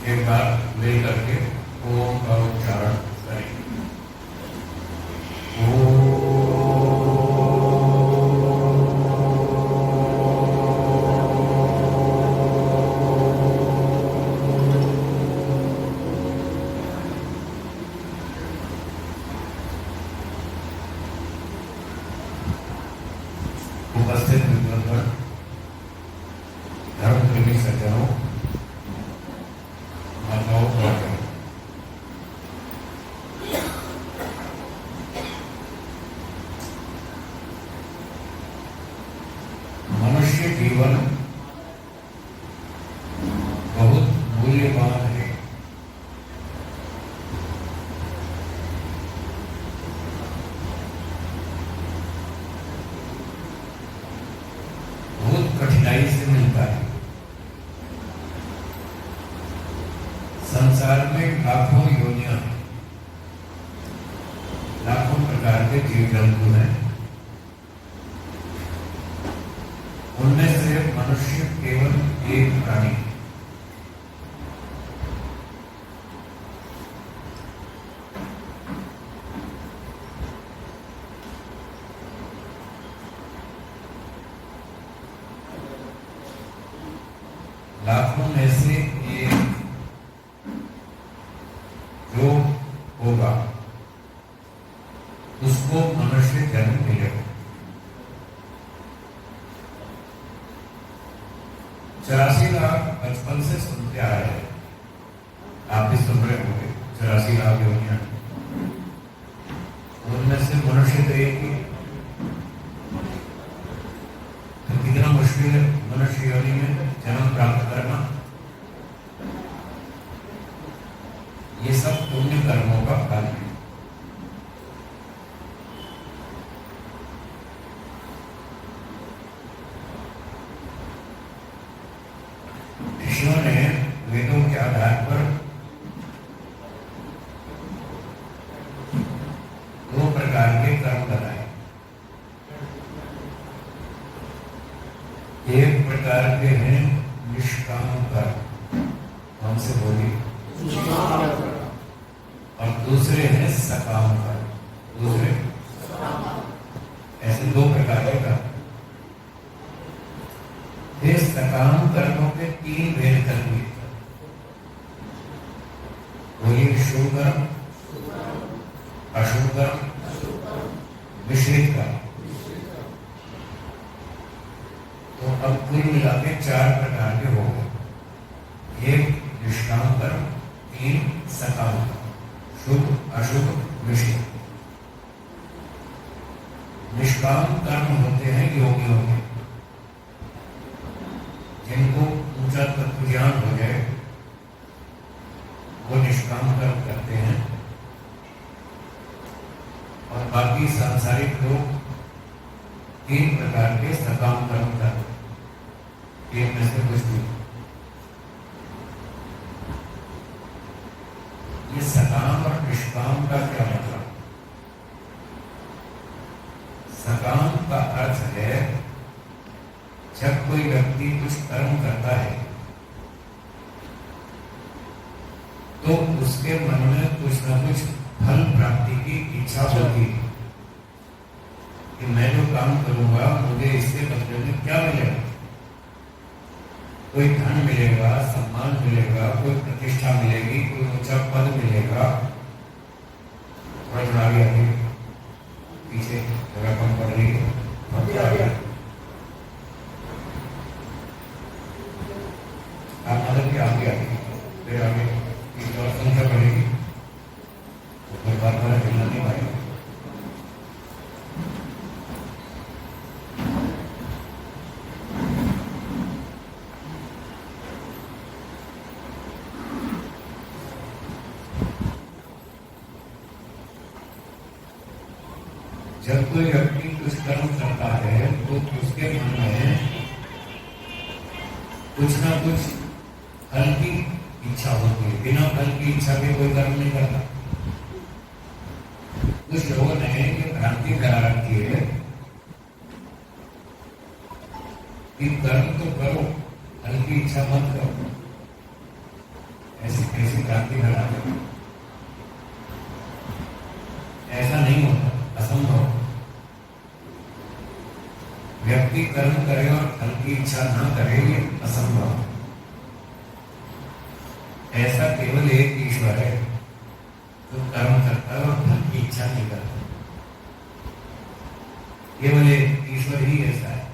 एक बार लेकर के ओम का उच्चारण करें। उपस्थित विद्वान धर्म प्रेमी सज्जनों, माताओं, बहनों, मनुष्य जीवन बहुत मूल्यवान है। बहुत कठिनाई से मिलता है। संसार में लाखों योनियां हैं, लाखों प्रकार के जीव जंतु हैं। उनमें से मनुष्य केवल एक प्राणी है। लाखों में से एक जो होगा उसको मनुष्य जन्म मिलेगा। 84 लाख बचपन से सुनते आ रहे हैं, आप भी सुन रहे होंगे। 84 लाख योनियां, उनमें से मनुष्य तो एक ही। तो कितना मुश्किल है मनुष्य योनि में जन्म प्राप्त करना। ये सब पुण्य कर्मों का फल है। ऋषियों ने वेदों के आधार पर दो प्रकार के कर्म बताए। एक प्रकार के हैं निष्काम कर्म, हमसे बोली, और दूसरे हैं सकाम कर्म। दूसरे ऐसे दो प्रकार के कर्म। ये सकाम कर्मों के 3 भेद कर दिए। बोलिए, शुभ कर्म, अशुभ कर्म, मिश्रित कर्म। तो अब कुल मिला के 4 प्रकार के हो गए। 1 निष्काम कर्म, 3 सकाम कर्म, शुभ अशुभ मिश्रित। निष्काम कर्म होते हैं योगियों के, जिनको ऊंचा तत्व ज्ञान हो जाए वो निष्काम कर्म करते हैं। और बाकी सांसारिक लोग 3 प्रकार के सकाम कर्म करते हैं। एक में से कुछ भी। ये सकाम और निष्काम का क्या मतलब? सकाम का अर्थ है जब कोई व्यक्ति कुछ कर्म करता है तो उसके मन में कुछ न कुछ फल प्राप्ति की इच्छा होती है कि मैं जो काम करूंगा मुझे इसके बदले में क्या मिलेगा। कोई धन मिलेगा, सम्मान मिलेगा, कोई प्रतिष्ठा मिलेगी, कोई ऊंचा पद मिलेगा। थोड़ा आगे आगे पीछे जगह कम पड़ रही है, आप मदद के आगे आगे फिर आगे एक और संख्या बढ़ेगी तो फिर बार बार हिलना नहीं पाएगा। जब कोई व्यक्ति कुछ कर्म करता है तो उसके मन में कुछ ना कुछ फल की इच्छा होती है। बिना फल की इच्छा के कोई कर्म नहीं करता। कुछ लोगों ने ये भ्रांति करा रखी है कि कर्म तो करो, फल की इच्छा मत करो। ऐसी ऐसी क्रांति घर आ जाए। ऐसा नहीं होता, असंभव। व्यक्ति कर्म करे और फल की इच्छा ना करे, ये असंभव। ऐसा केवल एक ईश्वर है जो कर्म करता है और फल की इच्छा नहीं करता। केवल एक ईश्वर ही ऐसा है।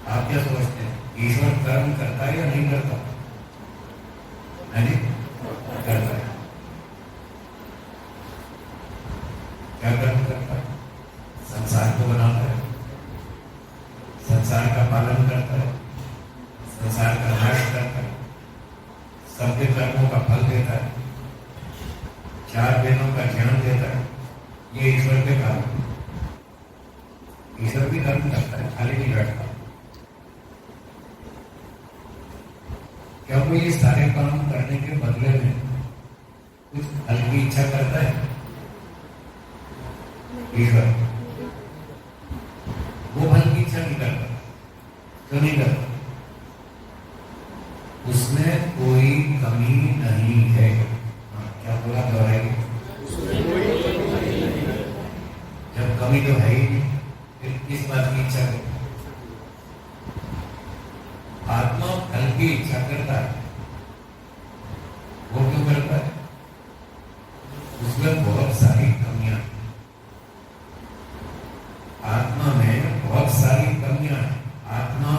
आप क्या सोचते हैं, ईश्वर कर्म करता है या नहीं करता? नहीं करता है। क्या कर्म करता है? संसार को बनाता है, संसार का पालन करता है, संसार का नाश करता है, सबके कर्मों का फल देता है, 4 वेदों का ज्ञान देता है। ये ईश्वर के काम। ईश्वर भी कर्म करता है, खाली नहीं बैठता। क्या वो ये सारे काम करने के बदले में कुछ फल की इच्छा करता है? ईश्वर वो फल की इच्छा नहीं करता। क्यों नहीं करता? उसमें कोई कमी नहीं है। क्या बोला दोहराइए? जब कमी तो है ही नहीं, फिर किस बात की इच्छा करता? आत्मा फल की इच्छा करता है। वो क्यों करता है? उसमें बहुत सारी कमियां, आत्मा में बहुत सारी कमियां हैं। आत्मा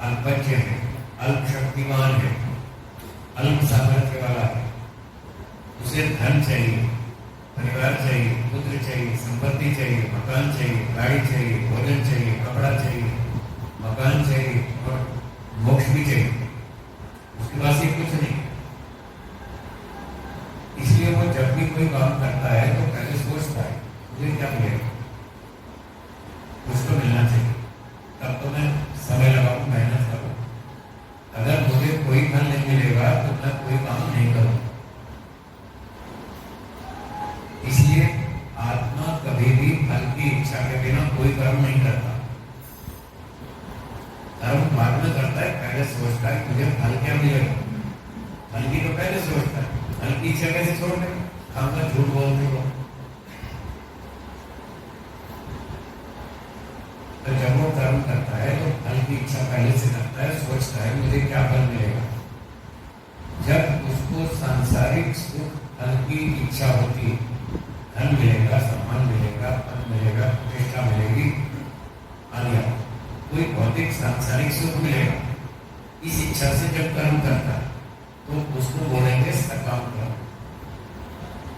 अल्पज्ञ है, अल्प शक्तिमान है, अल्प सामर्थ्य वाला है। उसे धन चाहिए, परिवार चाहिए, पुत्र चाहिए, संपत्ति चाहिए, मकान चाहिए, गाड़ी चाहिए, भोजन चाहिए, कपड़ा चाहिए, मकान चाहिए और मोक्ष भी चाहिए। उसके पास ये कुछ नहीं। इसलिए वो जब भी कोई काम करता है तो पहले सोचता है मुझे क्या मिलेगा, कुछ तो मिलना चाहिए, तब तो मैं समय लगाऊं, मेहनत करूं। अगर मुझे कोई फल नहीं मिलेगा तो मैं कोई काम नहीं करूं। इसलिए आत्मा कभी भी फल की इच्छा के बिना कोई कर्म नहीं करता। कर्म बाद में करता है, पहले सोचता है मुझे फल क्या मिलेगा। फल की तो पहले सोचता है, फल की इच्छा कैसे छोड़ दे? हम तो झूठ बोलते हो। तो जब वो कर्म करता है तो फल की इच्छा पहले से करता है, सोचता है मुझे क्या फल मिलेगा। जब उसको सांसारिक सुख फल की इच्छा होती, धन मिलेगा, सम्मान मिलेगा, पद मिलेगा, प्रतिष्ठा मिलेगी, आदि कोई भौतिक सांसारिक सुख मिलेगा, इस इच्छा से जब कर्म करता है तो उसको बोलेंगे सकाम कर्म।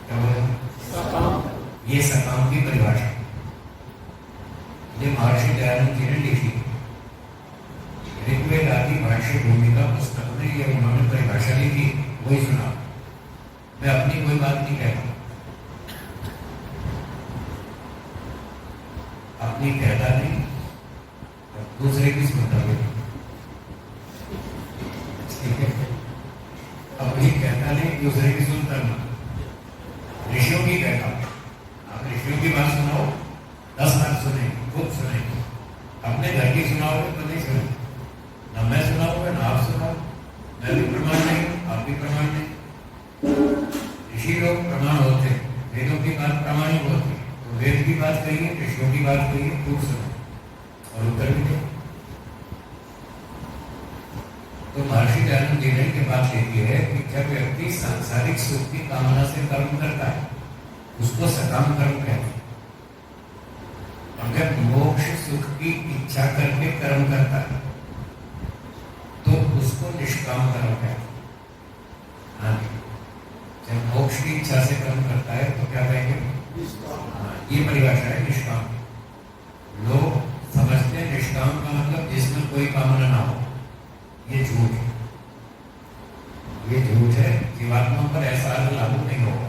क्या बोलेंगे? सकाम। ये सकाम की परिभाषा ये महर्षि दयानंद जी ने लिखी। ऋग्वेद आदि भाष्य भूमिका पुस्तक में ये उन्होंने परिभाषा लिखी, वही सुना। मैं अपनी कोई बात नहीं कहता, अपनी कहता नहीं, दूसरे की सुनता है। ठीक है, अपनी कहता नहीं, दूसरे की सुनता नहीं। ऋषियों की कहता, आप ऋषियों की बात सुनाओ, 10 बार सुने, खूब सुने। अपने घर की सुनाओगे तो नहीं सुने, ना मैं सुनाऊंगा ना आप सुनाओ। मैं भी प्रमाण नहीं, आप भी प्रमाण नहीं। ऋषि लोग प्रमाण होते, वेदों की बात प्रामाणिक होती। तो वेद की बात कहिए, ऋषियों की बात कहिए, खूब सुनो और उत्तर भी दो। तो महर्षि दयानंद जी ने ये बात लिखी है कि जब व्यक्ति सांसारिक सुख की कामना से कर्म करता है उसको सकाम कर्म कहते हैं। अगर मोक्ष सुख की इच्छा करके कर्म करता है तो उसको निष्काम कर्म कहते हैं। हाँ, जब मोक्ष की इच्छा से कर्म करता है तो क्या कहेंगे? ये परिभाषा है निष्काम। लोग समझते हैं निष्काम का मतलब जिसमें कोई कामना ना हो। ये झूठ है, ये झूठ है। जीवात्मा पर ऐसा अर्थ लागू नहीं होगा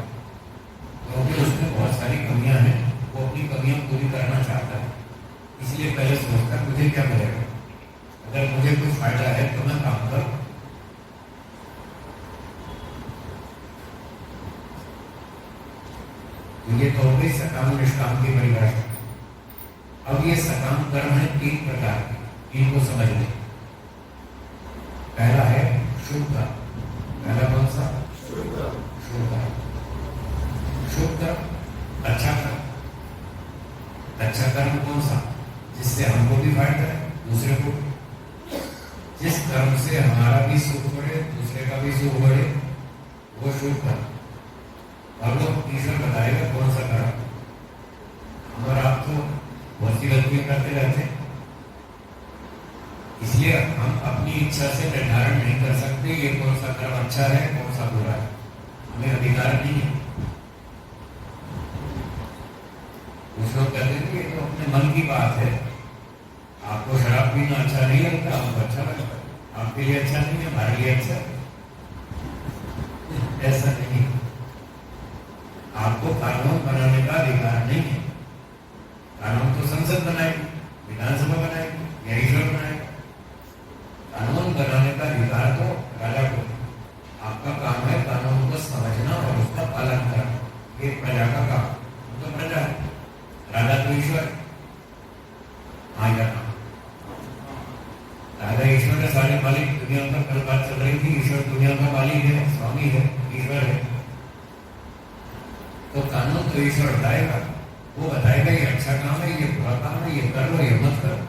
क्योंकि उसमें बहुत सारी कमियां हैं। वो अपनी कमियां पूरी करना चाहता है, इसलिए पहले सोचता है मुझे क्या मिलेगा, अगर मुझे कुछ फायदा है तो मैं काम करूं। ये तो हो गई सकाम निष्काम की परिभाषा। अब ये सकाम कर्म है 3 प्रकार के, इनको समझ लें। पहला है शुभ कर्म, पहला कौन सा? शुभ कर्म। शुभ कर्म, अच्छा कर्म। अच्छा कर्म कौन सा? जिससे हमको भी फायदा है, दूसरे को। जिस कर्म से हमारा भी सुख बढ़े, दूसरे का भी सुख बढ़े, वो शुभ कर्म। और लोग ईश्वर बताएगा कौन सा कर्म। और आप तो बहुत सी गलतियां करते रहते हैं, इसलिए हम अपनी इच्छा से निर्धारण नहीं कर सकते ये कौन सा कर्म अच्छा है, कौन सा बुरा है। हमें अधिकार नहीं है। कुछ लोग कहते हैं कि ये तो अपने मन की बात है, आपको शराब पीना अच्छा नहीं लगता, हमको अच्छा लगता है, आपके लिए अच्छा नहीं है, हमारे लिए अच्छा है। ऐसा नहीं, आपको कानून बनाने का अधिकार नहीं है। कानून तो संसद बनाएगी, विधानसभा बनाएगी या ईश्वर बनाएगा। कानून बनाने का अधिकार तो राजा को। आपका काम है कानून को समझना और उसका पालन करना, ये प्रजा का काम। तो प्रजा है, राजा तो ईश्वर। हाँ या ना? राजा ईश्वर है, सारे मालिक। दुनिया में कल बात चल रही थी, ईश्वर दुनिया का मालिक है, स्वामी है, ईश्वर है। तो कानून तो ईश्वर बताएगा, वो बताएगा ये अच्छा काम है, ये बुरा काम है, ये कर लो, ये मत करो।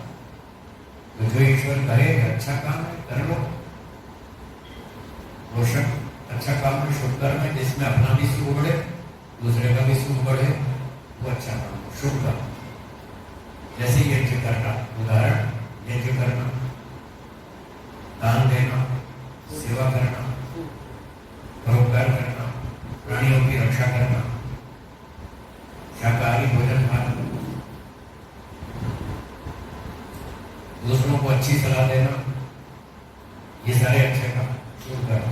तो जो ईश्वर कहे अच्छा काम है, कर लो। रोशन अच्छा काम है, शुभ कर्म है, जिसमें अपना भी सुख बढ़े, दूसरे का भी सुख बढ़े, वो अच्छा काम है, शुभ कर्म। जैसे यज्ञ करना, उदाहरण यज्ञ करना, दान देना, सेवा करना, परोपकार करना, प्राणियों की रक्षा करना, शाकाहारी भोजन खाना, दूसरों को अच्छी सलाह देना, ये सारे अच्छे काम, शुभ कर्म।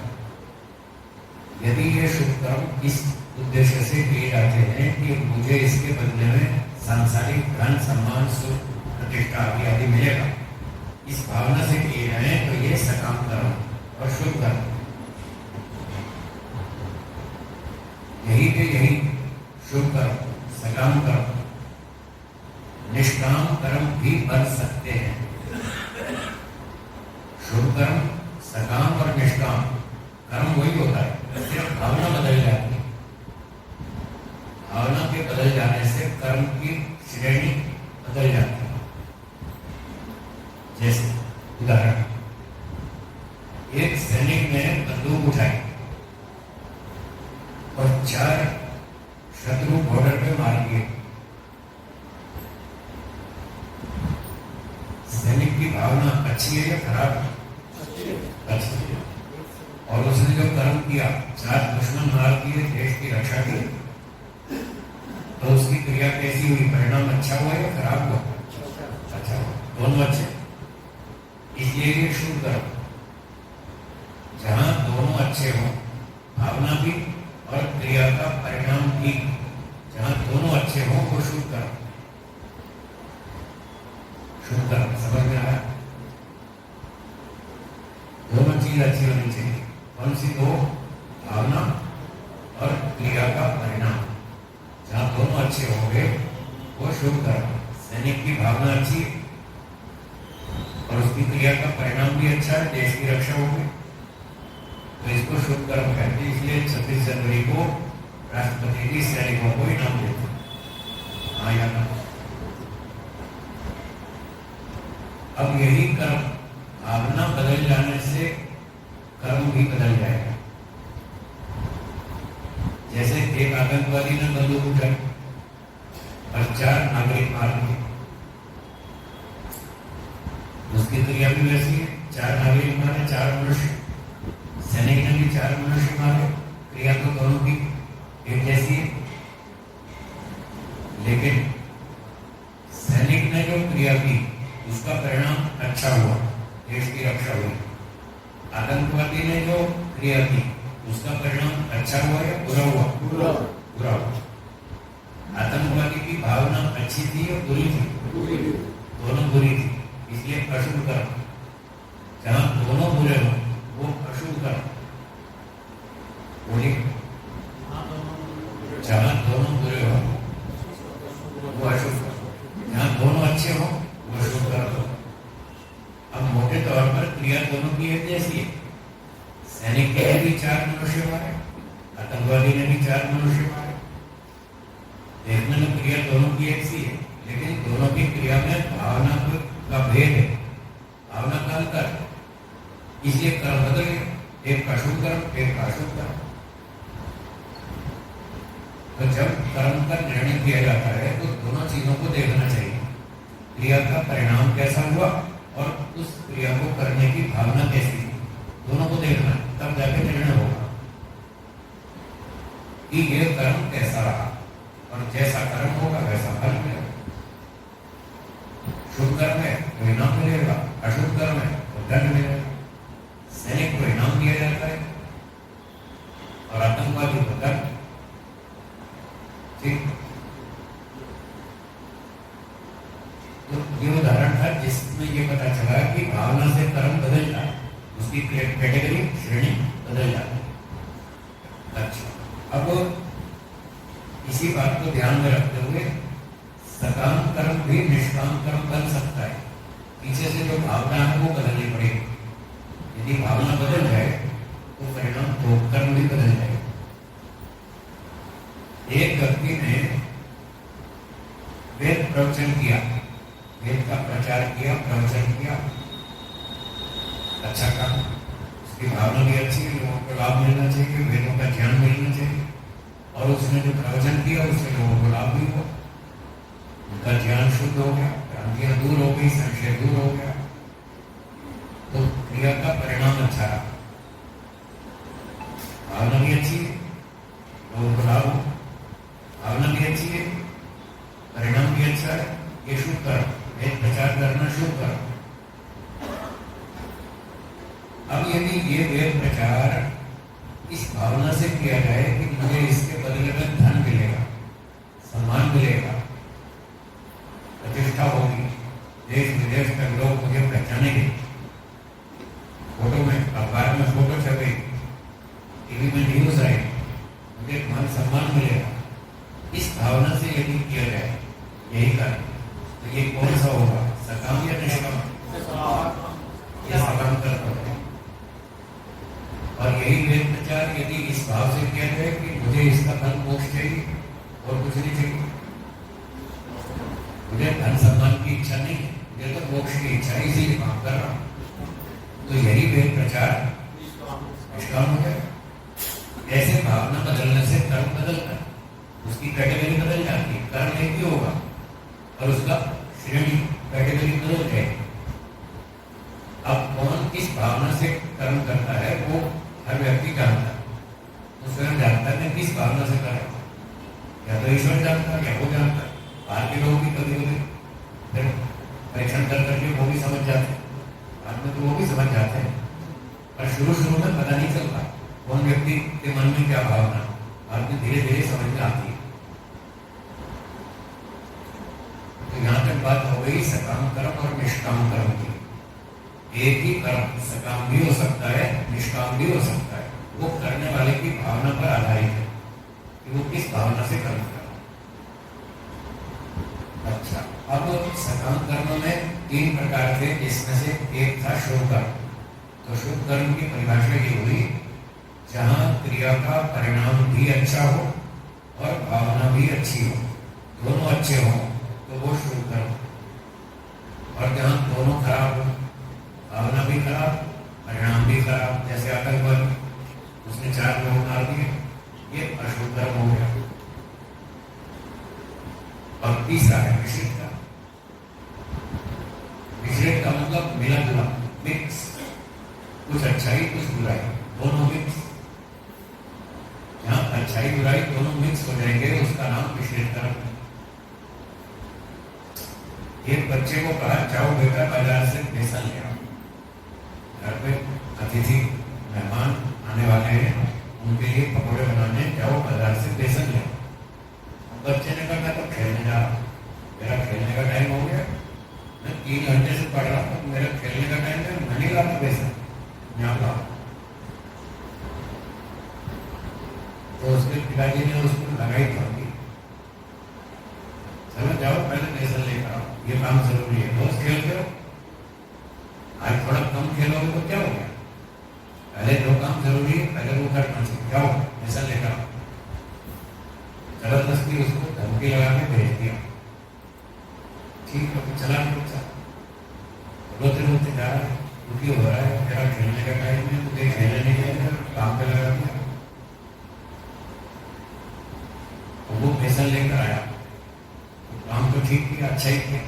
यदि ये शुभ कर्म इस उद्देश्य से किए जाते हैं कि मुझे इसके बदले में सांसारिक धन, सम्मान, सुख, प्रतिष्ठा आदि मिलेगा, इस भावना से किए जाए तो ये सकाम कर्म और शुभ कर्म। यही के यही शुभ कर्म, सकाम कर्म, निष्काम कर्म भी बन सकते हैं। शुभ कर्म, सकाम और निष्काम कर्म वही होता है, सिर्फ भावना बदल जाती है। भावना के बदल जाने से कर्म की श्रेणी बदल जाती है। जैसे उदाहरण, एक सैनिक ने बंदूक उठाई और 4 शत्रु बॉर्डर पे मार दिए। सैनिक की भावना अच्छी है या खराब है? अच्छी है। और उसने जो कर्म किया, 4 दुश्मन मार दिए, देश की रक्षा की, तो उसकी क्रिया कैसी हुई? परिणाम अच्छा हुआ या खराब हुआ? अच्छा हुआ, दोनों अच्छे। इसलिए ये शुभ कर्म, जहां दोनों अच्छे हों, भावना भी और क्रिया का परिणाम भी, जहां दोनों अच्छे हों, वो शुभ कर्म। शुभ कर्म समझ में आया? दोनों चीज अच्छी होनी चाहिए। कौन सी दो? भावना और क्रिया का परिणाम, जहां दोनों अच्छे होंगे वो शुभ कर्म। सैनिक की भावना अच्छी है और उसकी क्रिया का परिणाम भी अच्छा है, देश की रक्षा होगी, तो इसको शुभ कर्म कहते हैं। इसलिए 26 जनवरी को राष्ट्रपति जी सैनिकों को इनाम देते हैं। हाँ या ना? अब यही कर्म, भावना बदल जाने से कर्म भी बदल जाएगा। जैसे एक आतंकवादी ने बंदूक उठाई और 4 नागरिक मार दिए, उसकी क्रिया भी वैसी है, 4 नागरिक मारे, 4 मनुष्य। सैनिक ने भी 4 मनुष्य मारे, क्रिया तो दोनों की एक जैसी है। लेकिन सैनिक ने जो क्रिया की उसका परिणाम अच्छा हुआ, देश की रक्षा हुई। आतंकवादी ने जो क्रिया की उसका परिणाम अच्छा हुआ या बुरा हुआ? बुरा हुआ। आतंकवादी की भावना अच्छी थी या बुरी थी? दोनों बुरी थी, इसलिए अशुभ कर्म। जहां दोनों बुरे हो वो अशुभ कर्म। बोलिए, जहां दोनों बुरे हो वो अशुभ कर्म, जहां दोनों अच्छे हो वो शुभ कर्म। अब मोटे तौर पर क्रिया दोनों की एक जैसी है। सैनिक ने भी 4 मनुष्य मारे, आतंकवादी ने भी 4 मनुष्य मारे। देखने में क्रिया दोनों की एक सी है, लेकिन दोनों की क्रिया में भावना का भेद है, भावना का अंतर है, इसलिए कर्म बदल गया। एक का शुभ कर्म, एक का अशुभ कर्म। तो जब कर्म का निर्णय किया जाता है तो दोनों चीजों को देखना चाहिए, क्रिया का परिणाम कैसा हुआ और उस क्रिया को करने की भावना कैसी थी, दोनों को देखना, तब जाके निर्णय होगा कि यह कर्म कैसा रहा, और जैसा कर्म होगा वैसा फल मिलेगा। शुभ कर्म है तो इनाम मिलेगा, अशुभ कर्म है तो दंड मिलेगा। सैनिक को इनाम दिया जाता है और आतंकवादी को दंड। ठीक, तो ये उदाहरण था जिसमें ये पता चला कि भावना से कर्म बदल जाता है, उसकी कैटेगरी श्रेणी बदल जाती है। अच्छा, अब इसी बात को ध्यान में रखते हुए सकाम कर्म भी निष्काम कर्म बन सकता है। पीछे से जो भावना है वो बदलनी पड़ेगी। यदि भावना बदल जाए तो परिणाम तो कर्म भी बदल जाए। एक व्यक्ति ने वेद प्रवचन किया, वेद का प्रचार किया, प्रवचन किया, अच्छा काम, उसकी भावना भी अच्छी है, लोगों को लाभ मिलना चाहिए, वेदों का ज्ञान मिलना चाहिए, और उसने जो प्रवचन किया उससे लोगों को लाभ भी हुआ, उनका ज्ञान शुद्ध हो गया, भ्रांतियां दूर हो गई, संशय दूर हो गया, तो क्रिया का परिणाम अच्छा रहा। भावना भी अच्छी है, लोगों को लाभ हो, भावना भी अच्छी है, परिणाम भी अच्छा है, ये शुभ कर्म, वेद प्रचार करना शुभ कर्म। अब यदि ये वेद प्रचार इस भावना से किया जाए कि मुझे इसके बदले में धन मिलेगा, सम्मान मिलेगा, प्रतिष्ठा होगी, देश विदेश तक लोग मुझे पहचानेंगे, फोटो में, अखबार में फोटो छपे, टीवी में न्यूज आए, मुझे मान सम्मान मिलेगा, इस भावना से यदि किया जाए यही कर्म, तो ये कौन सा होगा, सकाम या निष्काम? ये सकाम कर्म होगा। और यही वेद प्रचार यदि इस भाव से किया जाए कि मुझे इसका फल मोक्ष चाहिए और कुछ नहीं चाहिए, मुझे धन सम्मान की इच्छा नहीं है, मुझे तो मोक्ष की इच्छा है, इसीलिए काम कर रहा हूं, तो यही वेद प्रचार निष्काम हो जाए। ऐसे भावना बदलने से कर्म बदलता है, उसकी कैटेगरी बदल जाती है, कर्म एक ही होगा और उसका श्रेणी कैटेगरी बदल जाएगी। अब कौन किस भावना से कर्म करता है वो हर व्यक्ति जानता है, वो स्वयं जानता है किस भावना से कर रहा है, या तो ईश्वर जानता है या वो जानता है। बाहर के लोग भी कभी कभी फिर परीक्षण कर करके वो भी समझ जाते हैं, बाद में तो वो भी समझ जाते हैं, पर शुरू में पता नहीं चलता कौन व्यक्ति के मन में क्या भावना, बाद में धीरे धीरे समझ में आती है। तो यहाँ तक बात हो गई सकाम कर्म और निष्काम कर्म की। एक ही कर्म सकाम भी हो सकता है, निष्काम भी हो सकता है, वो करने वाले की भावना पर आधारित है कि वो किस भावना से कर्म कर रहा है। अच्छा, अब सकाम कर्म में 3 प्रकार थे, जिसमें से एक था शुभ कर्म। तो शुभ कर्म की परिभाषा ये हुई जहाँ क्रिया का परिणाम भी अच्छा हो और भावना भी अच्छी हो, दोनों अच्छे हों तो वो शुभ कर्म। और जहाँ दोनों खराब हो, भावना भी खराब, परिणाम भी खराब, जैसे आतंकवादी, उसने 4 लोग मार दिए, ये अशुभ कर्म हो गया। और तीसरा है मिश्रित कर्म। मिश्रित का मतलब मिला जुला, मिक्स, कुछ अच्छाई कुछ बुराई, दोनों मिक्स। जहां अच्छाई बुराई दोनों मिक्स हो जाएंगे उसका नाम मिश्रित कर्म है। एक बच्चे को कहा जाओ बेटा बाजार से बेसन ले आओ, घर पे अतिथि मेहमान आने वाले हैं, उनके लिए पकौड़े बनाने जाओ बाजार से बेसन ले आओ। बच्चे ने कहा मैं तो खेलने जा रहा हूँ, मेरा खेलने का टाइम हो गया, मैं 3 घंटे से पढ़ रहा हूँ, मेरा खेलने का टाइम है, मैं नहीं लाता बेसन, यहाँ लाओ। तो उसके पिताजी ने उसको लगाई थोड़ी, चलो जाओ पहले बेसन लेकर आओ, ये काम जरूरी है, रोज खेल करो, आज थोड़ा कम खेलोगे तो क्या हो गया, पहले जो काम जरूरी चला नहीं बच्चा, रोते रोते जा रहा है, दुखी हो रहा है, तेरा खेलने का टाइम है, तुझे खेलने नहीं जाएगा, काम पे लगा दिया। तो वो पैसा लेकर आया, तो काम तो ठीक किया, अच्छा ही किया,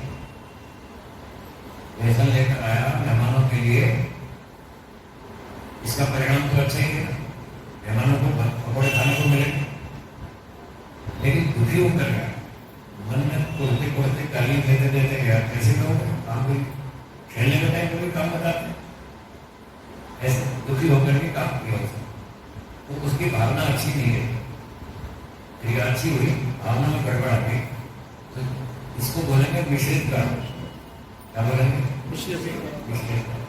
पैसा लेकर आया मेहमानों के लिए, इसका परिणाम तो अच्छा ही है, मेहमानों को पकौड़े खाने को मिले, लेकिन दुखी होकर गया, मन में कोड़ते कोड़ते गाली देते देते गया, कैसे करोगे काम भी, खेलने के टाइम कोई काम बताते, ऐसे दुखी होकर के काम किया उसने। तो उसकी भावना अच्छी नहीं है, क्रिया अच्छी हुई, भावना में गड़बड़ आ गई, तो इसको बोलेंगे मिश्रित कर्म। क्या बोलेंगे? मिश्रित कर्म।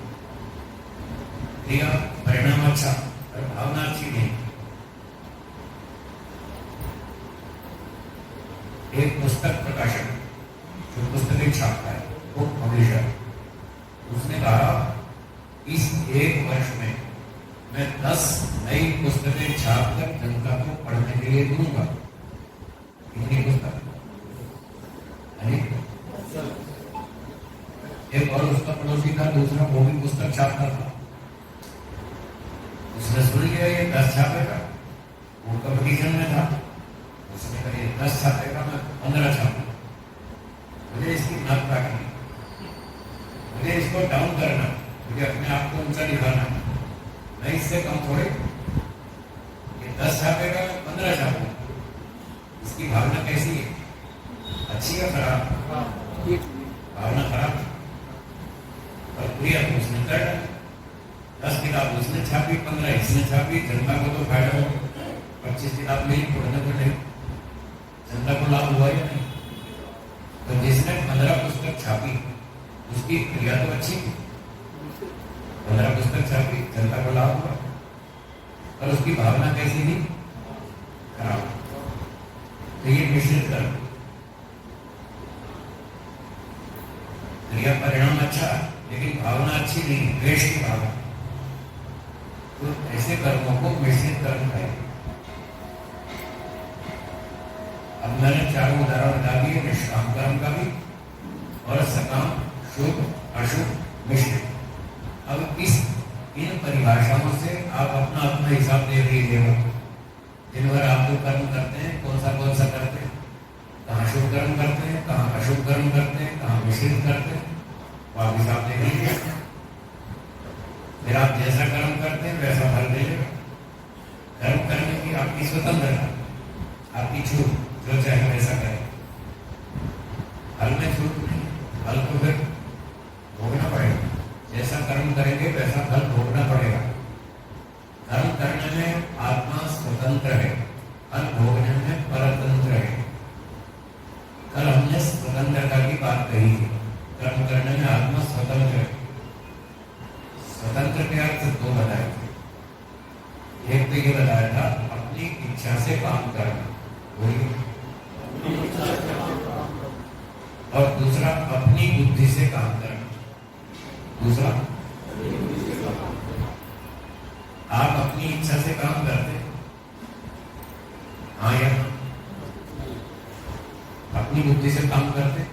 क्रिया परिणाम अच्छा और भावना अच्छी नहीं। एक पुस्तक प्रकाशक जो पुस्तकें छापता है, वो पब्लिशर, उसने कहा इस एक वर्ष में मैं 10 नई पुस्तकें छापकर जनता को पढ़ने के लिए दूंगा। कितनी पुस्तक? एक और उसका पड़ोसी था, दूसरा, वो भी पुस्तक छापता था, उसने सुन लिया ये 10 छापेगा, वो कंपटीशन में था, उसने कहा ये 10 छापेगा, मैं 15 छापूंगा, मुझे इसकी नाक काटनी, मुझे इसको डाउन करना, मुझे अपने आप को ऊंचा दिखाना, मैं इससे कम थोड़े, ये 10 छापेगा, 15 छापूंगा। इसकी भावना कैसी है? अच्छी या खराब? भावना खराब। और क्रिया तो उसने कर डाली, 10 किताब उसने छापी, 15 इसने छापी, जनता को तो फायदा हो, 25 किताब मिली, पढ़ने को नहीं, जनता को लाभ हुआ या नहीं? तो जिसने 15 पुस्तक छापी उसकी क्रिया तो अच्छी थी, 15 पुस्तक छापी, जनता को लाभ हुआ, और उसकी भावना कैसी थी? खराब। तो ये मिश्रित कर्म, क्रिया परिणाम अच्छा लेकिन भावना अच्छी नहीं, द्वेष की भावना, तो ऐसे कर्मों को मिश्रित कर्म कहेंगे। अब मैंने 4 उदाहरण बता दिए, निष्काम कर्म का भी और सकाम, शुभ, अशुभ, मिश्रित। अब इन परिभाषाओं से आप अपना अपना हिसाब दे लीजिएगा, दिन भर आप जो कर्म करते हैं कौन सा करते हैं, कहाँ शुभ कर्म करते हैं, कहाँ अशुभ कर्म करते हैं, कहाँ मिश्रित करते हैं, आप हिसाब दे लीजिए। फिर आप जैसा कर्म करते हैं वैसा फल मिलेगा। कर्म करने की आपकी स्वतंत्रता, आपकी छूट, जो चाहे वैसा करें, फल में छूट नहीं, फल को फिर भोगना पड़ेगा, जैसा कर्म करेंगे वैसा फल भोगना पड़ेगा। कर्म करने में आत्मा स्वतंत्र है, फल भोगने में परतंत्र है। कल हमने स्वतंत्रता की बात कही थी, कर्म करने में आत्मा स्वतंत्र है। स्वतंत्र के अर्थ 2 बताए थे, एक तो ये बताया था अपनी इच्छा से काम करना, और दूसरा अपनी बुद्धि से काम करना। दूसरा, आप अपनी इच्छा से काम करते, हाँ या ना? अपनी बुद्धि से काम करते,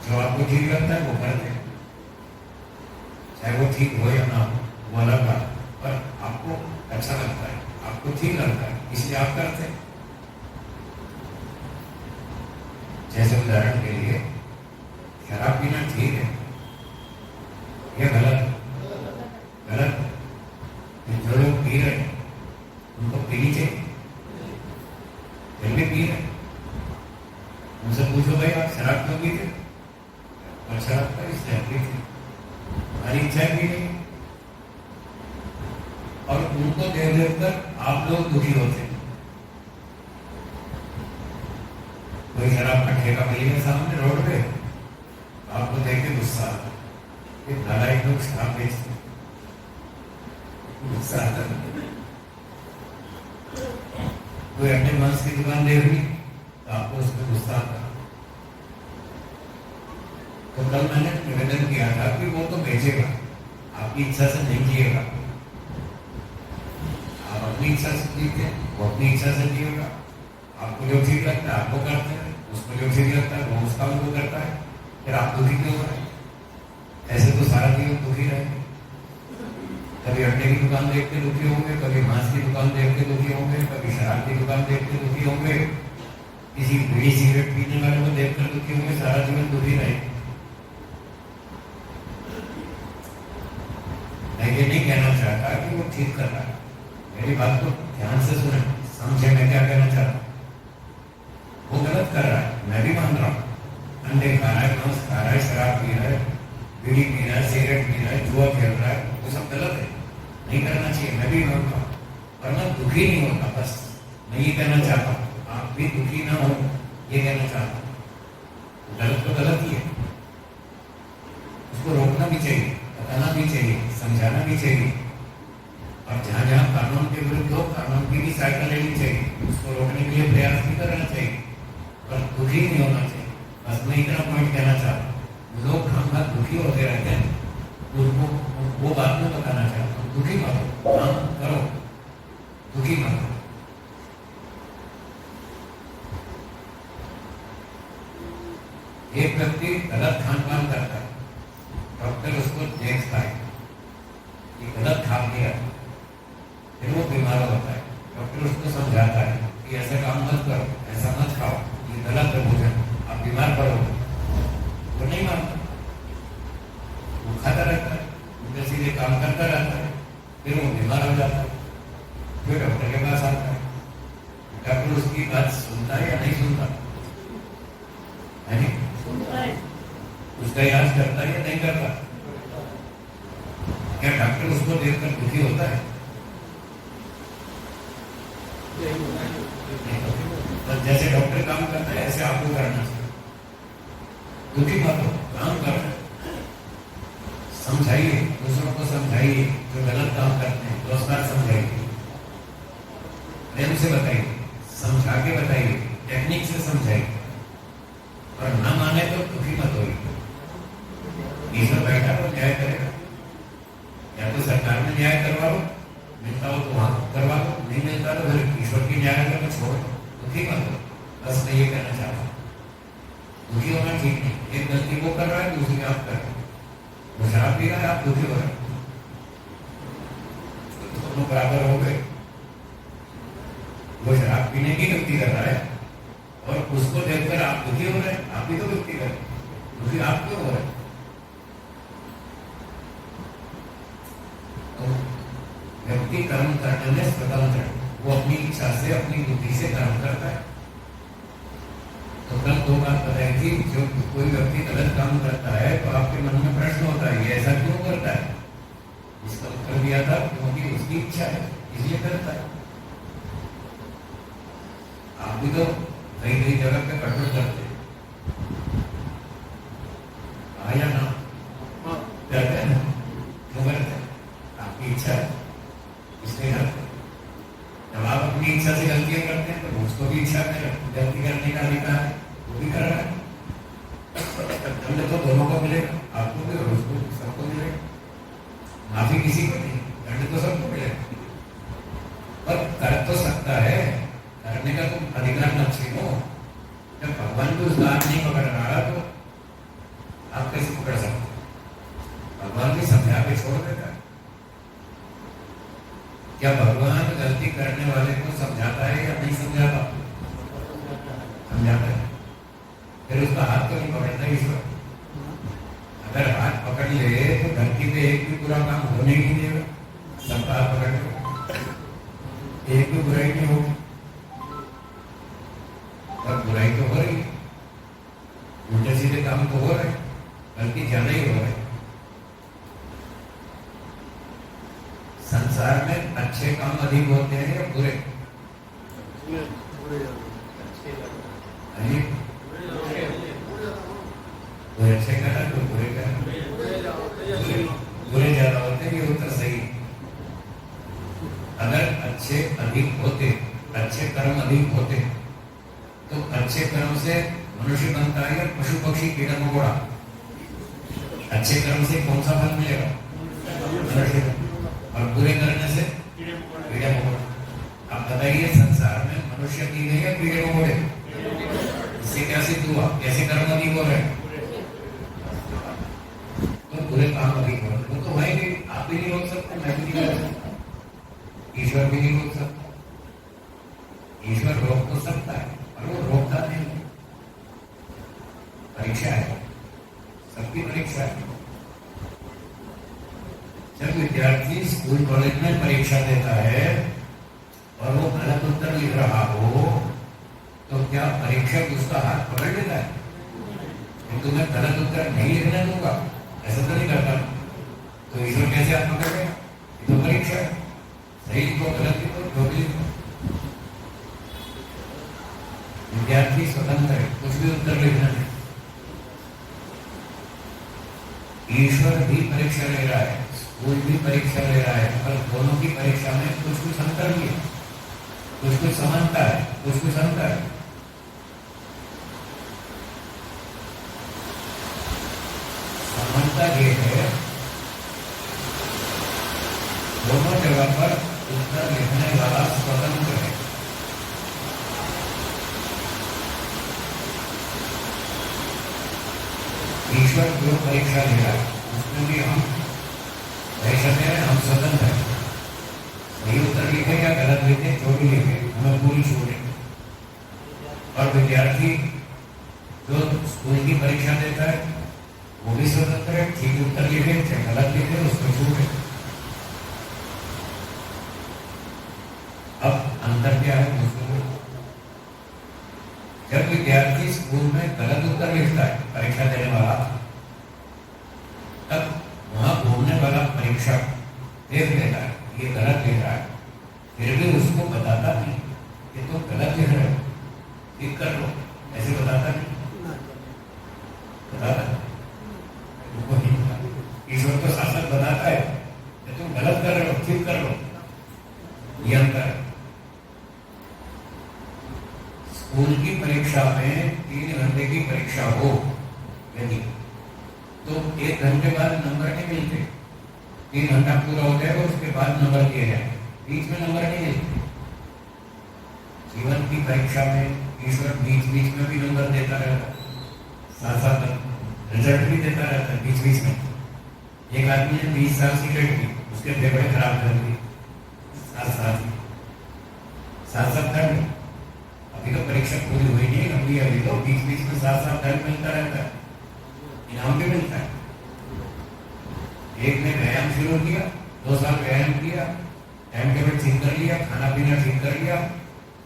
जो आपको ठीक लगता है वो करते, चाहे वो ठीक हो या ना हो, वो अलग बात, पर आपको अच्छा लगता है, आपको ठीक लगता है, इसलिए आप करते हैं। जैसे उदाहरण के लिए शराब पीना ठीक है या गलत? गलत। जो लोग पी रहे हैं उनको पीनी चाहिए, फिर भी पी रहे, उनसे पूछो भाई आप शराब क्यों पीते? और शराब का इसलिए पीते, हमारी इच्छा भी नहीं, और उनको देख देख कर आप लोग दुखी होते हैं। कोई शराब का ठेका मिलेगा सामने रोड पे, आपको देख के गुस्सा आता है, नालायक लोग शराब बेचते, गुस्सा आता है। कोई अपने मांस की दुकान देख ली तो आपको उस पर गुस्सा आता है। तो कल मैंने निवेदन किया था कि वो तो बेचेगा, आपकी इच्छा से नहीं जिएगा, आप अपनी इच्छा से जीते, वो अपनी इच्छा से जिएगा। आपको जो ठीक लगता है आपको करते हैं, उसको जो ठीक लगता है वो उसका वो करता है, फिर आप दुखी क्यों हो रहे? ऐसे तो सारा जीवन दुखी रहे। कभी अंडे की दुकान देख के दुखी होंगे, कभी मांस की दुकान देख के दुखी होंगे, कभी शराब की दुकान देख के दुखी होंगे, किसी बीड़ी सिगरेट पीने वाले को देखकर दुखी होंगे, सारा जीवन दुखी रहे। मैं ये नहीं कहना चाहता कि वो ठीक कर रहा है, मेरी बात को ध्यान से सुने, समझे मैं क्या कहना चाहता हूँ। वो गलत कर रहा है, मैं भी मान रहा हूँ। अंडे खा रहा है, मांस खा रहा है, शराब पी रहा है, बीड़ी पी रहा है, सिगरेट पी रहा है, जुआ खेल रहा है, वो सब गलत है, नहीं करना चाहिए, मैं भी मानता हूँ। पर मैं दुखी नहीं होता, बस मैं ये कहना चाहता हूँ, आप भी दुखी ना हो, ये कहना चाहता हूँ। गलत तो गलत ही है, उसको रोकना भी चाहिए, बताना भी चाहिए, समझाना भी चाहिए, और जहाँ जहाँ कानून के विरुद्ध हो, कानून की भी सहायता लेनी चाहिए, उसको रोकने के लिए प्रयास भी करना चाहिए, पर दुखी नहीं होना चाहिए। बस मैं इतना पॉइंट कहना चाहता हूँ। लोग हम बात दुखी होते रहते हैं, उनको वो बात में बताना चाहता हूँ, दुखी मत हो, काम करो, दुखी मत हो। एक व्यक्ति गलत खान पान करता है, डॉक्टर उसको देखता है कि गलत खा लिया, फिर वो बीमार होता है, डॉक्टर उसको समझाता है कि ऐसा काम मत करो, ऐसा मत खाओ, ये गलत है भोजन, आप बीमार पड़ोगे। वो नहीं मानता, वो खाता रहता है, उनके सीधे काम करता रहता है, फिर वो बीमार हो जाता है, फिर डॉक्टर के पास आता है, डॉक्टर उसकी बात सुनता है या नहीं सुनता है? नहीं सुनता है, उसका इलाज करता है या नहीं करता? क्या डॉक्टर उसको देखकर दुखी होता है? तो जैसे डॉक्टर काम करता है ऐसे आपको करना चाहिए, दुखी मत हो, काम करो, समझाइए, दूसरों को समझाइए, जो गलत काम करते हैं दोस्तार समझाइए, प्रेम से बताइए, समझा के बताइए, टेक्निक से समझाइए, और ना माने तो दुखी मत होइए। ईश्वर बैठा तो न्याय करेगा, या तो सरकार में न्याय करवा लो, मिलता हो तो वहां करवा लो, नहीं मिलता तो फिर ईश्वर की न्याय करके छोड़ दो, दुखी मत हो। बस मैं ये कहना चाहता हूँ, दुखी होना ठीक नहीं। एक गलती वो कर रहा है, दूसरी आप कर रहे हो, वो शराब पी रहा है, आप दुखी हो रहे हो, तो दोनों बराबर हो गए। वो शराब पीने की गलती कर रहा है और उसको देखकर आप दुखी हो रहे हैं, आप भी तो गलती कर रहे हैं, दुखी आप क्यों हो रहे हैं? तो व्यक्ति कर्म करने में स्वतंत्र है, वो अपनी इच्छा से, अपनी बुद्धि से कर्म करता है। तो कल दो बात बताई थी, जो कोई व्यक्ति गलत काम करता है तो आपके मन में प्रश्न होता है, ये ऐसा क्यों करता है? इसका उत्तर दिया था, क्योंकि उसकी इच्छा है, इसलिए करता है। आप भी तो कई कई जगह पे कठोर करते हैं, या ना करते हैं ना, क्यों करते हैं? आपकी इच्छा है, इसलिए करते हैं। जब आप अपनी इच्छा से गलतियां करते हैं तो उसको भी इच्छा में गलती करने का अधिकार है, वो भी कर रहा है, दंड तो दोनों को मिलेगा, आपको भी और उसको, सबको मिलेगा। माफी किसी को नहीं, दंड तो सबको मिलेगा, पर कर तो सकता है, करने का तो अधिकार न छीनो। जब भगवान भी उसका हाथ नहीं पकड़ रहा तो आप कैसे पकड़ सकते? भगवान भी समझा के छोड़ देता है। क्या भगवान गलती करने वाले को समझाता है या नहीं समझाता? समझाता है, फिर उसका हाथ तो नहीं पकड़ता ईश्वर। अगर हाथ पकड़ ले तो धरती पे एक भी बुरा काम होने ही नहीं देगा, सबका हाथ पकड़ ले, एक भी बुराई नहीं होगी। और बुराई तो हो रही है, उल्टे सीधे काम तो हो रहे, बल्कि ज्यादा ही हो रहे। संसार में अच्छे काम अधिक होते हैं या बुरे? कोई अच्छे करा तो बुरे करा, बुरे ज्यादा होते हैं, ये उत्तर सही। अगर अच्छे अधिक होते, अच्छे कर्म अधिक होते तो अच्छे कर्म से मनुष्य बनता है या पशु पक्षी कीड़ा मकोड़ा? अच्छे कर्म से कौन सा फल मिलेगा? मनुष्य। और बुरे करने से कीड़े मकोड़े। आप बताइए, संसार में मनुष्य कीड़े या कीड़े मकोड़े? इससे क्या सिद्ध हुआ? कैसे कर्म अधिक हो रहे? उसकी परीक्षा है। जब विद्यार्थी स्कूल कॉलेज में परीक्षा देता है और वो गलत उत्तर लिख रहा हो तो क्या परीक्षक उसका हाथ पकड़ लेता है? किंतु मैं गलत उत्तर नहीं लिखने दूंगा, ऐसा तो नहीं करता। तो ईश्वर कैसे हाथ पकड़ गया? ये तो परीक्षा है, सही लिखो गलत लिखो जो भी लिखो। विद्यार्थी स्वतंत्र है, कुछ भी उत्तर लिखना नहीं। ईश्वर भी परीक्षा ले रहा है, स्कूल भी परीक्षा ले रहा है, पर दोनों की परीक्षा में कुछ कुछ अंतर भी है, कुछ कुछ समानता है, कुछ कुछ अंतर है। समानता ये है दोनों जगह पर उत्तर लिखने वाला स्वतंत्र है। ईश्वर जो परीक्षा ले रहा है उसमें भी हम परीक्षा दे रहे हैं, हम स्वतंत्र हैं। सही उत्तर लिखे या गलत लिखे जो भी लिखे हमें पूरी छूट है। और विद्यार्थी जो स्कूल की परीक्षा देता है वो भी स्वतंत्र है, ठीक उत्तर लिखे चाहे गलत लिखे उसमें छूट है। अब अंतर क्या है दूसरों? जब विद्यार्थी स्कूल में गलत उत्तर लिखता है परीक्षा देने वाला, तब वहां घूमने वाला परीक्षक देख लेता है ये गलत लिख रहा है, फिर भी उसको बताता नहीं कि तो गलत लिख रहे हो, ठीक कर लो, ऐसे बताता नहीं, बताता ईश्वर तो शासक बताता है कि तुम गलत कर रहे हो, ठीक कर लो। ये अंतर है। स्कूल की परीक्षा में 3 घंटे की परीक्षा हो यदि तो 1 घंटे बाद नंबर नहीं मिलते। 3 घंटा पूरा हो जाएगा उसके बाद नंबर दिए जाए, बीच में नंबर नहीं मिलते। जीवन की परीक्षा में ईश्वर बीच बीच में भी नंबर देता रहता है, साथ साथ रिजल्ट भी देता रहता है बीच बीच में। एक आदमी ने 20 साल सिगरेट पी, उसके फेफड़े खराब कर दिए, साथ साथ दंड। अभी तो परीक्षा पूरी हुई नहीं, अभी तो बीच बीच में साथ साथ दंड मिलता रहता है, इनाम भी मिलता है। एक ने व्यायाम शुरू किया, 2 साल व्यायाम किया, टाइम टेबल ठीक कर लिया, खाना पीना ठीक कर लिया,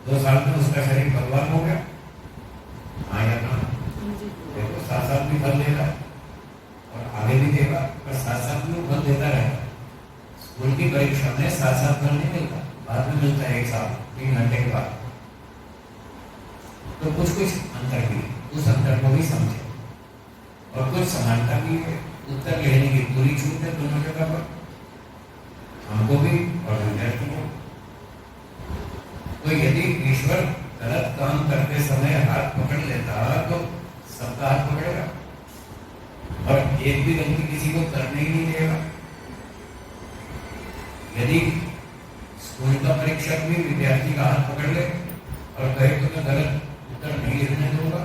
2 साल में उसका शरीर भगवान हो गया। आया ना, देखो साथ साथ भी फल देगा और आगे भी देगा, पर साथ साथ भी फल देता रहेगा। स्कूल की परीक्षा में साथ साथ फल नहीं मिलता, बाद में मिलता है 1 साल 3 घंटे के बाद। तो कुछ कुछ अंतर भी, उस अंतर को भी समझे, और कुछ समानता भी है। उत्तर लेने की पूरी छूट है दोनों जगह पर, हमको भी और विद्यार्थी को। तो यदि ईश्वर गलत काम करते समय हाथ पकड़ लेता तो सबका हाथ पकड़ेगा और एक भी गलती किसी को करने ही नहीं देगा। यदि स्कूल का परीक्षक भी विद्यार्थी का हाथ पकड़ ले और कहे तो मैं गलत उत्तर नहीं लिखने दूंगा,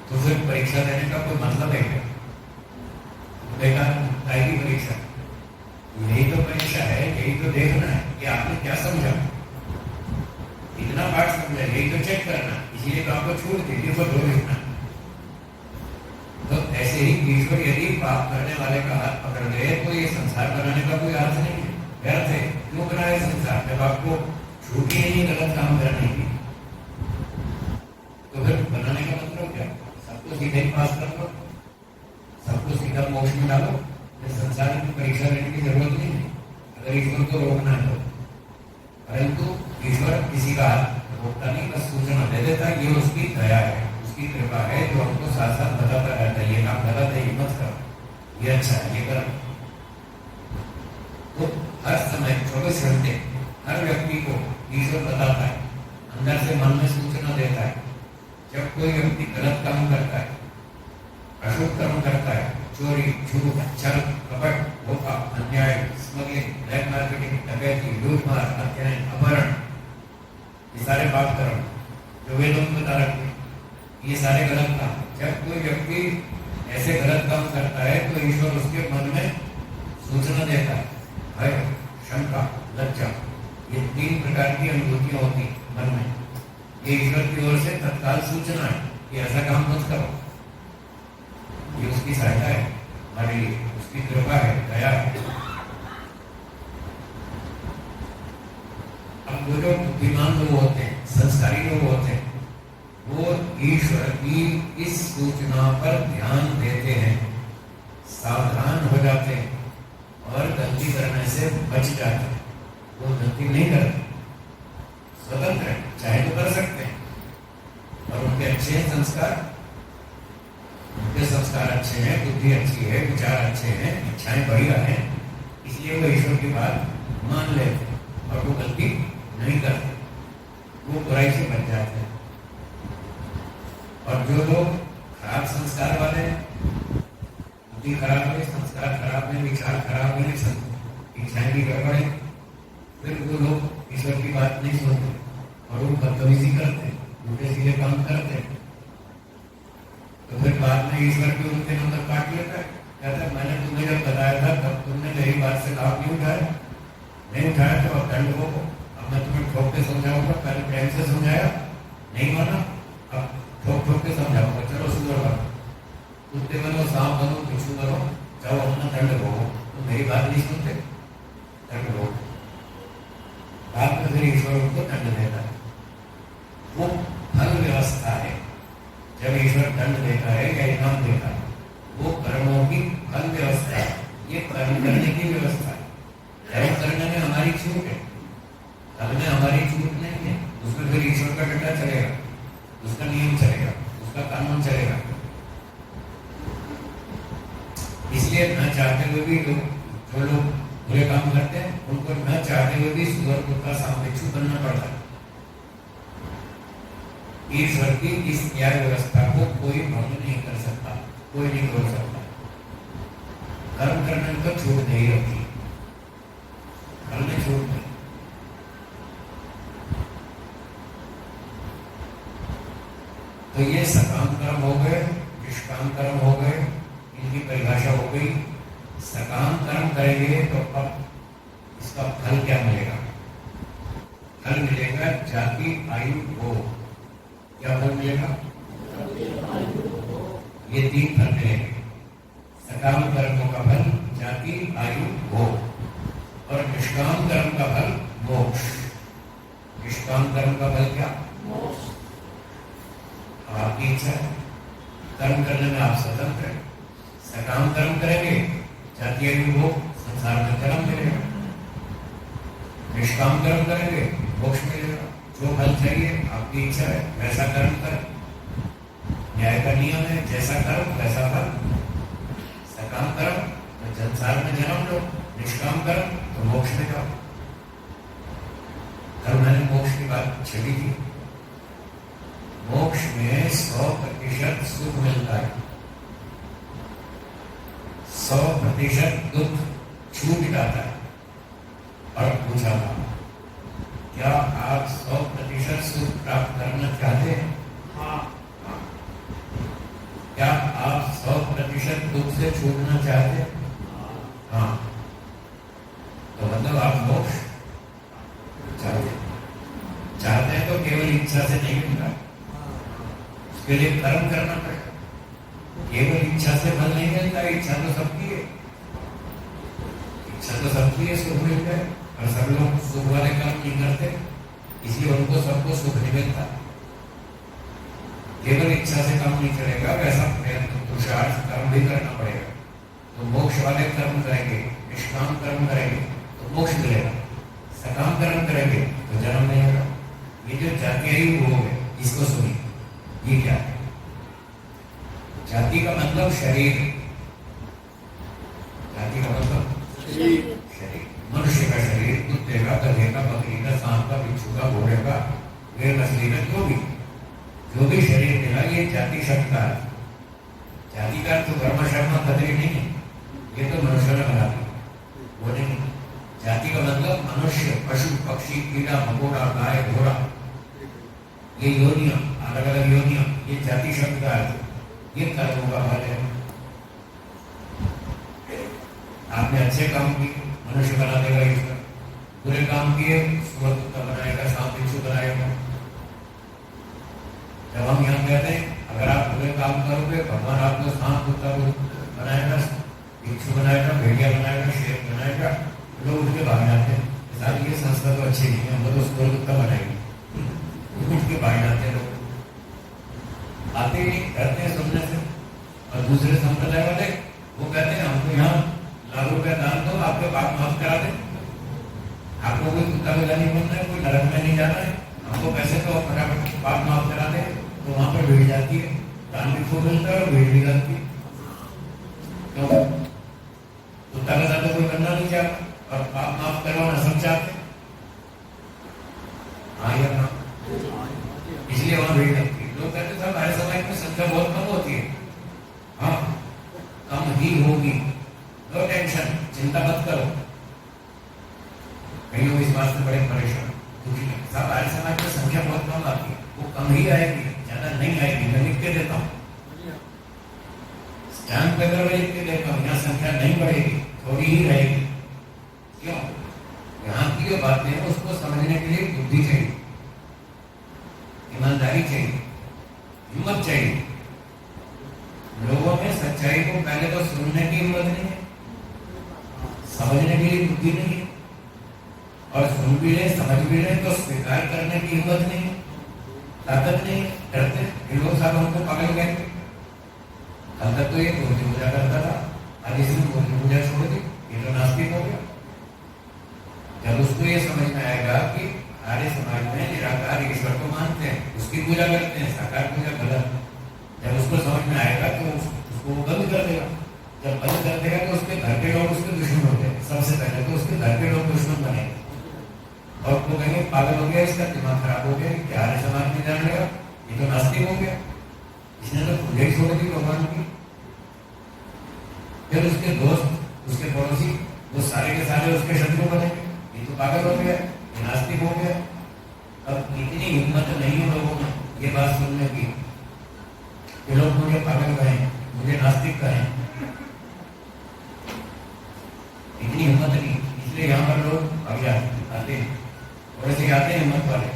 तो फिर परीक्षा देने का कोई मतलब है क्या? बेकार आएगी परीक्षा। यही तो परीक्षा है, यही तो देखना है कि आपने क्या समझा, इतना पाठ समझा, यही तो चेक करना, इसीलिए तो आपको छूट दीजिए पर दो लिखना। तो ऐसे ही ईश्वर यदि पाप करने वाले का हाथ पकड़ ले तो ये संसार बनाने का कोई अर्थ नहीं है, व्यर्थ है। क्यों बनाए संसार जब आपको छूट ही नहीं गलत काम करने की? तो फिर बनाने का मतलब क्या? सबको सीधे ही पास कर लो, सबको सीधा मोक्ष में डालो, फिर संसार की परीक्षा लेने की जरूरत नहीं है अगर ईश्वर को रोकना है तो। परंतु ईश्वर किसी का हाथ रोकता नहीं, बस सूचना दे देता है। ये उसकी दया है, उसकी कृपा है, जो हमको साथ साथ बताता रहता है ये काम गलत है, ये मत करो, ये अच्छा है, ये करो। तो हर समय 24 घंटे हर व्यक्ति को ईश्वर बताता है, अंदर से मन में सूचना देता है। जब कोई व्यक्ति गलत काम करता है, अशुभ कर्म करता है, चोरी, झूठ, छल, कपट, धोखा, अन्याय, स्मगलिंग, ब्लैक मार्केटिंग, डकैती, लूटमार, हत्याएं, अपहरण, ये सारे पाप कर्म जो वेदों में बता रखे, ये सारे गलत काम। जब कोई व्यक्ति ऐसे गलत काम करता है तो ईश्वर उसके मन में सूचना देता है। भय, शंका, लज्जा, ये 3 प्रकार की अनुभूतियां होती मन में। ये ईश्वर की ओर से तत्काल सूचना है कि ऐसा काम मत करो। ये उसकी सहायता है हमारे लिए, उसकी कृपा है, दया है। अब वो जो बुद्धिमान लोग होते हैं, संस्कारी लोग होते हैं, वो ईश्वर की इस सूचना पर ध्यान देते हैं, सावधान हो जाते हैं और गलती करने से बच जाते हैं। वो गलती नहीं करते, स्वतंत्र है, चाहे तो कर सकते हैं। और उनके अच्छे संस्कार, उनके संस्कार अच्छे हैं, बुद्धि अच्छी है, विचार अच्छे हैं, इच्छाएं बढ़िया हैं, इसलिए वो ईश्वर की बात मान लेते हैं और वो गलती नहीं करते, वो बुराई से बच जाते हैं। और जो लोग खराब संस्कार वाले हैं, बुद्धि खराब है, संस्कार खराब है, विचार खराब है, इच्छाएं भी गड़बड़ है, फिर वो लोग ईश्वर की बात नहीं सुनते और वो बदतमीजी करते, उल्टे सीधे काम करते, तो फिर बाद में ईश्वर भी उनके नंबर काट लेता है। कहता है मैंने तुम्हें जब बताया था तब तुमने मेरी बात से लाभ नहीं उठाया, नहीं उठाया तो अब दंड हो। अब मैं तुम्हें ठोक के समझाऊंगा, पहले प्रेम से समझाया, नहीं माना, अब ठोक ठोक के समझाऊंगा, चलो सुधर बनो, कुत्ते बनो, सांप बनो, बिच्छू बनो, जाओ अपना दंड हो। तो मेरी बात नहीं सुनते, दंड हो। बाद में फिर ईश्वर उनको दंड देता है। वो फल व्यवस्था है। जब ईश्वर दंड देता है या इनाम देता है, वो कर्मों की फल व्यवस्था है। ये कर्म करने की व्यवस्था है। कर्म करने में हमारी छूट है, फल में हमारी छूट नहीं है। उसमें फिर ईश्वर का डंडा चलेगा, उसका नियम चलेगा, उसका कानून चलेगा। इसलिए न चाहते हुए भी लोग, जो लोग बुरे काम करते हैं, उनको न चाहते हुए भी सुअर कुत्ता सांप बिच्छू बनना पड़ता है। ईश्वर की इस न्याय व्यवस्था को कोई भंग नहीं कर सकता, कोई नहीं तोड़ सकता। कर्म करने को छूट नहीं रखी, फल में छूट नहीं। तो ये सकाम कर्म हो गए, निष्काम कर्म हो गए, इनकी परिभाषा हो गई। सकाम कर्म करेंगे तो अब इसका फल क्या मिलेगा? फल मिलेगा जाति आयु भोग। क्या फल मिलेगा? ये 3 फल मिलेंगे। सकाम कर्मों का फल जाति आयु भोग और निष्काम कर्म का फल मोक्ष। निष्काम कर्म का फल क्या? मोक्ष। आपकी इच्छा है, कर्म करने में आप स्वतंत्र हैं। सकाम कर्म करेंगे, जाति आयु भोग, संसार में कर्म मिलेगा। निष्काम कर्म करेंगे, मोक्ष मिलेगा। जो फल चाहिए, आपकी इच्छा है, वैसा कर्म करें। न्याय का नियम है, जैसा कर्म वैसा फल। सकाम कर्म तो संसार में जन्म लो, निष्काम कर्म तो मोक्ष में जाओ। कल मैंने मोक्ष की बात छेड़ी थी। मोक्ष में 100% सुख मिलता है, 100% दुख छूट जाता है। और पूछा था, क्या आप 100% सुख प्राप्त करना चाहते हैं? हाँ। क्या आप 100% दुख से छूटना चाहते हैं? हाँ। तो मतलब आप मोक्ष चाहते हैं। तो केवल इच्छा से नहीं मिलता, उसके लिए कर्म करना पड़ेगा। केवल इच्छा से फल नहीं मिलता। इच्छा तो सबकी है, इच्छा तो सबकी है, सुख मिलता है। और सब लोग सुख वाले काम नहीं करते, इसलिए उनको सबको सुख नहीं मिलता। केवल इच्छा से काम नहीं चलेगा, वैसा प्रयत्न पुरुषार्थ कर्म भी करना पड़ेगा। तो मोक्ष वाले कर्म करेंगे, निष्काम कर्म करेंगे तो मोक्ष मिलेगा। सकाम कर्म करेंगे तो जन्म नहीं होगा। ये जो जाति आयु भोग है, इसको सुनिए, ये क्या है? जाति का मतलब शरीर, जाति का मतलब शरीर। मनुष्य का शरीर, कुत्ते का, गधे का, बकरी का, सांप का, बिच्छू का, घोड़े का, गैर मछली का, जो भी शरीर मिला, ये जाति शब्द का है। जाति का तो कर्म शर्मा खतरे नहीं है, ये तो मनुष्य ने बना दिया, वो नहीं। जाति का मतलब मनुष्य, पशु, पक्षी, कीड़ा, मकोड़ा, गाय, घोड़ा, ये योनियां, अलग अलग योनियां, ये जाति शब्द का है। ये कर्मों का फल है। आपने अच्छे काम किए, मनुष्य बना देगा ईश्वर। बुरे काम किए, सुअर कुत्ता बनाएगा, सांप बिच्छू बनाएगा। जब हम यहाँ कहते हैं अगर आप बुरे काम काम करोगे भगवान आपको सांप कुत्ता बनाएगा, भिक्षु बनाएगा, भेड़िया बनाएगा, शेर बनाएगा, लोग उठ के भाग जाते हैं। साहब ये संस्था तो अच्छी नहीं है, हम तो स्कूल कुत्ता बनाएंगे, उठ के भाग जाते हैं लोग, आते ही नहीं, डरते हैं सुनने से। और दूसरे संप्रदाय वाले वो कहते हैं हमको यहाँ ₹1,00,000 दान दो, आपके पाप माफ करा दे, आपको कोई कुत्ता बिल्ला नहीं बनना है, कोई नरक में नहीं जाना है, हमको पैसे तो फटाफट पाप माफ करा दे। तो वहां पर भीड़ जाती है, दान भी खूब मिलता है और भीड़ भी जाती है। क्यों? कुत्ता का दान तो कोई करना नहीं चाहता और पाप माफ करवाना सब चाहते। हाँ या ना? इसलिए वहां भीड़ लगती है। लोग कहते हैं हमारे समाज में संख्या बहुत कम होती है। हाँ, कम ही होगी, नो टेंशन, चिंता मत करो। कई लोग इस बात से बड़े परेशान, क्योंकि हमारे समाज में संख्या बहुत कम आती है, वो कम ही आएगी, ज्यादा नहीं आएगी। मैं लिख के देता हूँ, स्टैंप पेपर में लिख के देता हूँ, यहाँ संख्या नहीं बढ़ेगी, थोड़ी ही रहेगी। क्यों? यहाँ की जो बातें हैं उसको समझने के लिए बुद्धि चाहिए, ईमानदारी चाहिए, हिम्मत चाहिए। लोगों में सच्चाई को पहले तो सुनने की हिम्मत नहीं है, समझने के लिए बुद्धि नहीं है, और सुन भी ले समझ भी ले तो स्वीकार करने की हिम्मत नहीं है, ताकत नहीं है, डरते। ये लोग साहब हमको पागल कहेंगे। कल तक तो ये मूर्ति पूजा करता था, आज इसने मूर्ति पूजा छोड़ दी, ये तो नास्तिक हो गया। जब उसको ये समझ में आएगा कि हमारे समाज में निराकार ईश्वर को मानते हैं, उसकी पूजा करते हैं, साकार पूजा गलत, जब उसको समझ में आएगा तो उसको बंद कर देगा। जब बंद कर देगा तो उसके घर के लोग उसके दुश्मन हो गए। सबसे पहले तो उसके घर के लोग दुश्मन बनेंगे और वो कहेंगे पागल हो गया, इसका दिमाग खराब हो गया, क्या हमारे समाज में जान लेगा, ये तो नास्तिक हो गया, इसने तो पूजा छोड़ दी भगवान की। फिर उसके दोस्त, उसके पड़ोसी, वो सारे के सारे उसके शत्रु बनेंगे, ये तो पागल हो गया, ये नास्तिक हो गया। अब इतनी हिम्मत नहीं है लोगों में ये बात सुनने की, ये लोग मुझे पागल कहें, मुझे नास्तिक कहें, इतनी हिम्मत नहीं। इसलिए यहाँ पर लोग आगे आते हैं, थोड़े से आते हैं हिम्मत वाले।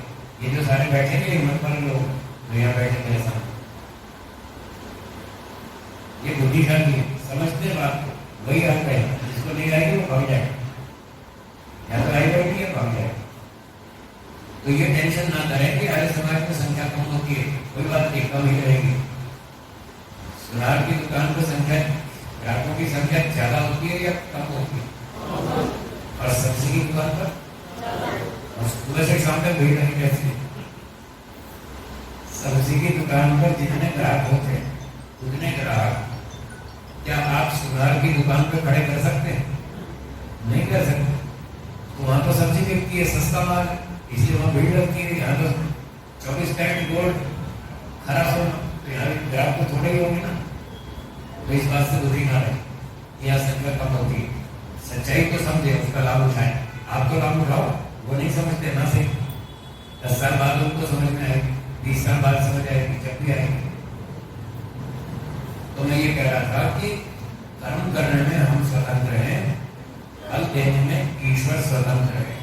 ये जो सारे बैठे हैं हिम्मत वाले लोग जो यहाँ बैठे मेरे सामने, ये बुद्धिशाली है, समझते बात को, वही आ गए, जिसको नहीं आएगी वो भाग जाए, या तो आई बैठी है भाग जाए। तो ये टेंशन ना करें कि हमारे समाज में संख्या कम होती है, कोई बात नहीं, कम ही रहेगी। सुनार की दुकान पर संख्या, ग्राहकों की संख्या ज्यादा होती है या कम होती है? और सब्जी की दुकान पर और सुबह से शाम तक भीड़ नहीं रहती। सब्जी की दुकान पर जितने ग्राहक होते हैं उतने ग्राहक क्या आप सुनार की दुकान पर खड़े कर सकते हैं? नहीं कर सकते। तो वहां तो सब्जी बिकती है, सस्ता माल, इसलिए वहां भीड़ लगती है। यहाँ तो 24 कैरेट गोल्ड खराब हो, तो यहाँ ग्राहक तो थोड़े ही होंगे ना। तो इस बात से बुद्धि ना रहे, यहाँ संख्या कम होती है। सच्चाई को समझे, उसका लाभ उठाए। आप तो लाभ उठाओ, वो नहीं समझते ना सही। 10 साल बाद उनको समझ में आएगी, 20 साल बाद समझ आएगी, जब भी आएगी। तो मैं ये कह रहा था कि कर्म करने में हम स्वतंत्र हैं, फल देने में ईश्वर स्वतंत्र है।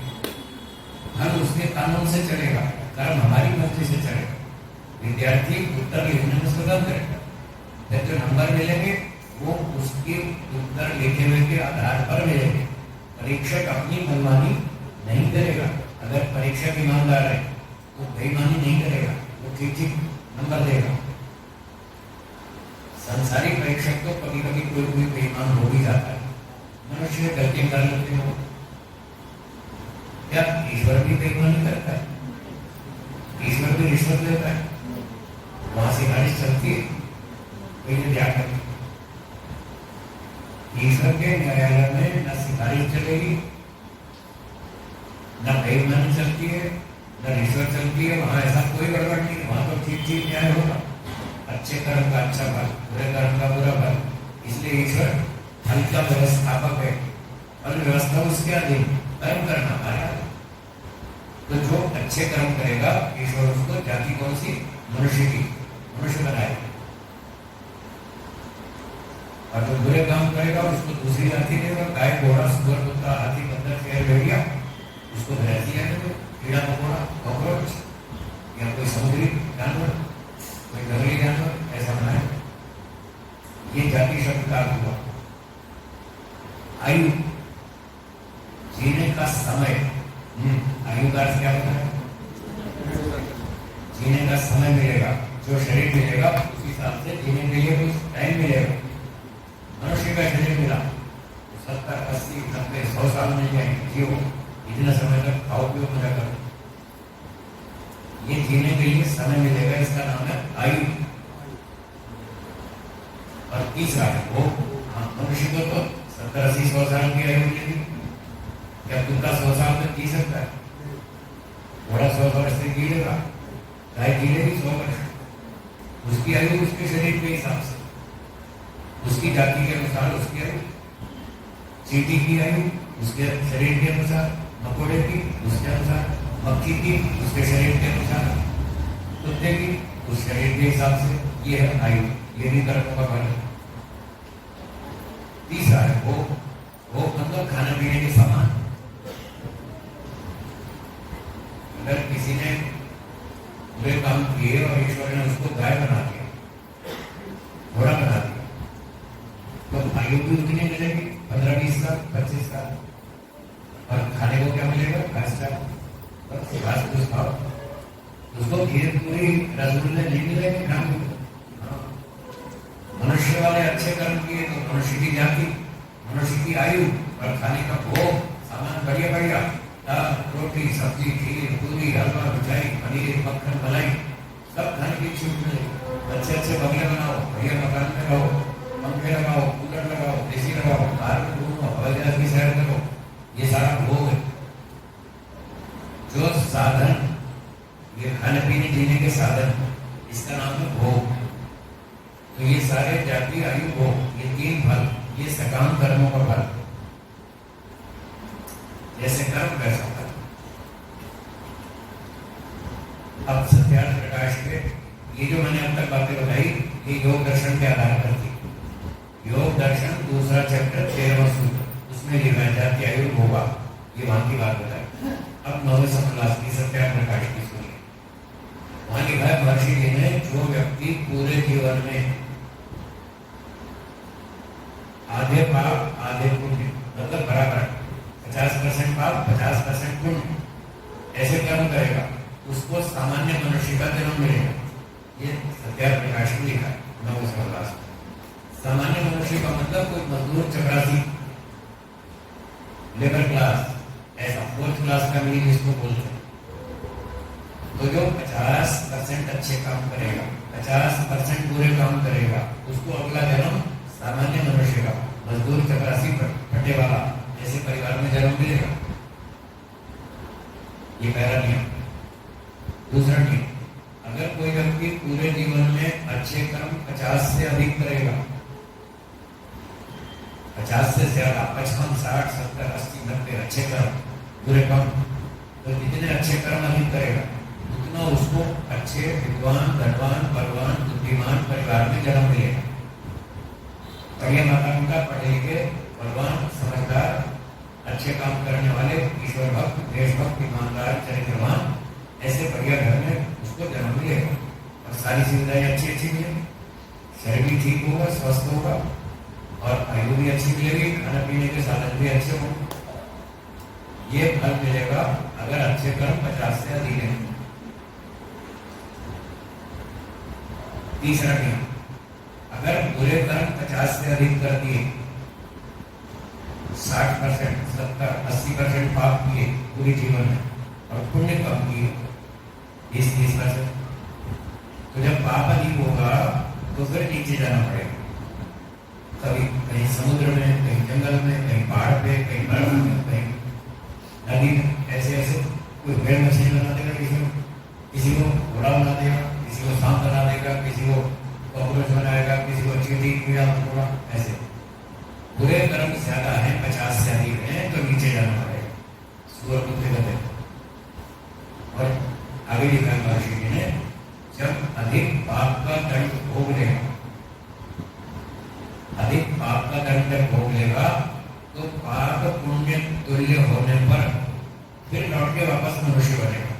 फल उसके कानून से चलेगा, कर्म हमारी मर्जी से चलेगा। विद्यार्थी उत्तर लिखने में स्वतंत्र है, जब जो नंबर मिलेंगे वो उसके उत्तर लिखे हुए के आधार पर मिलेंगे। परीक्षक अपनी मनमानी नहीं करेगा। अगर परीक्षक ईमानदार है तो बेईमानी नहीं करेगा, वो ठीक नंबर देगा। संसारी परीक्षक तो कभी कभी कोई बेईमान हो भी जाता है, मनुष्य गलतियां कर लेते हो। क्या ईश्वर भी बेईमानी करता है? ईश्वर भी रिश्वत लेता है, वहां से बारिश चलती है, तो ये ध्यान रखें। ईश्वर के न्यायालय में न सिफारिश चलेगी, न बेईमानी चलती है, न रिश्वत चलती है। वहां ऐसा कोई गड़बड़ नहीं है, वहां तो ठीक न्याय होगा। अच्छे कर्म का अच्छा फल, बुरे कर्म का बुरा फल। इसलिए ईश्वर फल का व्यवस्थापक है, फल व्यवस्था उसके अधीन, कर्म करना हमारा। तो जो अच्छे कर्म करेगा ईश्वर उसको जाति कौन सी? मनुष्य की, मनुष्य बनाएगा। और जो बुरे काम करेगा उसको दूसरी जाति देगा, गाय घोड़ा सुअर कुत्ता हाथी बंदर शेर भेड़िया, उसको धरती है तो कीड़ा मकोड़ा कॉकरोच या कोई समुद्री जानवर, कोई जंगली जानवर, ऐसा बनाए। ये जाति शब्द का अर्थ हुआ। आयु, जीने का समय। आयु का अर्थ क्या होता है? जीने का समय मिलेगा, जो शरीर मिलेगा उस हिसाब से जीने के लिए कुछ टाइम मिलेगा। मनुष्य का शरीर मिला 70, 80, 90, 100 साल मिल जाएंगे, जियो इतना समय तक खाओ पियो मजा करो। ये जीने के लिए समय मिलेगा, इसका नाम है आयु। और तीसरा है वो, मनुष्य को तो 70, 80, 100 साल की आयु मिलेगी। क्या कुत्ता 100 साल तक जी सकता है? घोड़ा 100 वर्ष से जी लेगा, गाय जी लेगी 100 वर्ष। उसकी आयु उसके शरीर के हिसाब से, उसकी जाति के अनुसार उसकी आयु। चींटी की आयु उसके शरीर के अनुसार, मकोड़े की उसके अनुसार, मक्खी की उसके शरीर के अनुसार, कुत्ते की उस शरीर के हिसाब से। ये है आयु, ये भी कर्मों का फल है। तीसरा है वो मतलब खाने पीने के सामान। अगर किसी ने बुरे काम किए और ईश्वर ने उसको गाय बना दिया, घोड़ा बना दिया, तो आयु भी उतनी मिलेगी 15, 20 साल, 25 साल। और खाने को क्या मिलेगा? घास चारा, बस घास फूस खाओ। उसको खीर पूरी रसगुल्ले नहीं मिलेंगे खाने को। मनुष्य वाले अच्छे कर्म किए तो मनुष्य की जाति, मनुष्य की आयु और खाने का भोग, सामान बढ़िया बढ़िया, दाल, रोटी, सब्जी, खीर, पूरी, हलवा, मिठाई, पनीर, मक्खन, मलाई, सब खाने की छूट मिलेगी। अच्छे अच्छे बंगले बनाओ, बढ़िया मकान में रहो, पंखे लगाओ, कूलर लगाओ, एसी लगाओ, कार में घूमो, हवाई जहाज की सैर करो, ये सारा भोग है। जो साधन, ये खाने पीने जीने के साधन, इसका नाम है भोग। तो ये सारे जाति, आयु, भोग, ये 3 फल, ये सकाम कर्मों का फल। जैसे कर्म वैसा फल। अब सत्यार्थ प्रकाश के ये जो मैंने अब तक बातें बताई, ये योग दर्शन के आधार पर थी। योग दर्शन दूसरा चैप्टर 13वां सूत्र, उसमें लिखा है जाति, आयु, भोगा, ये वहां की बात बताई। अब 9वें समास की सत्यार्थ प्रकाश की सुनिए। वहां लिखा है महर्षि जी ने, जो व्यक्ति पूरे जीवन में आधे पाप आधे पुण्य, मतलब बराबर 50% पाप 50% पुण्य, ऐसे कर्म करेगा, उसको सामान्य मनुष्य का जन्म मिलेगा। ये सत्यार्थ प्रकाश में लिखा है 9वें समास। सामान्य मनुष्य का मतलब कोई मजदूर, चपरासी, लेबर क्लास, ऐसा 4th क्लास का मीनिंग इसको बोलते हैं। तो जो 50% अच्छे काम करेगा, 50% बुरे काम करेगा, उसको अगला जन्म सामान्य मनुष्य का, मजदूर, चपरासी, फटे वाला, ऐसे परिवार में जन्म मिलेगा। ये पहला नियम। दूसरा नियम, अगर कोई व्यक्ति पूरे जीवन में अच्छे कर्म 50 से अधिक करेगा, 50 से ज्यादा, 55, 60, 70, 80, 90 अच्छे कर्म, बुरे कर्म, तो जितने अच्छे कर्म अधिक करेगा उतना उसको अच्छे, विद्वान, धनवान, बलवान, बुद्धिमान परिवार में जन्म मिलेगा। बढ़िया माता पिता, पढ़े लिखे, बलवान, समझदार, अच्छे काम करने वाले, ईश्वर भक्त, देशभक्त, ईमानदार, चरित्रवान, ऐसे बढ़िया घर में उसको जन्म मिलेगा। और सारी सुविधाएं अच्छी अच्छी मिलेगी, शरीर भी ठीक होगा, स्वस्थ होगा, और आयु भी अच्छी मिलेगी, खाने पीने के साधन भी अच्छे होंगे। ये फल मिलेगा अगर अच्छे कर्म 50 से अधिक हैं। तीसरा नियम, अगर बुरे कर्म 50 से अधिक कर दिए, 60%, 70, 80% पाप किए पूरे जीवन में, और पुण्य कम किए 20-30%, तो जब पाप अधिक होगा तो फिर नीचे जाना पड़ेगा। कभी कहीं समुद्र में, कहीं जंगल में, कहीं पहाड़ पे, कहीं बर्फ में, कहीं नदी में, ऐसे ऐसे कोई भेड़ मछली बना देगा, किसी को घोड़ा बना देगा, किसी को सांप बना देगा, किसी को कॉकरोच बनाएगा, किसी को चींटी, कीड़ा मकोड़ा, ऐसे बुरे कर्म ज्यादा है, 50 से अधिक है, तो नीचे जाना पड़ेगा, सूअर कुत्ते गधे। और आगे लिखा है महर्षि जी ने, जब अधिक पाप का दंड भोग लेगा, अधिक पाप का दंड जब भोग लेगा, तो पाप पुण्य तुल्य होने पर फिर लौट के वापस मनुष्य बनेगा।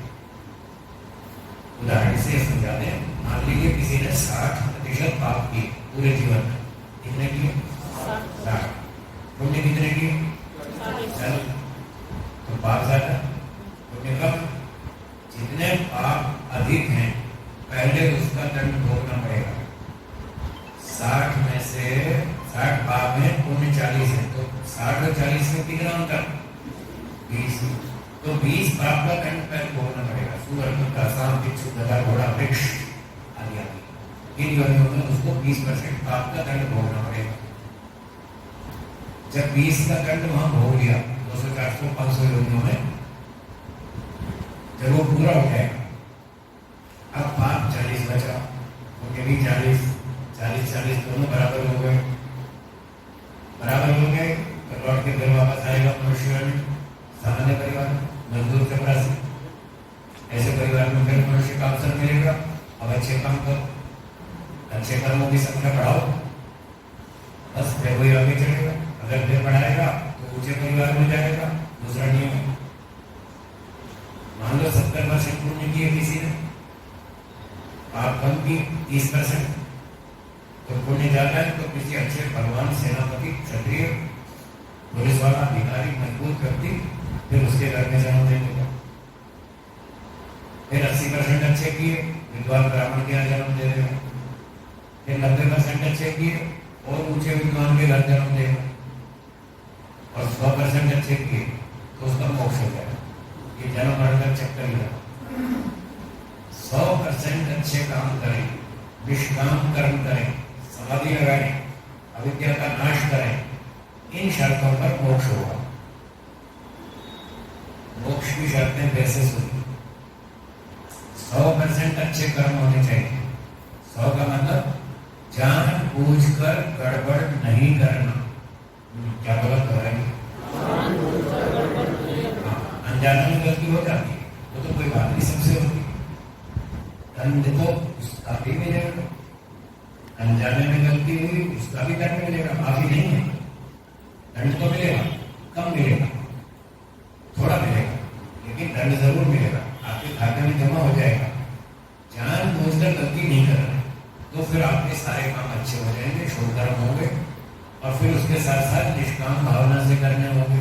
उदाहरण से समझा दें, मान लीजिए किसी ने 60% पाप किए पूरे जीवन में, कितने किए? 60। पुण्य कितने किए? 40। तो पाप ज्यादा, पुण्य कम। जितने पाप अधिक हैं पहले उसका दंड भोगना पड़ेगा। 60 में से 60 पाप है, पुण्य 40 है, तो 60 और 40 में कितना अंतर? 20। तो 20 पाप का दंड पहले भोगना पड़ेगा। सूअर, कुत्ता, सांप, बिच्छू, गधा, घोड़ा, वृक्ष आदि आदि इन योनियों में उसको 20% पाप का दंड भोगना पड़ेगा। जब 20 का दंड वहां भोग लिया 200, 400, 500 योनियों में, जब वो पूरा हो जाएगा, अब पाप 40 बचा, उनके भी 40 दोनों बराबर हो गए। तो लौट के फिर वापस आएगा मनुष्य में, सामान्य परिवार, मजदूर चपरासी, ऐसे परिवार में फिर मनुष्य का अवसर मिलेगा। अब अच्छे काम करो, अच्छे कर्मों की संख्या बढ़ाओ, बस फिर वही आगे चलेगा। अगर फिर बढ़ाएगा तो ऊंचे परिवार में जाएगा। दूसरा नियम है, मान लो 70% पुण्य किए किसी ने, पाप कम की 30%, तो पुण्य ज्यादा है तो किसी अच्छे भगवान, सेनापति, क्षत्रिय, पुलिस वाला, अधिकारी, मजबूत व्यक्ति फिर उसके घर में जन्म देगा। फिर 80% अच्छे किए, विद्वान ब्राह्मण के यहाँ जन्म दे देगा। फिर 90% अच्छे किए और ऊंचे विद्वान के घर जन्म देगा। और 100% अच्छे किए तो उसका मोक्ष हो जाएगा। ये जन्म मरण का चक्कर ही है। 100% अच्छे काम करें, निष्काम कर्म करें, समाधि लगाएं, अविद्या का नाश करें, इन शर्तों पर मोक्ष होगा। मोक्ष की शर्तें कैसे सुनी? 100% अच्छे कर्म होने चाहिए। 100 का मतलब जानबूझकर गड़बड़ नहीं करना। क्या बोला? अनजाने में गलती हो जाती है, वो तो कोई बात नहीं, सबसे होती है। दंड तो उसका भी मिलेगा, अनजाने में गलती हुई उसका भी दंड मिलेगा। माफी नहीं है, दंड तो मिलेगा, कम मिलेगा, थोड़ा मिलेगा, लेकिन दंड जरूर मिलेगा, आपके खाते में जमा हो जाएगा। जानबूझकर गलती नहीं कर रहे तो फिर आपके सारे काम अच्छे हो जाएंगे, शुभ कर्म होंगे, और फिर उसके साथ साथ निष्काम भावना से करने होंगे,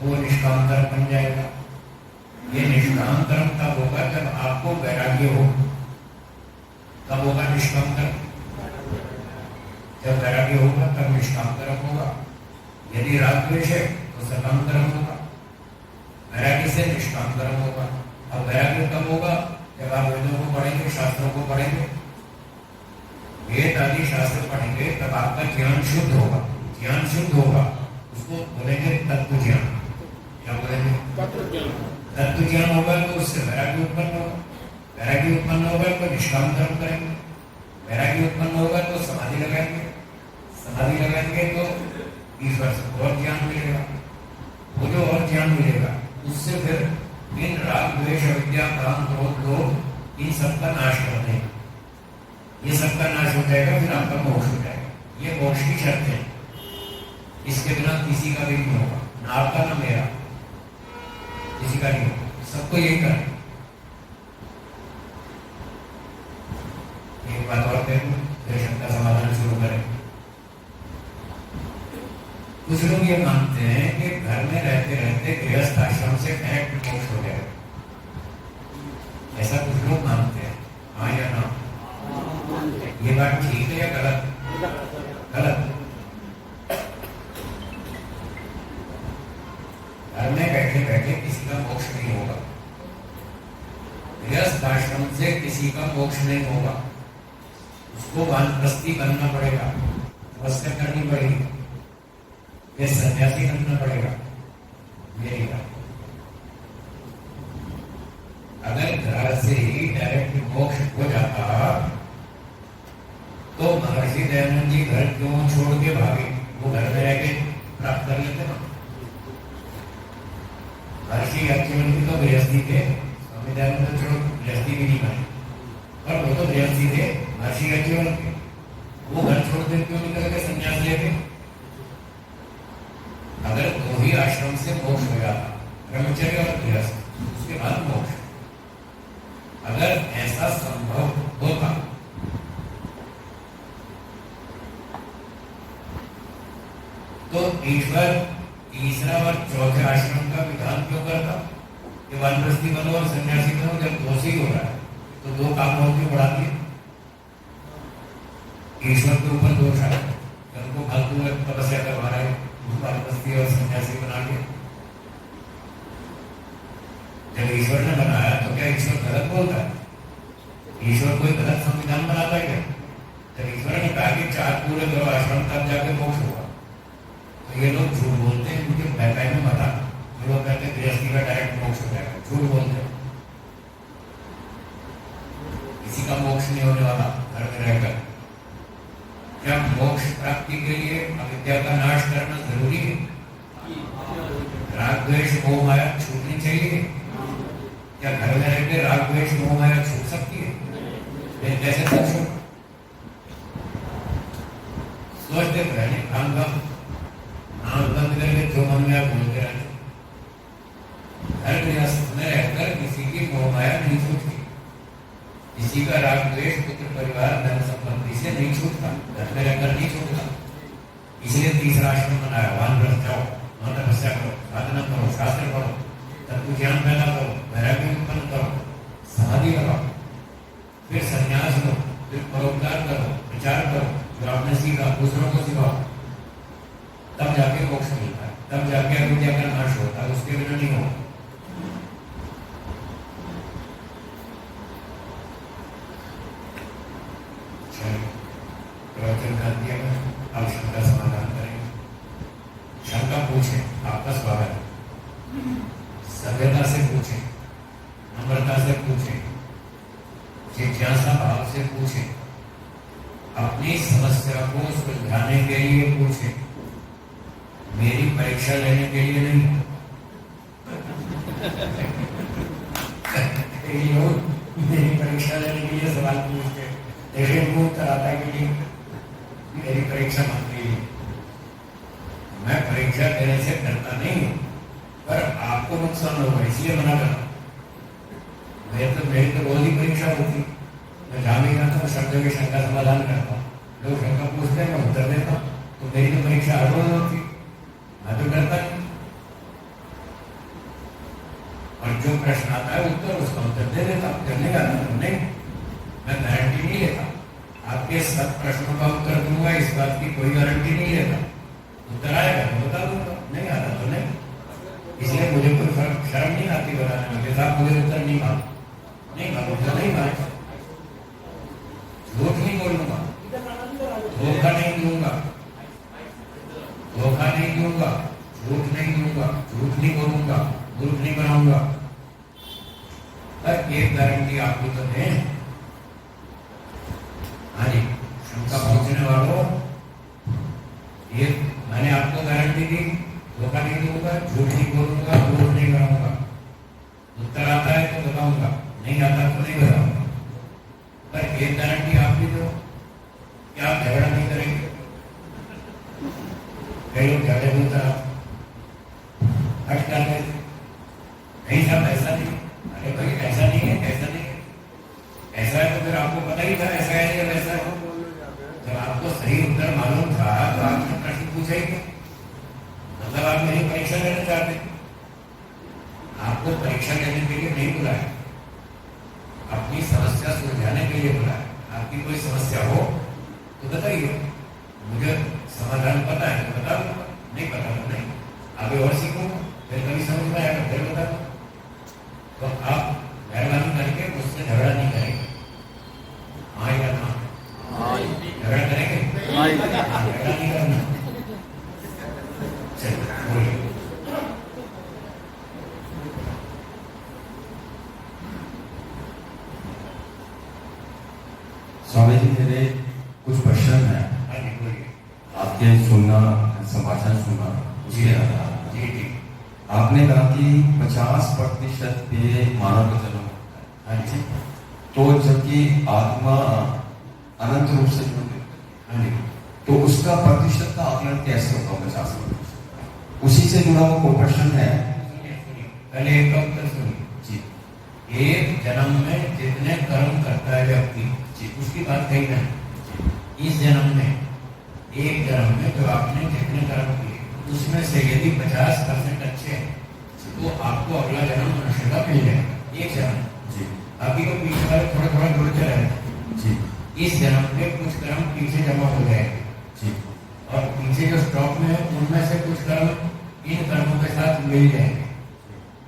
वो निष्काम कर्म बन जाएगा। ये निष्काम कर्म तब होगा जब आपको वैराग्य हो। कब होगा निष्काम कर्म? जब वैराग्य होगा तब निष्काम कर्म होगा। यदि राग द्वेष है तो सकाम कर्म होगा, वैराग्य से निष्काम कर्म होगा। अब वैराग्य कब होगा? जब आप वेदों को पढ़ेंगे, शास्त्रों को पढ़ेंगे, वेद आदि शास्त्र पढ़ेंगे, तब आपका ज्ञान शुद्ध होगा। ज्ञान शुद्ध होगा उसको बोलेंगे तत्व ज्ञान। क्या बोलेंगे? तत्व ज्ञान होगा तो उससे वैराग्य उत्पन्न होगा। वैराग्य उत्पन्न होगा तो निष्काम कर्म करेंगे। वैराग्य उत्पन्न होगा तो समाधि लगाएंगे। समाधि लगाएंगे तो ईश्वर से और ज्ञान मिलेगा। वो जो और ज्ञान मिलेगा उससे फिर इन राग द्वेष अविद्या काम क्रोध लोभ इन सबका नाश कर देंगे। ये सबका नाश हो जाएगा, फिर आपका मोक्ष हो जाएगा। ये मोक्ष की शर्त है, इसके बिना किसी का भी नहीं होगा, ना आपका ना मेरा, किसी का नहीं होगा। सबको यही करना। एक बात और करूं, फिर शब्द का समाधान शुरू करें। कुछ लोग ये मानते हैं कि घर में रहते रहते गृहस्थ आश्रम से डायरेक्ट मोक्ष हो जाएगा। ऐसा कुछ लोग मानते हैं, हाँ या ना? ये बात ठीक है या गलत? गलत। घर में बैठे बैठे किसी का मोक्ष नहीं होगा। गृहस्थ आश्रम से किसी का मोक्ष नहीं होगा। उसको वानप्रस्थी बनना पड़ेगा, तपस्या करनी पड़ेगी, ये सन्यासी बनना पड़ेगा। मेरी बात, अगर घर से ही डायरेक्ट मोक्ष हो जाता तो महर्षि दयानंद जी घर क्यों छोड़ के भागे? वो घर में रह के प्राप्त कर लेते ना। महर्षि याज्ञवल्क्य तो गृहस्थी थे, स्वामी दयानंद तो छोड़ो गृहस्थी भी नहीं बने, पर वो तो गृहस्थी थे। महर्षि याज्ञवल्क्य वो घर छोड़ते क्यों निकल के संन्यास लेते? अगर दो ही आश्रम से मोक्ष हो जाता, ब्रह्मचर्य और गृहस्थ, उसके बाद मोक्ष, अगर ऐसा संभव होता तो ईश्वर तीसरा और चौथे आश्रम का विधान क्यों करता कि वानप्रस्थी बनो और सन्यासी बनो? जब दोष ही हो रहा है तो दो कामों की बढ़ा दिए। ईश्वर के ऊपर दोष आया, उनको फालतू तपस्या करवा रहे वानप्रस्थी और सन्यासी बना के। जब ईश्वर ने बनाया तो क्या ईश्वर गलत बोलता है? ईश्वर कोई गलत संविधान बनाता है क्या? जब ईश्वर ने कहा कि 4 पूरे करो आश्रम तब जाके मोक्ष होगा, तो ये लोग झूठ बोलते हैं। उनके बैकाई में बता, जो लोग कहते हैं गृहस्थी का डायरेक्ट मोक्ष हो जाएगा, झूठ बोलते हैं। किसी का मोक्ष नहीं होने वाला घर में रहकर। क्या मोक्ष प्राप्ति के लिए अविद्या का नाश करना जरूरी है? राग द्वेष मोह माया छूटनी चाहिए। क्या घर में रहकर राग द्वेष मोह माया छूट सकती है? कैसे छूट? सोचते पहले काम का आंख बंद करके जो मन में आप बोलते रहते। हर गृहस्थ में रहकर किसी की मोह माया नहीं छूटती, किसी का राग द्वेष पुत्र परिवार धन संपत्ति से नहीं छूटता, घर में रहकर नहीं छूटता। इसलिए तीसरा आश्रम बनाया, वानप्रस्थ जाओ, वहां तपस्या करो, साधना करो, शास्त्र पढ़ो, तत्व ज्ञान पैदा करो, वैराग्य उत्पन्न करो, समाधि लगाओ, फिर संन्यास लो, फिर परोपकार करो, विचार करो, जो आपने सीखा दूसरों को सिखाओ, तब जाके मोक्ष मिलता है, तब जाके अविद्या का नाश होता है, उसके बिना नहीं होगा। प्रवचन कर दिया मैं, अब शंका समाधान करेंगे। शंका पूछे, आपका स्वागत है। सभ्यता से पूछे, नम्रता से पूछे, जिज्ञासा भाव से पूछे, अपनी समस्या को सुलझाने के लिए पूछे, मेरी परीक्षा लेने के लिए नहीं। मेरी परीक्षा लेने के लिए सवाल पूछते, देखिए मुंह कराता के लिए मेरी परीक्षा मत लीजिए। मैं परीक्षा देने से डरता नहीं हूँ, पर आपको नुकसान होगा इसलिए मना करता। मेरी तो रोज ही परीक्षा होती, मैं जहाँ भी जाता हूँ शब्द के शंका समाधान करता हूँ। लोग शंका पूछते हैं, मैं उत्तर देता हूँ, तो मेरी तो परीक्षा हर रोज होती, मैं तो डरता नहीं। और जो प्रश्न आता है उत्तर उसका उत्तर दे देता हूँ, करने का नहीं, मैं गारंटी नहीं लेता। आपके सब प्रश्नों का उत्तर दूंगा, इस बात की कोई गारंटी नहीं लेता। उत्तर आएगा तो बता दूंगा, नहीं आता तो नहीं। इसलिए मुझे कोई शर्म नहीं आती बताने में, साहब मुझे उत्तर नहीं मालूम, नहीं मालूम तो नहीं मालूम। झूठ नहीं बोलूंगा, धोखा नहीं दूंगा, धोखा नहीं दूंगा, झूठ नहीं दूंगा, झूठ नहीं बोलूंगा, मूर्ख नहीं बनाऊंगा। पर एक गारंटी आपको तो दें। हाँ जी, शंका पूछने वालों, ये मैंने आपको गारंटी दी, धोखा नहीं दूंगा, झूठ नहीं बोलूंगा, मूर्ख नहीं बनाऊंगा। उत्तर आता है तो बताऊंगा, नहीं आता तो नहीं बताऊंगा। पर एक गारंटी आप भी दो कि आप झगड़ा नहीं करेंगे। कई लोग झगड़े में उतर हट जाते, नहीं साहब ऐसा नहीं। अरे भाई ऐसा नहीं है, ऐसा नहीं है, ऐसा है तो फिर आपको पता ही था ऐसा है या वैसा है। जब आपको सही उत्तर मालूम था तो आपने प्रश्न पूछा ही क्यों? मतलब आप मेरी परीक्षा लेना चाहते, आपको परीक्षा लेने के लिए नहीं बुलाया, अपनी समस्या सुलझाने के लिए बुलाया। आपकी कोई समस्या हो तो बताइए, मुझे समाधान पता है तो बता दूंगा, नहीं पता तो नहीं, आगे और सीखूंगा, फिर कभी समझ में आएगा फिर बता दूंगा। तो आप मेहरबानी करके मुझसे झगड़ा नहीं करेंगे, हाँ या ना? झगड़ा करेंगे? झगड़ा नहीं करना। चलिए बोलिए। स्वामी जी, मेरे कुछ क्वेश्चन है, आपके सुनना, संभाषण सुनना जी जी जी। आपने कहा कि 50% पे मानव का जन्म होता है, ठीक? तो जबकि आत्मा अनंत रूप से जुड़ गई, तो उसका प्रतिशत का आकलन कैसे होगा 50%? उसी से जुड़ा हुआ कोई प्रश्न है? पहले एक उत्तर सुनिए जी। एक जन्म में जितने कर्म करता है व्यक्ति, उसकी बात कही ना। इस जन्म में, एक जन्म में जो आपने जितने कर्म किए उसमें से यदि 50% अच्छे हैं तो आपको अगला जन्म मनुष्य का मिल जाएगा, एक जन्म जी अभी तो पीछे वाले थोड़ा थोड़ा जुड़ते रहेंगे। जी इस जन्म में कुछ कर्म पीछे जमा हो जाएंगे जी और पीछे जो स्टॉक में है उनमें से कुछ कर्म इन कर्मों के साथ मिल जाएंगे,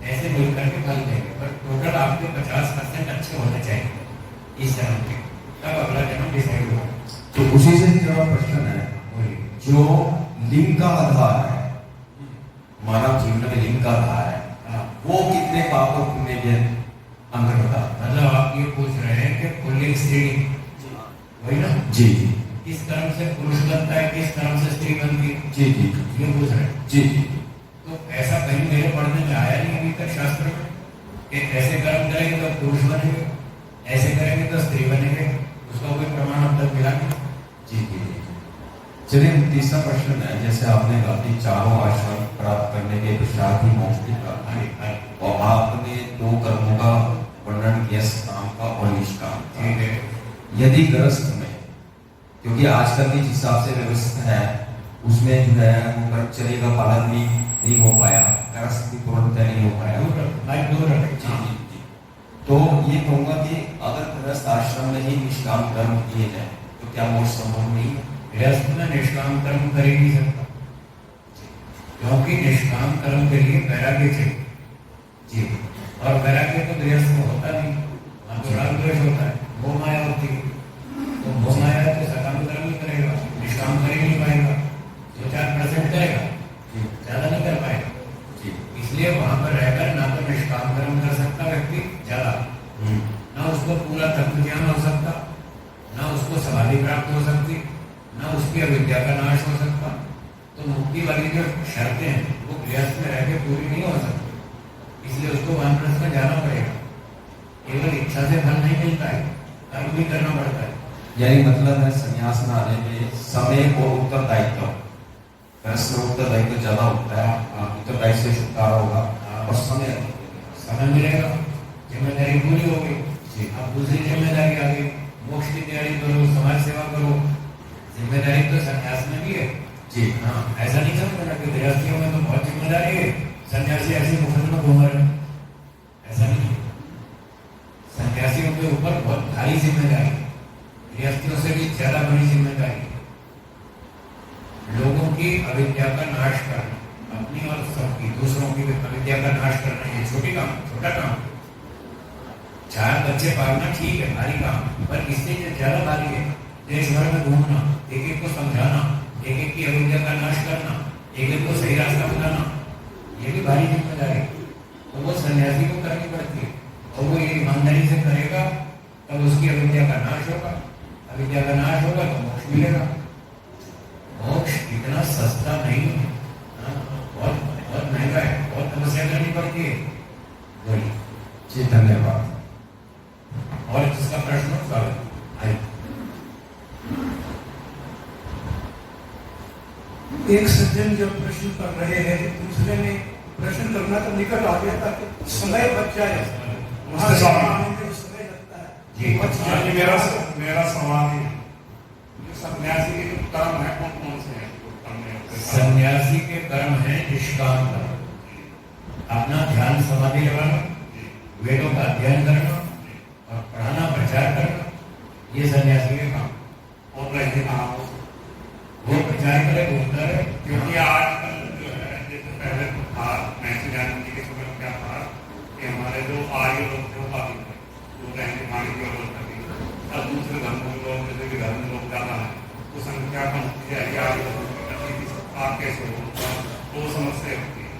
ऐसे मिलकर के फल देंगे। पर टोटल आपके 50% अच्छे होने चाहिए इस जन्म के, तब अगला जन्म डिसाइड होगा। तो उसी से जुड़ा प्रश्न है, बोलिए। जो लिंग का आधार है, मानव जीवन में लिंग का आधार है, हाँ, वो कितने पाप और पुण्य के अंतर होता है? मतलब आप ये पूछ रहे हैं कि पुल्लिंग स्त्री वही ना, जी किस कर्म से पुरुष बनता है, किस कर्म से स्त्री बनती है, जी जी ये पूछ रहे हैं। जी जी तो ऐसा कहीं मेरे पढ़ने में आया नहीं अभी तक शास्त्र में कि ऐसे कर्म करेंगे तो पुरुष बनेंगे, ऐसे करेंगे तो स्त्री बनेंगे, उसका कोई प्रमाण अब तक मिला नहीं। जी जी जी। चलिए तीसरा प्रश्न है, जैसे आपने कहा कि चारों आश्रम प्राप्त करने के पश्चात ही मोक्ष की प्राप्ति है, और आपने दो कर्मों का वर्णन किया, काम का और निष्काम का। ठीक है। यदि गृहस्थ में, क्योंकि आजकल की जिस हिसाब से व्यवस्था है उसमें जो है वो कर्मचर्या का पालन भी नहीं हो पाया, गृहस्थ भी पूर्णतः नहीं हो पाया। दूर रखें। जी जी जी। तो ये कहूंगा कि अगर गृहस्थ आश्रम में ही निष्काम कर्म किए जाए तो क्या मोक्ष संभव नहीं है? गृहस्थ में निष्काम कर्म कर ही नहीं सकता, क्योंकि निष्काम कर्म के लिए वैराग्य चाहिए जी। और वैराग्य तो गृहस्थ में होता नहीं, वहाँ तो राग द्वेष होता है, मोह माया होती है। तो मोह माया है तो सकाम कर्म ही करेगा, निष्काम कर ही नहीं पाएगा, 2-4% करेगा, ज्यादा नहीं कर पाएगा। जी इसलिए वहां पर रहकर ना तो निष्काम कर्म कर सकता व्यक्ति ज्यादा, ना उसको पूरा तत्व ज्ञान हो सकता, ना उसको समाधि प्राप्त हो सकती, ना उसकी अविद्या का नाश हो सकता। तो मुक्ति वाली जो शर्तें हैं वो गृहस्थ में रह के पूरी नहीं हो सकती, इसलिए उसको वानप्रस्थ में जाना पड़ेगा। केवल इच्छा से फल नहीं मिलता है, कर्म भी करना पड़ता है। यानी मतलब है संन्यास में आने में समय और उत्तरदायित्व, गृहस्थ में उत्तरदायित्व ज्यादा होता है, उत्तरदायित्व से छुटकारा होगा और समय मिलेगा, जिम्मेदारी पूरी हो गई, अब दूसरी जिम्मेदारी आ गई, मोक्ष की तैयारी करो, समाज सेवा करो। जिम्मेदारी तो संन्यास में भी है जी। हाँ, ऐसा नहीं समझना कि गृहस्थियों में तो बहुत जिम्मेदारी है, सन्यासी ऐसे मुफ्त में घूम रहे हैं, ऐसा नहीं है। सन्यासियों के ऊपर बहुत भारी जिम्मेदारी है, गृहस्थियों से भी ज्यादा बड़ी जिम्मेदारी है। लोगों की अविद्या का नाश करना, अपनी और सबकी, दूसरों की अविद्या का नाश करना, ये छोटा काम। 4 बच्चे पालना ठीक है, भारी काम, पर इससे ज्यादा भारी है देश भर में घूमना, एक एक को समझाना, एक एक की अविद्या का नाश करना, एक एक को सही रास्ता बताना, ये भी भारी जिम्मेदारी है। तो वो सन्यासी को करनी पड़ती है, और वो ये ईमानदारी से करेगा तब उसकी अविद्या का नाश होगा, अविद्या का नाश होगा तो मोक्ष मिलेगा। मोक्ष इतना सस्ता नहीं है, बहुत बहुत महंगा है, बहुत तपस्या करनी पड़ती है। वही जी, धन्यवाद। और जिसका प्रश्न स्वागत है। एक सज्जन जब प्रश्न कर रहे हैं, दूसरे ने प्रश्न करना तो निकट आ गया था कि समय बच जाए, वहाँ से आने में समय लगता है जी। बच हाँ जी, जाए। मेरा सवाल है, जो सन्यासी के जो कर्म है कौन कौन से हैं? सन्यासी के कर्म है निष्काम कर्म, अपना ध्यान समाधि लगाना, वेदों का अध्ययन करना और पढ़ाना, प्रचार करना, ये सन्यासी के काम। और रहते कहाँ हो? वो प्रचार करे, घूमता रहे। क्योंकि आजकल जो है, जैसे पहले तो था, महर्षि दयानंद जी के समय में क्या था कि हमारे जो आर्य लोग थे वो काफी थे, जो रहने खाने की व्यवस्था थी। अब दूसरे धर्मों के लोग, जैसे कि धर्म लोग ज्यादा है, तो संख्या कम होती जाएगी, आर्य लोगों की आप कैसे हो, वो समस्या होती है।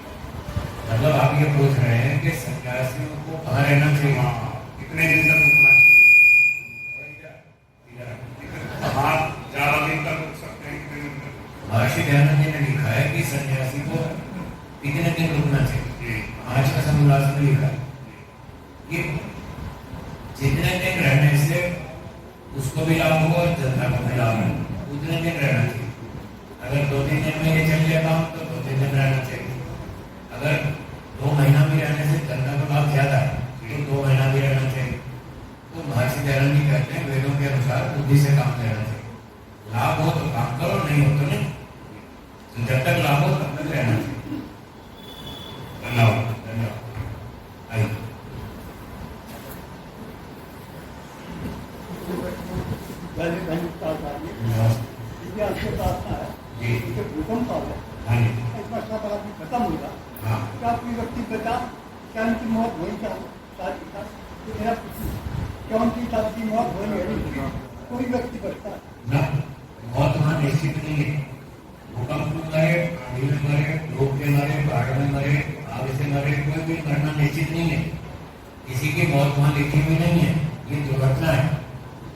मतलब आप ये पूछ रहे हैं कि सन्यासियों को कहाँ रहना चाहिए? हाँ, कितने दिन तक रुकना चाहिए? हाँ, ज्यादा दिन तक रुक सकते हैं, कितने दिन तक? महर्षि दयानंद जी ने लिखा है कि सन्यासी को कितने दिन रुकना चाहिए। आज का समुल्लास में लिखा है कि जितने दिन रहने से उसको भी लाभ होगा और जनता को भी लाभ होगा, उतने दिन रहना चाहिए। अगर 2-3 दिन में ये चल गया काम तो 2-3 दिन रहना चाहिए। अगर 2 महीना भी रहने से जनता को लाभ ज्यादा है तो 2 महीना भी रहना चाहिए। तो महर्षि दयानंद जी कहते हैं वेदों के अनुसार बुद्धि से काम लेना चाहिए। लाभ हो तो काम करो, नहीं हो तो नहीं। तो जब तक लाभ हो तब तक रहना चाहिए। धन्यवाद धन्यवाद। आइए आपके प्रार्थना है जी। कि भूकंप आ गया, हाँ जी इस वर्षा पर आदमी खत्म होगा, हाँ क्या कोई व्यक्ति बचा, क्या उनकी मौत हुई, क्या साथ ही साथ तो मेरा प्रश्न है, क्या उनकी साथ की मौत हुई है, कोई व्यक्ति बचता है? ना बहुत वहाँ निश्चित नहीं है। भूकंप में मरे, आंधी में मरे, रोग के मरे, बाढ़ में मरे, आग से मरे, कोई भी मरना निश्चित नहीं है। किसी की मौत वहाँ लिखी हुई नहीं है। ये दुर्घटना है,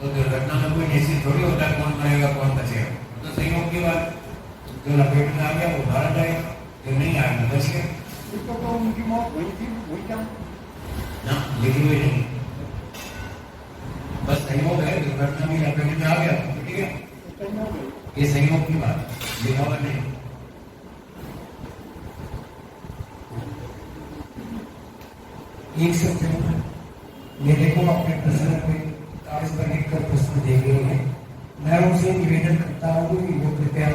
तो दुर्घटना में कोई निश्चित थोड़ी होता है कौन मरेगा कौन बचेगा। तो संयोग की बात, जो लपेट में आ गया वो बाहर जाएगा, जो नहीं आएगा बच गया। तो उनकी मौत हुई थी, वही क्या ना लिखी हुई नहीं, बस संयोग है, दुर्घटना भी लपेट में आ गया तो ठीक है, हो गई? ये संयोग की बात है, लिखा हुआ नहीं। एक सेकंड, मेरे को अपने प्रश्न पे कागज पर लिखकर प्रश्न दे गए हैं। मैं उनसे निवेदन करता हूँ कि वो कृपया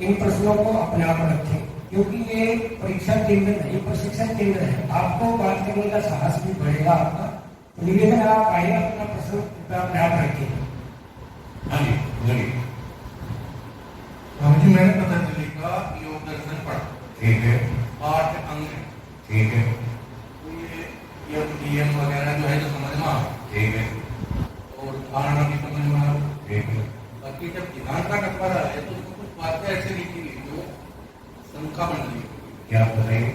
इन प्रश्नों को अपने आप रखें, क्योंकि ये परीक्षा केंद्र नहीं, प्रशिक्षण केंद्र है। आपको बात करने का साहस भी बढ़ेगा आपका। तो निवेदन है, आप आइए अपना प्रश्न कृपया अपने आप रखें। हाँ जी बोलिए। हाँ जी, मैंने पतंजलि का योग दर्शन पढ़ा, ठीक है 8 अंग है, ठीक है तो ये योग नियम वगैरह जो है तो समझ में आ रहा, ठीक है और धारणा भी समझ में आ रहा। ठीक है। बाकी जब ध्यान का टप्पा है तो उसमें कुछ बातें ऐसे लिखी हुई जो शंका बन रही है। क्या बताइए?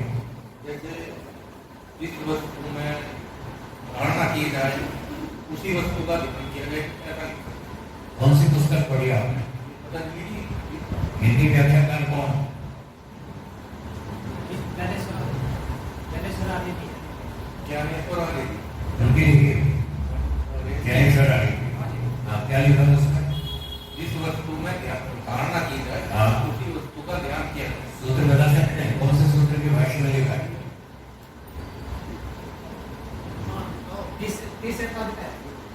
जैसे जिस वस्तु में धारणा की जाए उसी वस्तु का ध्यान किया जाए, ऐसा कौन सी पुस्तक पढ़ी आपने? पतंजलि हिंदी व्याख्याकार कौन? ज्ञानेश्वर आदि उनकी लिखी है? ज्ञानेश्वर आर्य की। हाँ क्या लिखा है उसमें? जिस वस्तु में धारणा की जाए हाँ। उसी वस्तु का ध्यान किया जाए। सूत्र बता सकते हैं कौन से सूत्र की भाषा में लिखा है?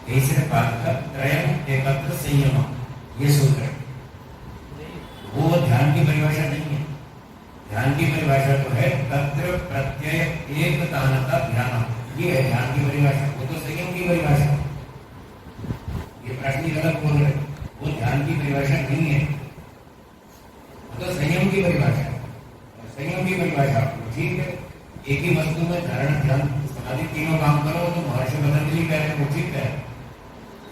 तीसरे पाद का त्रयम् एकत्र संयम, ये सूत्र है। वो ध्यान की परिभाषा नहीं है। ध्यान की परिभाषा तो है तत्र प्रत्यय एकतानता ध्यान, ये है ध्यान की परिभाषा। वो तो संयम की परिभाषा, ये प्रश्न गलत बोल रहे, वो ध्यान की परिभाषा नहीं है, वो तो संयम की परिभाषा है। संयम की परिभाषा ठीक है, एक ही वस्तु में धारण ध्यान समाधि तीनों काम करो तो महर्षि पतंजलि कह रहे हैं, वो ठीक है।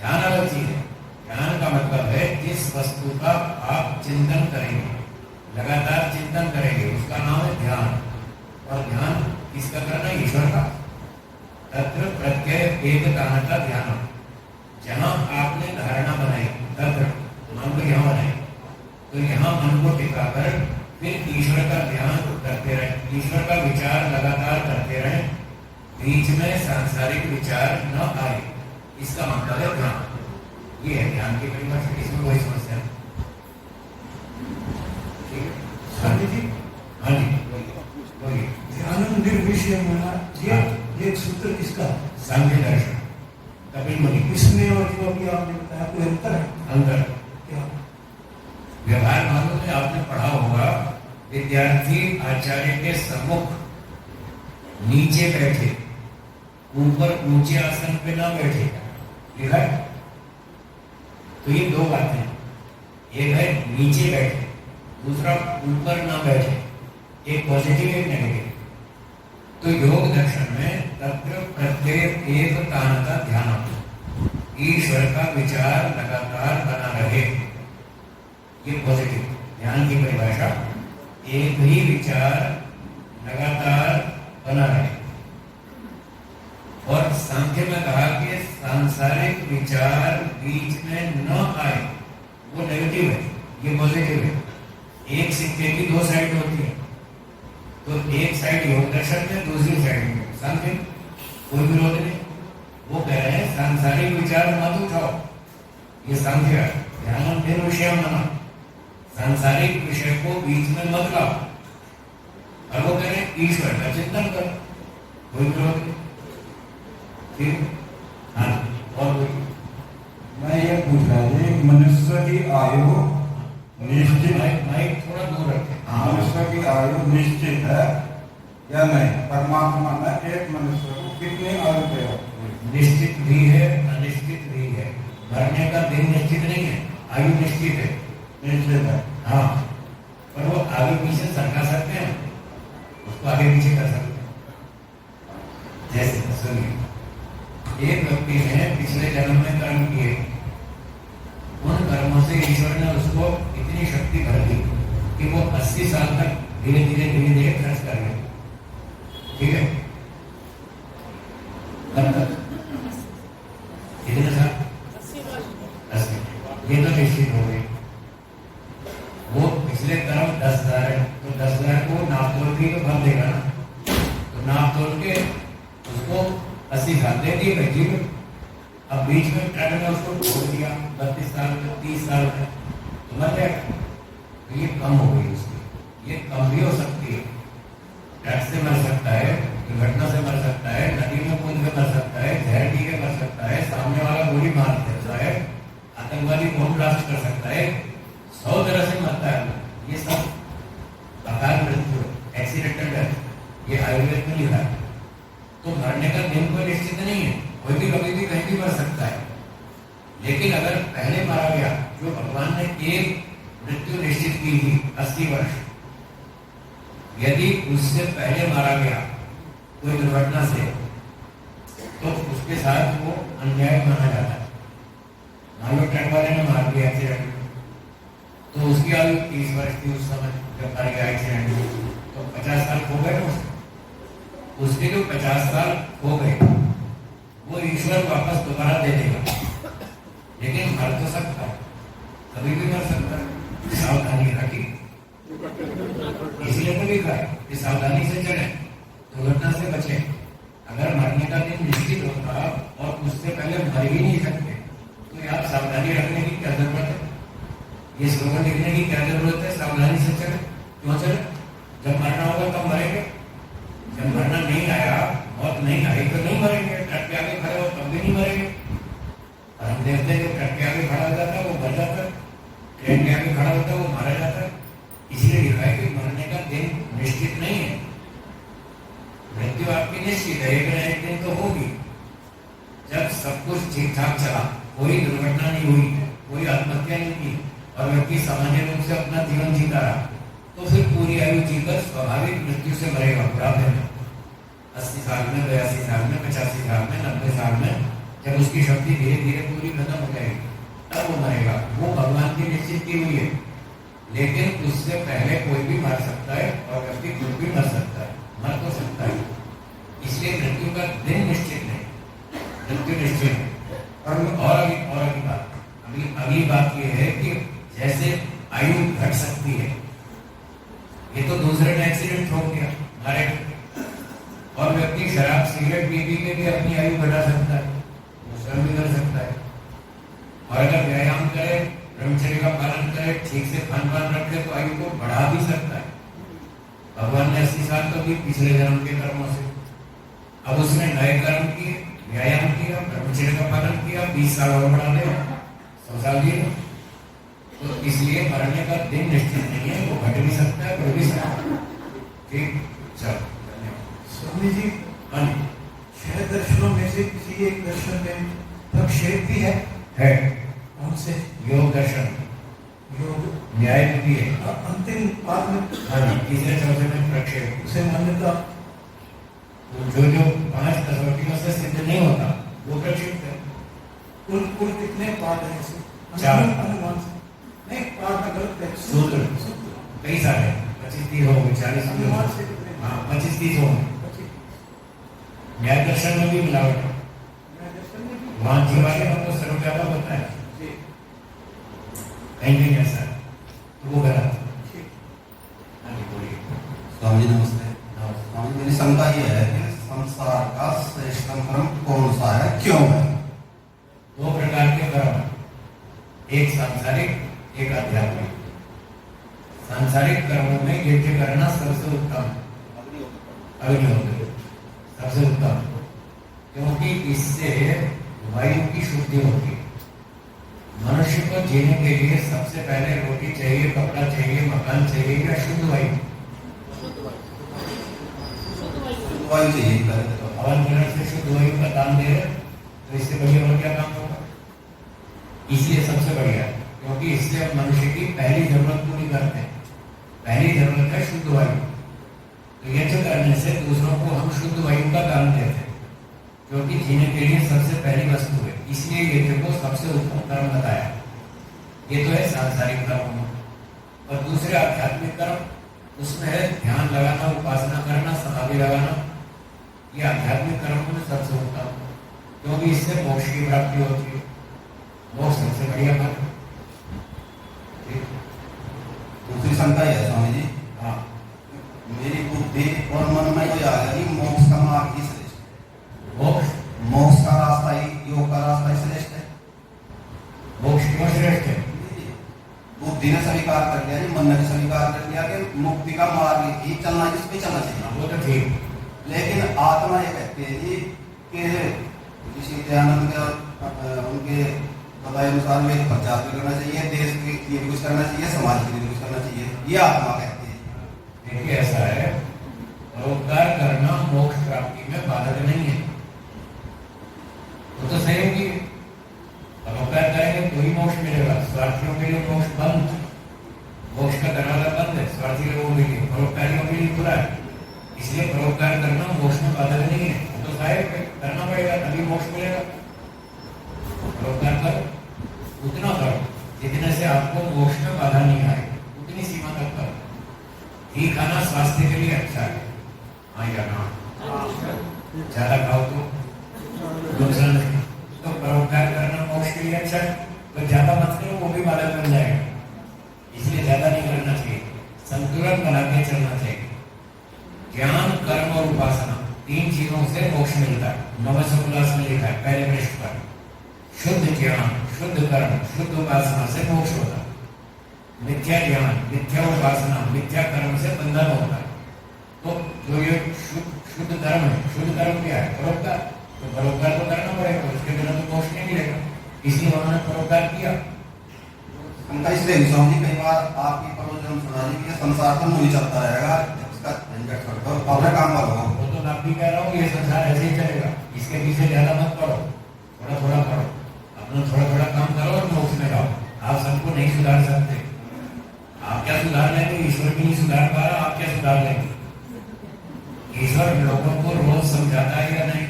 ध्यान अलग चीज है। ध्यान का मतलब है जिस वस्तु का आप चिंतन करेंगे, लगातार चिंतन करेंगे, उसका नाम है ध्यान। और ध्यान किसका करना? ईश्वर का। तत्र प्रत्यय एकतानता ध्यान, जहां आपने धारणा बनाई, तत्र मन को यहाँ बनाई, तो यहाँ मन को टिकाकर फिर ईश्वर का ध्यान करते रहे, ईश्वर का विचार लगातार करते रहे, बीच में सांसारिक विचार न आए, इसका मतलब है ध्यान। ये है ध्यान की परिभाषा, इसमें कोई समस्या नहीं। ठीक है? स्वामी जी, हाँ जी बोलिए। ध्यान निर्विषय होना, ये सूत्र किसका? सांख्य दर्शन, कपिल मुनि। इसमें और जो अभी आपने बताया कोई अंतर है अंतर क्या? व्यवहार मानों में आपने पढ़ा होगा, विद्यार्थी आचार्य के सम्मुख नीचे बैठे, ऊपर ऊंचे आसन पे ना बैठे, लिखा है। तो ये दो बातें, एक है नीचे बैठे, दूसरा ऊपर ना बैठे, एक पॉजिटिव एक नेगेटिव। तो योग दर्शन में तत्र प्रत्यय एकतानता ध्यान, ईश्वर का विचार लगातार बना रहे, ये पॉजिटिव ध्यान की परिभाषा। एक ही विचार लगातार बना रहे। और सांख्य में कहा कि सांसारिक विचार बीच में न आए, वो नेगेटिव है, ये पॉजिटिव है। एक सिक्के की दो साइड होती है, तो एक साइड योग दर्शन में, दूसरी साइड सांख्य, कोई विरोध नहीं। वो कह रहे हैं सांसारिक विचार मत उठाओ, ये सांख्य है। ध्यान निर्विषय मना, सांसारिक विषय को बीच में मत लाओ। और वो कह रहे हैं ईश्वर का चिंतन करो, कोई विरोध नहीं। ठीक, हाँ और कोई? मैं ये पूछ रहा हूँ, मनुष्य की आयु निश्चित, माइक थोड़ा दूर रखें। मनुष्य की आयु निश्चित है या नहीं? परमात्मा में एक मनुष्य को कितनी आयु देगा? निश्चित भी है, अनिश्चित भी है। मरने का दिन निश्चित नहीं है, आयु निश्चित है। निश्चित है। हाँ, पर वो आगे पीछे सरका सकते हैं, उसको आगे पीछे कर सकते हैं। जैसे सुनिए, एक व्यक्ति ने पिछले जन्म में कर्म किए, उन कर्मों से ईश्वर ने उसको इतनी शक्ति भर दी कि वो 80 साल तक धीरे धीरे खर्च कर ले। ठीक है, कब तक? कितने साल? 80। ये तो निश्चित हो गई। वो पिछले कर्म 10,000 है, तो 10,000 को नाप तोड़ के तो भर देगा ना, तो नाप तोड़ के उसको 80 साल दे दिए भाई जी। अब बीच में ट्रक ने उसको छोड़ दिया 32 साल में, 30 साल में, तो मर जाएगा। तो ये कम हो गई उसकी, ये कम भी हो सकती है। ट्रक से मर सकता है, दुर्घटना से मर सकता है, नदी में कूद के मर सकता है, जहर पी के मर सकता है, सामने वाला गोली मार देता है, आतंकवादी बम ब्लास्ट कर सकता है, 100 तरह से मरता है। ये सब अकाल मृत्यु, एक्सीडेंटल डेथ, ये आयुर्वेद में लिखा है। तो मरने का दिन कोई निश्चित नहीं है, कोई भी कभी भी कहीं भी मर सकता है। लेकिन अगर पहले मारा गया, जो भगवान ने एक मृत्यु निश्चित की थी 80 वर्ष, यदि उससे पहले मारा गया कोई दुर्घटना से, तो उसके साथ वो अन्याय माना जाता है। मान लो ट्रक वाले ने मार दिया एक्सीडेंट में, तो उसकी आयु 30 वर्ष थी उस समय जब मर गया एक्सीडेंट में, तो 50 साल खो गए ना उसके जो 50 साल हो गए वो ईश्वर वापस दोबारा दे देगा। लेकिन मर तो सकता है, कभी भी मर सकता है, सावधानी रखिए। इसलिए तो लिखा है कि सावधानी से चले, दुर्घटना से बचे। अगर मरने का दिन निश्चित होता और उससे पहले मर ही नहीं सकते, तो आप सावधानी रखने की क्या जरूरत है? ये स्लोगन लिखने की क्या जरूरत है? सावधानी से चले। क्यों चले? जब मरना होगा तब मरेंगे, जब मरना नहीं आया, मौत नहीं आई तो नहीं मरेंगे। ट्रक के आगे खड़े हो तब भी नहीं मरेंगे। और हम देखते हैं जो ट्रक के आगे खड़ा हो जाता है वो मर जाता है, ट्रेन के आगे खड़ा होता है वो मारा जाता है। इसलिए लिखा है कि मरने का दिन निश्चित नहीं है। मृत्यु आपकी निश्चित है, एक न एक दिन तो होगी। जब सब कुछ ठीक ठाक चला, कोई दुर्घटना नहीं हुई, कोई आत्महत्या नहीं की और व्यक्ति सामान्य रूप से अपना जीवन जीता रहा, तो फिर पूरी आयु जीकर स्वाभाविक मृत्यु से मरेगा बुढ़ापे में। 80 साल में, 82 साल में, 85 साल में, 90 साल में, जब उसकी शक्ति धीरे धीरे पूरी खत्म हो जाएगी तब वो मरेगा। वो भगवान की निश्चित की हुई है। लेकिन उससे पहले कोई भी मर सकता है और व्यक्ति खुद भी मर सकता है, मर तो सकता है। इसलिए मृत्यु का दिन निश्चित नहीं, मृत्यु निश्चित है। और अगली बात यह है कि जैसे आयु घट सकती है, ये तो दूसरे ने एक्सीडेंट ठोक दिया मारे, और व्यक्ति शराब सिगरेट पी के भी अपनी आयु बढ़ा सकता है, मुस्लिम भी कर सकता है। और अगर व्यायाम करे, ब्रह्मचर्य का पालन करे, ठीक से खान पान रखे तो आयु को बढ़ा भी सकता है। भगवान ने 80 साल तो दी पिछले जन्म के कर्मों से, अब उसने नए कर्म किए, व्यायाम किया, ब्रह्मचर्य का पालन किया, 20 साल और बढ़ा दे, 100 साल दिए। तो इसलिए मरने का दिन निश्चित नहीं है, वो घट भी सकता है, बढ़ भी सकता है। ठीक, चलो स्वामी जी, हाँ, 6 दर्शनों में से किसी एक दर्शन में प्रक्षेप भी है? कौन से? योग दर्शन, योग, न्याय भी है। अंतिम पाद में, हाँ, तीसरे चौथे में प्रक्षेप। उसे मान्यता जो 5 कसौटियों से सिद्ध नहीं होता वो प्रक्षेप है। कुल कितने पाद हैं इसे? 4 अनुमान से नहीं, पाद का गलत है, सूत्र कई सारे 25-30 हो गए, 40 अनुमान से कितने? हाँ 25-30 हो गए। न्याय दर्शन में भी मिलावट है, वहाँ जीवाने में तो सर्वव्यापक होता है, कहीं नहीं ऐसा है, तो वो गलत है। हाँ जी बोलिए। स्वामी जी नमस्ते। स्वामी मेरी शंका ये है कि संसार का श्रेष्ठतम कर्म कौन सा है, क्यों है? 2 प्रकार के कर्म, एक सांसारिक, एक आध्यात्मिक। सांसारिक कर्मों में यज्ञ करना सबसे उत्तम, अग्निहोत्र सबसे उत्तम, क्योंकि इससे वायु की शुद्धि होती है। मनुष्य को जीने के लिए सबसे पहले रोटी चाहिए, कपड़ा चाहिए, मकान चाहिए या शुद्ध वायु, वायु चाहिए पहले तो। हवन करने से शुद्ध वायु का दान दे रहे, तो इससे बढ़िया और क्या काम होगा? इसलिए सबसे बढ़िया, क्योंकि इससे हम मनुष्य की पहली जरूरत पूरी करते हैं। पहली जरूरत है शुद्ध वायु, तो ये जो करने से दूसरों को हम शुद्ध वायु का दान देते हैं, क्योंकि जीने के लिए सबसे पहली वस्तु है। इसलिए ये देखो सबसे उत्तम कर्म बताया। ये तो है सांसारिक कर्म, और दूसरे आध्यात्मिक कर्म, उसमें है ध्यान लगाना, उपासना करना, समाधि लगाना। ये आध्यात्मिक कर्म में सबसे उत्तम, क्योंकि इससे मोक्ष की प्राप्ति होती है। मोक्ष सबसे बढ़िया कर्म। दूसरी शंका है स्वामी जी, हाँ, मेरी बुद्धि और मन में कोई आ गया कि मोक्ष का मार्ग ही श्रेष्ठ है। मोक्ष का रास्ता ही, योग का रास्ता ही श्रेष्ठ है। मोक्ष क्यों श्रेष्ठ है? बुद्धि ने स्वीकार कर लिया, मन ने भी स्वीकार कर लिया कि मुक्ति का मार्ग ही चलना, जिस पे चलना चाहिए। वो तो ठीक, लेकिन आत्मा ये कहती है जी कि ऋषि दयानंद उनके बताए अनुसार में प्रचार भी करना चाहिए, देश के लिए भी कुछ करना चाहिए, समाज के लिए भी कुछ करना चाहिए, ये आत्मा कहती है। देखिए ऐसा है, परोपकार करना मोक्ष प्राप्ति में बाधक नहीं है। वो तो सही होगी, परोपकार करेंगे तो ही मोक्ष मिलेगा। स्वार्थियों के लिए मोक्ष बंद, मोक्ष का दरवाजा बंद है स्वार्थी लोगों के लिए, परोपकारियों के लिए खुला है। इसलिए परोपकार करना मोक्ष में बाधक नहीं है। वो तो साहेब करना पड़ेगा, तभी मोक्ष मिलेगा। परोपकार करो, उतना करो जितने से आपको मोक्ष में बाधा नहीं आए, उतनी सीमा तक करो। घी खाना स्वास्थ्य के लिए अच्छा है, हाँ या ना? ज्यादा खाओ तो नुकसान नहीं। तो परोपकार करना मोक्ष के लिए अच्छा है, तो ज्यादा मत करो, वो भी बाधक बन जाएगा। इसलिए ज्यादा नहीं करना चाहिए, संतुलन बना के चलना चाहिए। ज्ञान, कर्म और उपासना, तीन चीजों से मोक्ष मिलता है। नवसुक्लास में लिखा है पहले पृष्ठ पर, शुद्ध ज्ञान, शुद्ध कर्म, शुद्ध उपासना से मोक्ष होता है। मिथ्या ज्ञान, मिथ्या उपासना, मिथ्या कर्म से बंधन होता है। तो जो ये शुद्ध कर्म है, शुद्ध कर्म क्या है? परोपकार। तो परोपकार तो करना पड़ेगा, उसके बिना तो मोक्ष नहीं मिलेगा। इसलिए उन्होंने परोपकार किया। उनका इसलिए स्वामी जी कई बार आपकी प्रवचन सुना दी कि संसार तो नहीं चलता रहेगा, इसका झंझट छोड़कर अपना काम करो। वो तो मैं भी कह रहा हूँ, ये संसार ऐसे ही चलेगा, इसके पीछे ज्यादा मत पड़ो, थोड़ा थोड़ा पढ़ो, अपना थोड़ा थोड़ा काम करो और मोक्ष में जाओ। आप सबको नहीं सुधार सकते। आप क्या सुधार लेंगे? ईश्वर भी नहीं सुधार पा रहा, आप क्या सुधार लेंगे? ईश्वर लोगों को रोज समझाता है या नहीं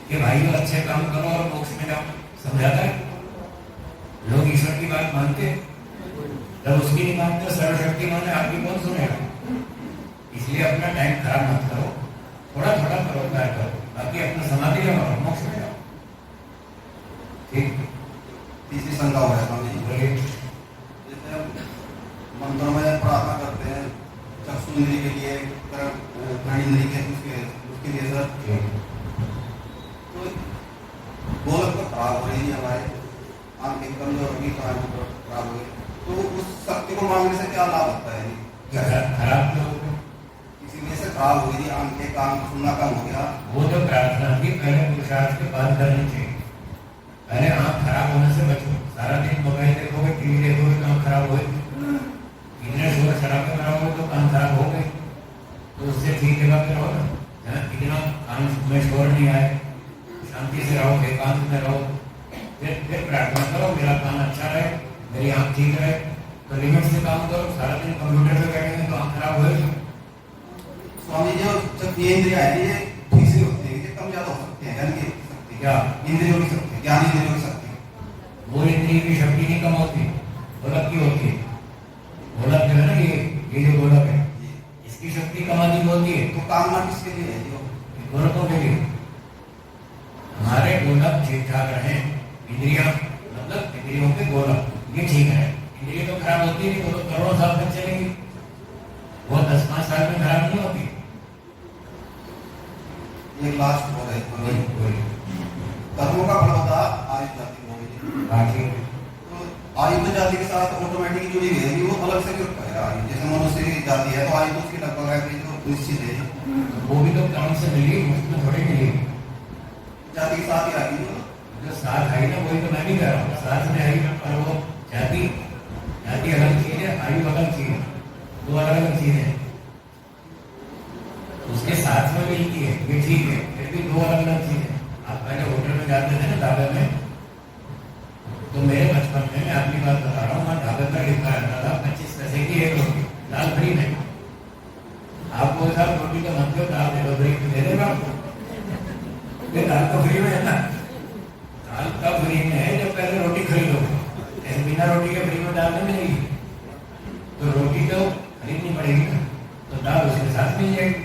कि भाइयों अच्छे काम करो और मोक्ष में जाओ? समझाता है? लोग ईश्वर की बात मानते, जब उसकी नहीं मानते, सर्वशक्तिमान है, आपकी कौन सुनेगा? इसलिए अपना टाइम खराब मत करो, थोड़ा थोड़ा परोपकार करो, बाकी अपना समाधि लगाओ, मोक्ष में जाओ। ठीक। तीसरी शंका हो है स्वामी जी, बोलिए। जैसे मंत्रों में प्रार्थना करते हैं चक्षु इंद्री के लिए, घ्राण इंद्री के उसके लिए सर, तो गोलक तो खराब हो रही है, हमारे आंखें कमजोर होगी, खराब हो गई, तो उस शक्ति को मांगने से क्या लाभ होता है? खराब क्यों? इसीलिए से खराब हो गई, आंखें काम सुनना कम हो गया। वो तो प्रार्थना की पहले पुरुषार्थ के बाद करनी चाहिए। पहले आँख खराब होने से बचो। सारा दिन मोबाइल देखोगे, टीवी देखोगे तो आँख खराब होगी। इतने शोर शराबे कराओगे तो कान खराब हो गए। तो उससे ठीक जगह पे रहो ना, इतना कान में शोर नहीं आए, शांति से रहो, एकांत में रहो। फिर प्रार्थना करो, मेरा कान अच्छा रहे, मेरी आँख ठीक रहे। तो लिमिट से काम करो। सारा दिन कंप्यूटर पे बैठेंगे तो आँख खराब होगी। स्वामी जी, जब ये इंद्रिया है ये तीसरी होती है, ये कम ज्यादा हो सकती है, यानी कि क्या इंद्रियों की शक्ति, ज्ञान इंद्रियों की शक्ति, वो इंद्रिय की शक्ति नहीं कम होती, गोलक की होती है। गोलक जो है ना, ये जो गोलक है, इसकी शक्ति कम अधिक होती है। तो कामना किसके लिए है? जो गोलकों के लिए। हमारे गोलक ठीक ठाक रहे, इंद्रिया मतलब इंद्रियों के गोलक ये ठीक है। इंद्रिय तो खराब होती नहीं, वो तो करोड़ों साल तक चलेगी, वो 10-5 साल में खराब नहीं होती। ये लास्ट हो रहे कर्मों का फल होता आयु जाति बाकी तो आयु जाति के साथ ऑटोमेटिक जुड़ी हुई है, वो अलग से क्यों कहेगा? जैसे मनुष्य की जाति है तो आयु तो उसकी लगभग है जो निश्चित है, वो भी तो काम से मिली, मुझमें थोड़ी मिली। जाति के साथ ही आएगी जो साथ आई ना, वही तो मैं भी कह रहा हूँ, साथ में आई। पर वो जाति अलग चीज है, आयु अलग चीज है, दो अलग अलग चीज है। उसके साथ में मिलती है ये ठीक है, फिर भी दो अलग अलग चीजें। आप पहले होटल में जाते थे ना ढाबे में, तो मेरे बचपन में मैं अपनी बात बता रहा हूँ, वहाँ ढाबे पर लिखा रहता था 25 पैसे की एक रोटी, दाल फ्री में। आपको साहब रोटी का मतलब दाल दे दो, फ्री दे देगा आपको, दाल तो फ्री में है ना, दाल का फ्री में है जब पहले रोटी खरीदोगे, बिना रोटी के फ्री में दाल नहीं मिलेगी, तो रोटी तो खरीदनी पड़ेगी ना, तो दाल उसके साथ मिल जाएगी।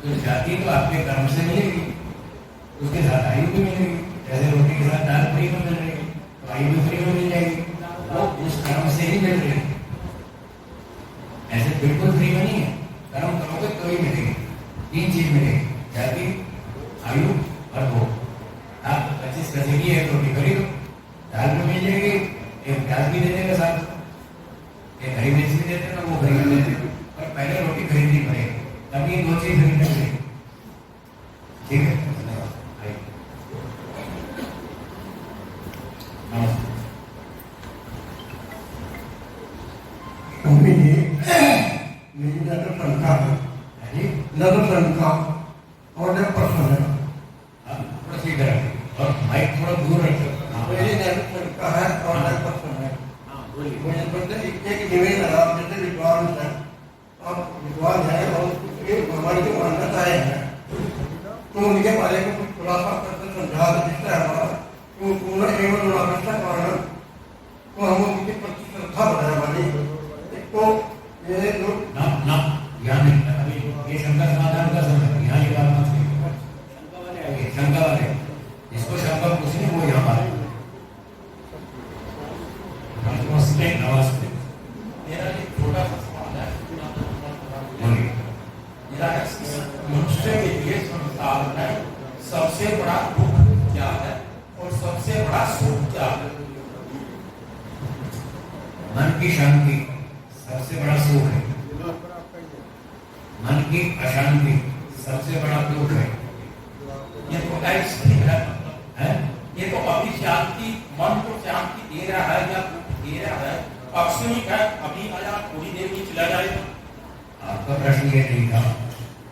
तो जाति तो आपके कर्म से मिलेगी, उसके साथ आयु भी मिलेगी। जैसे रोटी के साथ दाल फ्री में मिल रही है, तो आयु भी फ्री में मिल जाएगी, वो उस कर्म से ही मिल रही है। ऐसे बिल्कुल फ्री में नहीं है, कर्म करोगे तो ही मिलेगी। 3 चीज मिलेगी, जाति, आयु और भोग। आप 25 पैसे की एक रोटी खरीदो, दाल भी मिल जाएगी, एक प्याज भी दे देगा साथ, एक हरी मिर्च भी दे देगा, वो खरीद लेते, और पहले रोटी खरीदनी पड़ेगी, तभी 2 चीज खरीदनी पड़ेगी। ठीक है, धन्यवाद। नमस्ते। मम्मी जी, मेरी नजर लड़का है, नजर लड़का और नजर प्रश्न है। थोड़ा सीधा रखिए और माइक थोड़ा दूर रखिए। मेरी नजर लड़का है और नजर प्रश्न है। मुझे बोलते एक निवेदन है, आप जैसे विद्वान है, आप विद्वान है और भगवान की मान्यताएं हैं, तो उनके बारे में कुछ खुलासा करके समझा जिससे हमारा पूर्ण एवं गुणावस्था कारण तो हम उनके प्रति श्रद्धा बढ़ाए वाली। तो ये लोग यहाँ नहीं, अभी ये शंका समाधान का समय, यहाँ ये बात मत करिए। शंका वाले इसको शंका पूछने वो यहाँ बात। नमस्ते। नमस्ते। मेरा एक छोटा सा सवाल है, बोलिए। मेरा मनुष्य के लिए संसार में सबसे बड़ा दुख क्या है और सबसे बड़ा सुख क्या है? मन की शांति सबसे बड़ा सुख है, मन की अशांति सबसे बड़ा दुख है। ये तो अस्थिर है, ये तो अभी शांति, मन को शांति दे रहा है या दुख दे रहा है, अक्षणिक है, अभी आया थोड़ी देर में चला जाएगा। आपका प्रश्न ये नहीं था,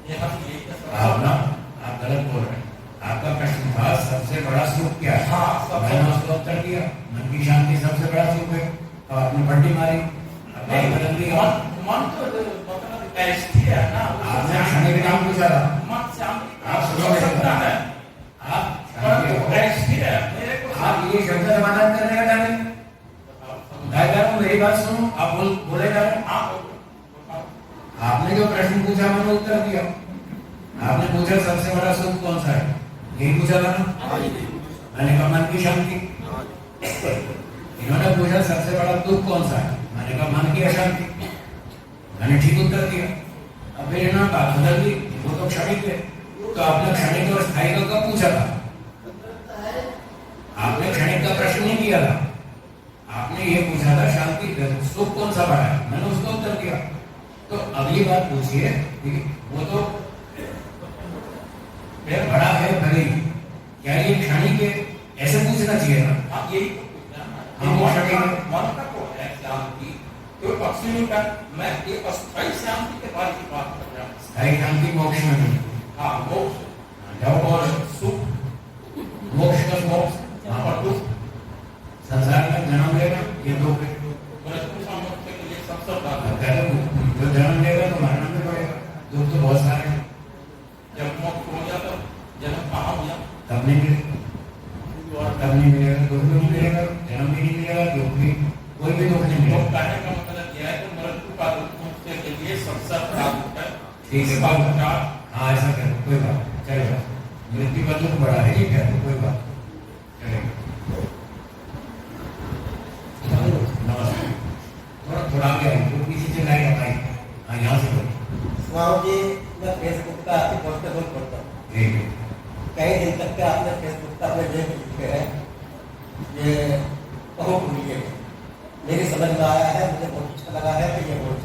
ये आप गलत बोल रहे हैं। आपका प्रश्न था सबसे बड़ा सुख क्या है? हाँ, मैंने उसको उत्तर दिया, मन की शांति सबसे बड़ा सुख है। तो आपने पट्टी मारी, बदल दिया। मन तो मतलब अस्थिर है ना, आपने क्षणिक नाम पूछा था, मन शांति आप सुनो सकता है, आप अस्थिर है। मेरे को आप ये शब्द समाधान करने का डाले, मेरी बात सुनो, आप बोले जा रहे हैं। आपने जो प्रश्न पूछा मैंने उत्तर दिया। आपने पूछा सबसे बड़ा सुख कौन सा है, यही पूछा था ना? मैंने कहा मन की शांति। इन्होंने पूछा सबसे बड़ा दुख कौन सा है, मैंने कहा मन की अशांति। मैंने ठीक उत्तर दिया। अब फिर इन्होंने बात बदल दी, वो तो क्षणिक है, तो आपने क्षणिक और स्थायी का कब पूछा था? आपने क्षणिक का प्रश्न नहीं किया था, आपने ये पूछा था शांति सुख कौन सा बड़ा है, मैंने उसका उत्तर दिया। तो अगली बात पूछिए, वो तो बड़ा है भले, क्या ये क्षणिक है, ऐसे पूछना चाहिए ना। यही मन का तो है शांति, तो अक्षणिक का मैं एक अस्थायी शांति के बारे में बात कर रहा हूँ। स्थायी शांति मोक्ष में मिलती है। हाँ, मोक्ष और सुख, मोक्ष का मोक्ष और दुख संसार में जन्म लेगा, ये दुख है। जो जन्म लेगा तो मरना भी पड़ेगा, दुख तो बहुत सारे हैं। जब मोक्ष हो गया तो जन्म कहाँ हो गया? तब नहीं मिलेगा, दुख भी नहीं मिलेगा, जन्म भी नहीं मिलेगा, दुख भी, कोई भी दुख नहीं मिलेगा। कहने का मतलब यह है कि मृत्यु का दुख मुक्ति के लिए सबसे बड़ा दुख है। ठीक है, हाँ ऐसा करो, कोई बात चलेगा। मृत्यु का दुख बड़ा है, ठीक है, तो कोई बात चलेगा। नमस्ते। थोड़ा आगे आइए, तो किसी से लाइन बताइए। हाँ, यहाँ से बोलिए। स्वामी जी, मैं फेसबुक का आपकी पोस्ट बहुत पढ़ता हूँ। ठीक है। कई दिन तक के आपने फेसबुक का अपने लेख लिखे हैं, ये बहुत भूलिए मेरी समझ में आया है, मुझे बहुत अच्छा लगा है कि ये बहुत।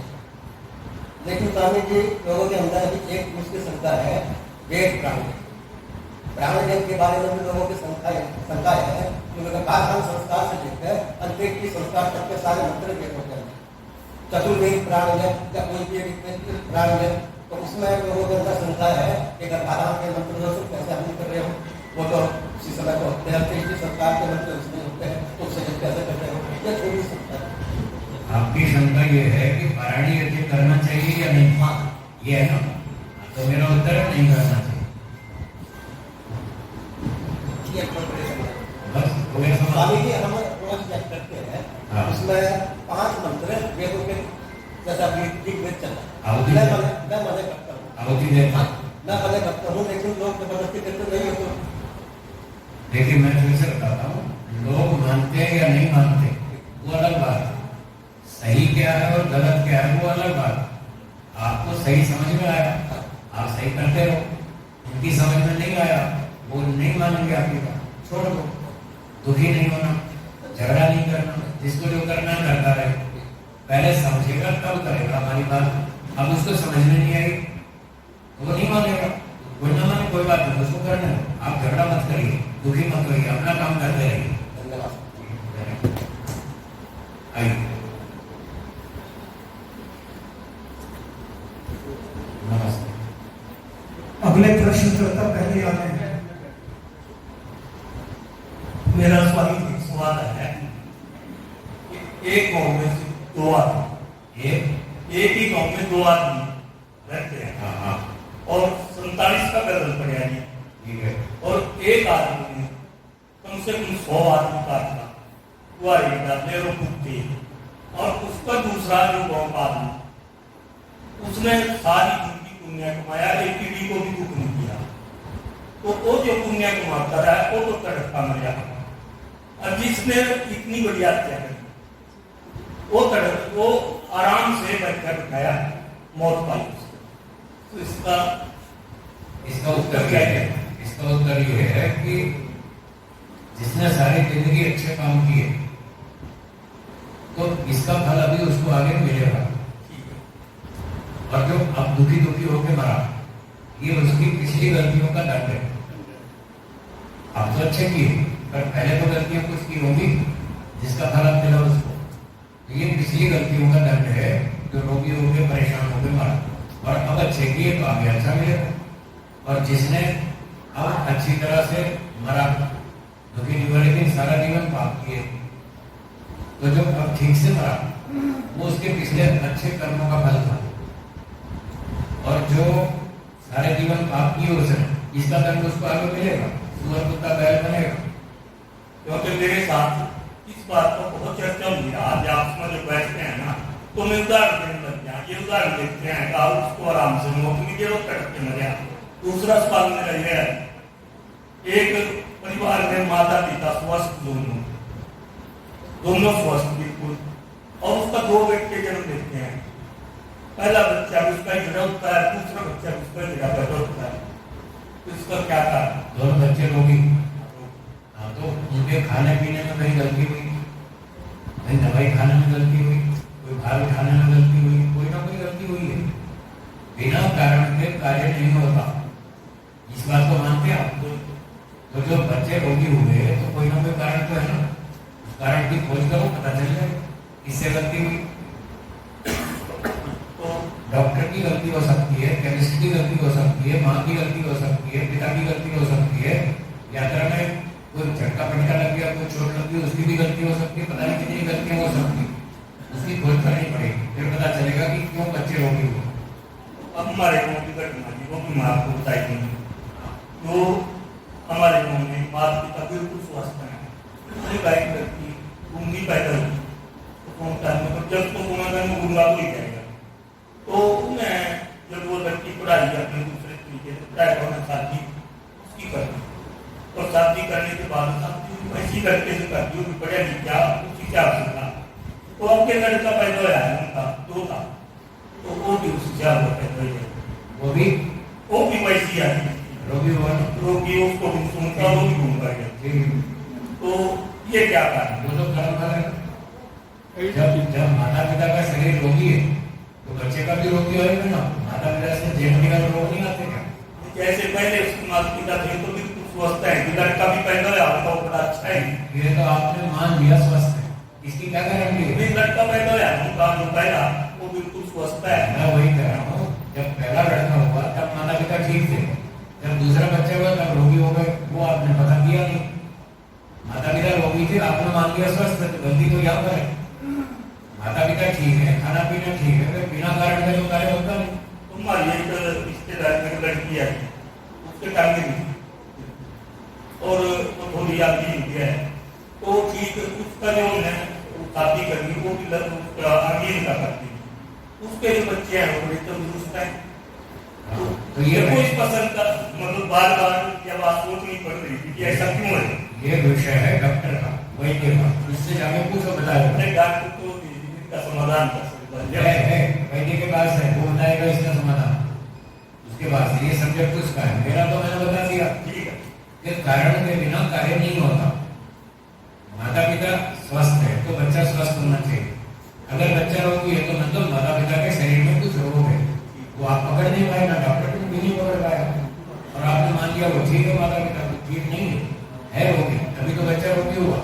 लेकिन स्वामी जी, लोगों के अंदर अभी एक मुश्किल शंका है, वेद प्राण के बारे में भी लोगों की शंका है, क्योंकि कालहन संस्कार से लेकर अंतिम की संस्कार तक के सारे मंत्र वेद होते हैं। चतुर्वेद प्राण या कोई भी प्राण तो उसमें लोगों के अंदर शंका है कि गर्भाधान के मंत्र से कैसे हम कर रहे हो, वो तो इसी समय को होते हैं, पिछली सरकार के मंत्र उसमें होते हैं, तो उससे कैसे कर रहे हो, ये थोड़ी शंका है। आपकी शंका ये है कि पारायण यज्ञ करना चाहिए या नहीं? हाँ, ये है ना, तो मेरा उत्तर है नहीं करना चाहिए। ये एक बड़ी शंका है। बस हो गया समाधान। स्वामी जी हम रोज जब करते हैं, हाँ। उसमें 5 मंत्र वेदों के जैसा ऋग्वेद चल रहा है, आहुति मैं दे- मजे करता हूँ, आहुति देता। हाँ, मैं मजे करता हूँ, लेकिन लोग जबरदस्ती करते नहीं हो तो देखिए मैं फिर से बताता हूँ, लोग मानते हैं या नहीं मानते वो अलग बात है, सही क्या है और गलत क्या है वो अलग बात है। आपको सही समझ में आया, आप सही करते रहो, उनकी समझ में नहीं आया, वो नहीं मानेंगे आपकी बात, छोड़ दो, दुखी नहीं होना, झगड़ा नहीं करना, जिसको जो करना है करता रहे, पहले समझेगा तब करेगा हमारी बात। अब उसको समझ में नहीं आई तो वो नहीं मानेगा, कोई ना माने कोई बात नहीं, उसको करना है, आप झगड़ा मत करिए, दुखी मत करिए, अपना काम करते रहिए। धन्यवाद। आइए नमस्ते। अगले प्रश्नकर्ता पहले आ रहे हैं। मेरा सवाल है कि एक गांव में से 2 आदमी, एक ही गांव में 2 आदमी रहते हैं, हाँ हाँ और 47 का कदम पड़ा जी, ठीक है। और एक आदमी ने कम से कम 100 आदमी काटना, कुआरी डाले और कुत्ते, और उसका दूसरा जो गांव का आदमी, उसने सारी जिंदगी पुण्य कमाया, एक पीढ़ी को भी दुख नहीं किया, तो वो जो पुण्य कमाता रहा वो तो तड़पता मर जाता। और जिसने इतनी बड़ी हत्या करी वो आराम से बैठा बिठाया मौत पाई उसको। तो इसका उत्तर क्या है? इसका उत्तर ये है कि जिसने सारी जिंदगी अच्छे काम किए तो इसका फल अभी उसको आगे मिलेगा, और जो अब दुखी दुखी होकर मरा ये उसकी पिछली गलतियों का दंड है। आप तो अच्छे किए पर पहले तो गलतियां कुछ की होंगी जिसका फल अब मिला उसको, तो ये पिछली गलतियों का दंड है जो रोगी होकर परेशान होकर मरा, और अब अच्छे किए तो आगे अच्छा मिलेगा। और जिसने अब अच्छी तरह से मरा दुखी नहीं हुआ लेकिन सारा जीवन पाप किए, तो जो अब ठीक से मरा वो उसके पिछले अच्छे कर्मों का फल था, और जो सारे जीवन पाप किए उसने इसका दंड उसको आगे मिलेगा, सुअर कुत्ता बैल बनेगा। क्योंकि मेरे साथ इस बात पर बहुत चर्चा हुई, आज आपस में जब बैठते हैं ना तो मैं उदाहरण देने लग गया, ये उदाहरण देखते हैं कि उसको आराम से नौकरी लीजिए और तड़पते मर गया। दूसरा सवाल मेरा यह है, एक परिवार में माता पिता स्वस्थ, दोनों स्वस्थ बिल्कुल, और उसका 2 बेटे जन्म देते हैं, पहला बच्चा उसका ही जड़ा होता है, दूसरा बच्चा उसका ही जड़ा पैदा होता है, तो इसका क्या था? दोनों बच्चे रोगी, हाँ तो उनके खाने पीने में कहीं गलती हुई, कहीं दवाई खाने में गलती हुई, कोई भार उठाने में गलती हुई, कोई ना कोई गलती हुई है, बिना कारण के कार्य नहीं होता, इस बात को मानते हैं आप? तो जो बच्चे रोगी हुए तो कोई ना कोई कारण तो है ना, उस कारण की खोज करो, पता चल जाए किससे गलती हुई। तो डॉक्टर की गलती हो सकती है, केमिस्ट की गलती हो सकती है, माँ की गलती हो सकती है, पिता की गलती हो सकती है, यात्रा में कोई झटका फटका लग गया, कोई चोट लग गई, उसकी भी गलती हो सकती है, पता नहीं कितनी गलतियां हो सकती, उसकी खोज करनी पड़ेगी, फिर पता चलेगा कि क्यों बच्चे रोगी हुए। अब हमारे गाँव की घटना जी, वो भी मैं आपको बताई दूँ। तो हमारे गाँव में माता पिता बिल्कुल स्वस्थ हैं, एक लड़की गूंगी पैदा हुई, तो कौन मतलब जब तो गुनागार में गूंगा हो ही जाएगा, तो मैं जब वो लड़की पढ़ाई अपने दूसरे तरीके से पढ़ाई और शादी उसकी करनी, और शादी करने के बाद शादी ऐसी लड़के से करती हूँ पढ़ा नहीं क्या उसकी क्या आवश्यकता, तो आपके लड़का पैदा हुआ है उनका 2 था, तो वो भी उससे क्या हुआ पैदा हुई, वो भी वैसी आती रोगी हुआ ना, रोगी उसको भी सुनता, वो भी घूम कर गया। तो ये क्या कारण? वो तो कर्म फल है। जब माता पिता का शरीर रोगी है तो बच्चे का भी रोगी होगा ना, माता पिता से जन्म का रोग नहीं आते क्या? जैसे पहले उसके माता पिता थे तो बिल्कुल स्वस्थ है, लड़का भी पैदा हुआ तो बड़ा अच्छा है, ये तो आपने मान लिया स्वस्थ है, इसकी क्या गारंटी है? लड़का पैदा हुआ उनका जो पहला वो बिल्कुल स्वस्थ है। मैं वही कह रहा हूँ, जब पहला लड़का वो आपने पता किया नहीं, माता पिता रोगी थे, आपने मान लिया स्वस्थ है, तो गलती तो यहाँ पर है। माता पिता ठीक है, खाना पीना ठीक है, फिर बिना कारण के तो कार्य होता नहीं। हमारी एक रिश्तेदार में लड़की है, उसके टांगे भी और वो थोड़ी आदमी हो गया है, तो ठीक उसका जो है शादी करनी वो भी आगे का करती है, उसके जो बच्चे हैं वो बड़े तंदुरुस्त है। तो ये कोई पसंद का मतलब बार बार क्या बात सोचनी पड़ रही थी कि ऐसा क्यों है। ये विषय है डॉक्टर का, वैद्य का, उससे जाके पूछो, बताएगा। अपने डॉक्टर को इसका समाधान कर सकता है वैद्य के पास है, वो बताएगा इसका समाधान, उसके पास ये सब्जेक्ट उसका है। मेरा तो मैंने बता दिया ठीक है कि कारण के बिना कार्य नहीं होता। माता पिता स्वस्थ है तो बच्चा स्वस्थ होना चाहिए। अगर बच्चा रोगी है तो मतलब माता पिता के शरीर में कुछ रोग है, वो आप पकड़ नहीं पाए, ना डॉक्टर भी नहीं पकड़ पाया, और आपने मान लिया वो ठीक है, माता पिता ठीक नहीं है रोगी, तभी तो बच्चा रोगी हुआ।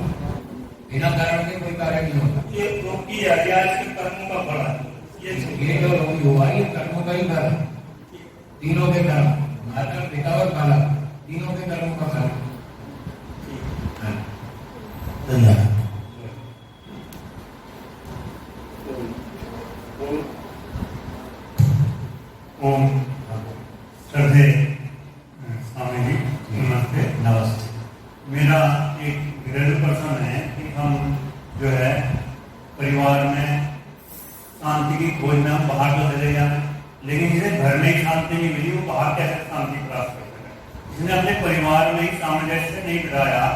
बिना कारण के कोई कार्य नहीं होता। ये रोगी है या इसके कर्मों का फल है, ये जो रोगी हुआ ये कर्मों का ही फल है, तीनों के कर्म, माता पिता और बालक तीनों के कर्मों का फल है। धन्यवाद। ओम श्रद्धे स्वामी जी नमस्ते। नमस्ते। मेरा एक घरेलू प्रश्न है कि हम जो है परिवार में शांति की खोज में हम बाहर तो चले जाए, लेकिन जिसे घर में ही शांति नहीं मिली वो बाहर कैसे शांति प्राप्त कर सके। जिसने अपने परिवार में ही सामंजस्य नहीं बिठाया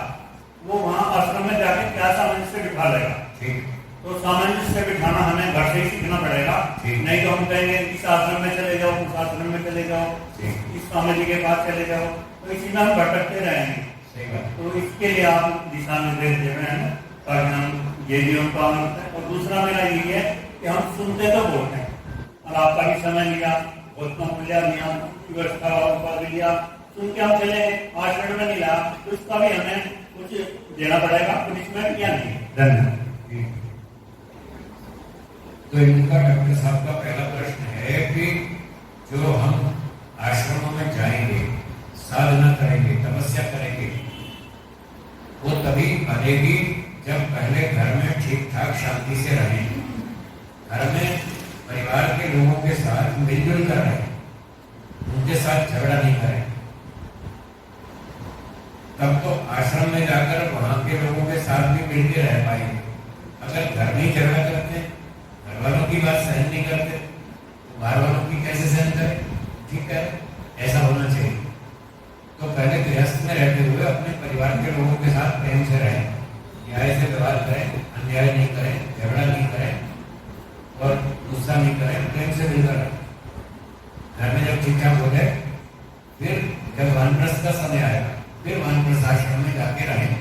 वो वहाँ आश्रम में जाके क्या सामंजस्य बिठा लेगा। ठीक, तो सामंजस्य बिठाना हमें घर से ही सीखना पड़ेगा, नहीं तो हम कहेंगे इस आश्रम में चले जाओ, उस आश्रम में चले जाओ, इस स्वामी जी के पास चले जाओ, तो इसी में हम भटकते रहेंगे। तो इसके लिए आप दिशा निर्देश दे रहे हैं ताकि हम ये नियम पालन करें। और दूसरा मेरा ये है कि हम सुनते तो बहुत हैं, और आपका भी समय लिया, बहुत कम लिया, नियम व्यवस्था लिया, सुन के हम चले गए, आश्रम में नहीं लिया, तो उसका भी हमें कुछ देना पड़ेगा, पनिशमेंट या नहीं। धन्यवाद। तो इनका डॉक्टर साहब का पहला प्रश्न है कि जो हम आश्रमों में जाएंगे, साधना करेंगे, तपस्या करेंगे, वो तभी बनेगी जब पहले घर में ठीक ठाक शांति से रहें, घर में परिवार के लोगों के साथ मिलजुल कर रहें, उनके साथ झगड़ा नहीं करें। तब तो आश्रम में जाकर वहां के लोगों के साथ भी मिलकर रह पाएंगे। अगर घर में ही झगड़ा करते हैं, घर वालों की बात सहन नहीं करते, तो बाहर वालों की कैसे सहन करें? ठीक है, ऐसा होना चाहिए। तो पहले गृहस्थ में रहते हुए अपने परिवार के लोगों के साथ प्रेम से रहें, न्याय से व्यवहार करें, अन्याय नहीं करें, झगड़ा नहीं करें और गुस्सा नहीं करें, प्रेम से मिलकर रहें। घर में जब ठीक ठाक हो जाए, फिर जब वानप्रस्थ का समय आएगा, फिर वानप्रस्थ आश्रम में जाके रहें,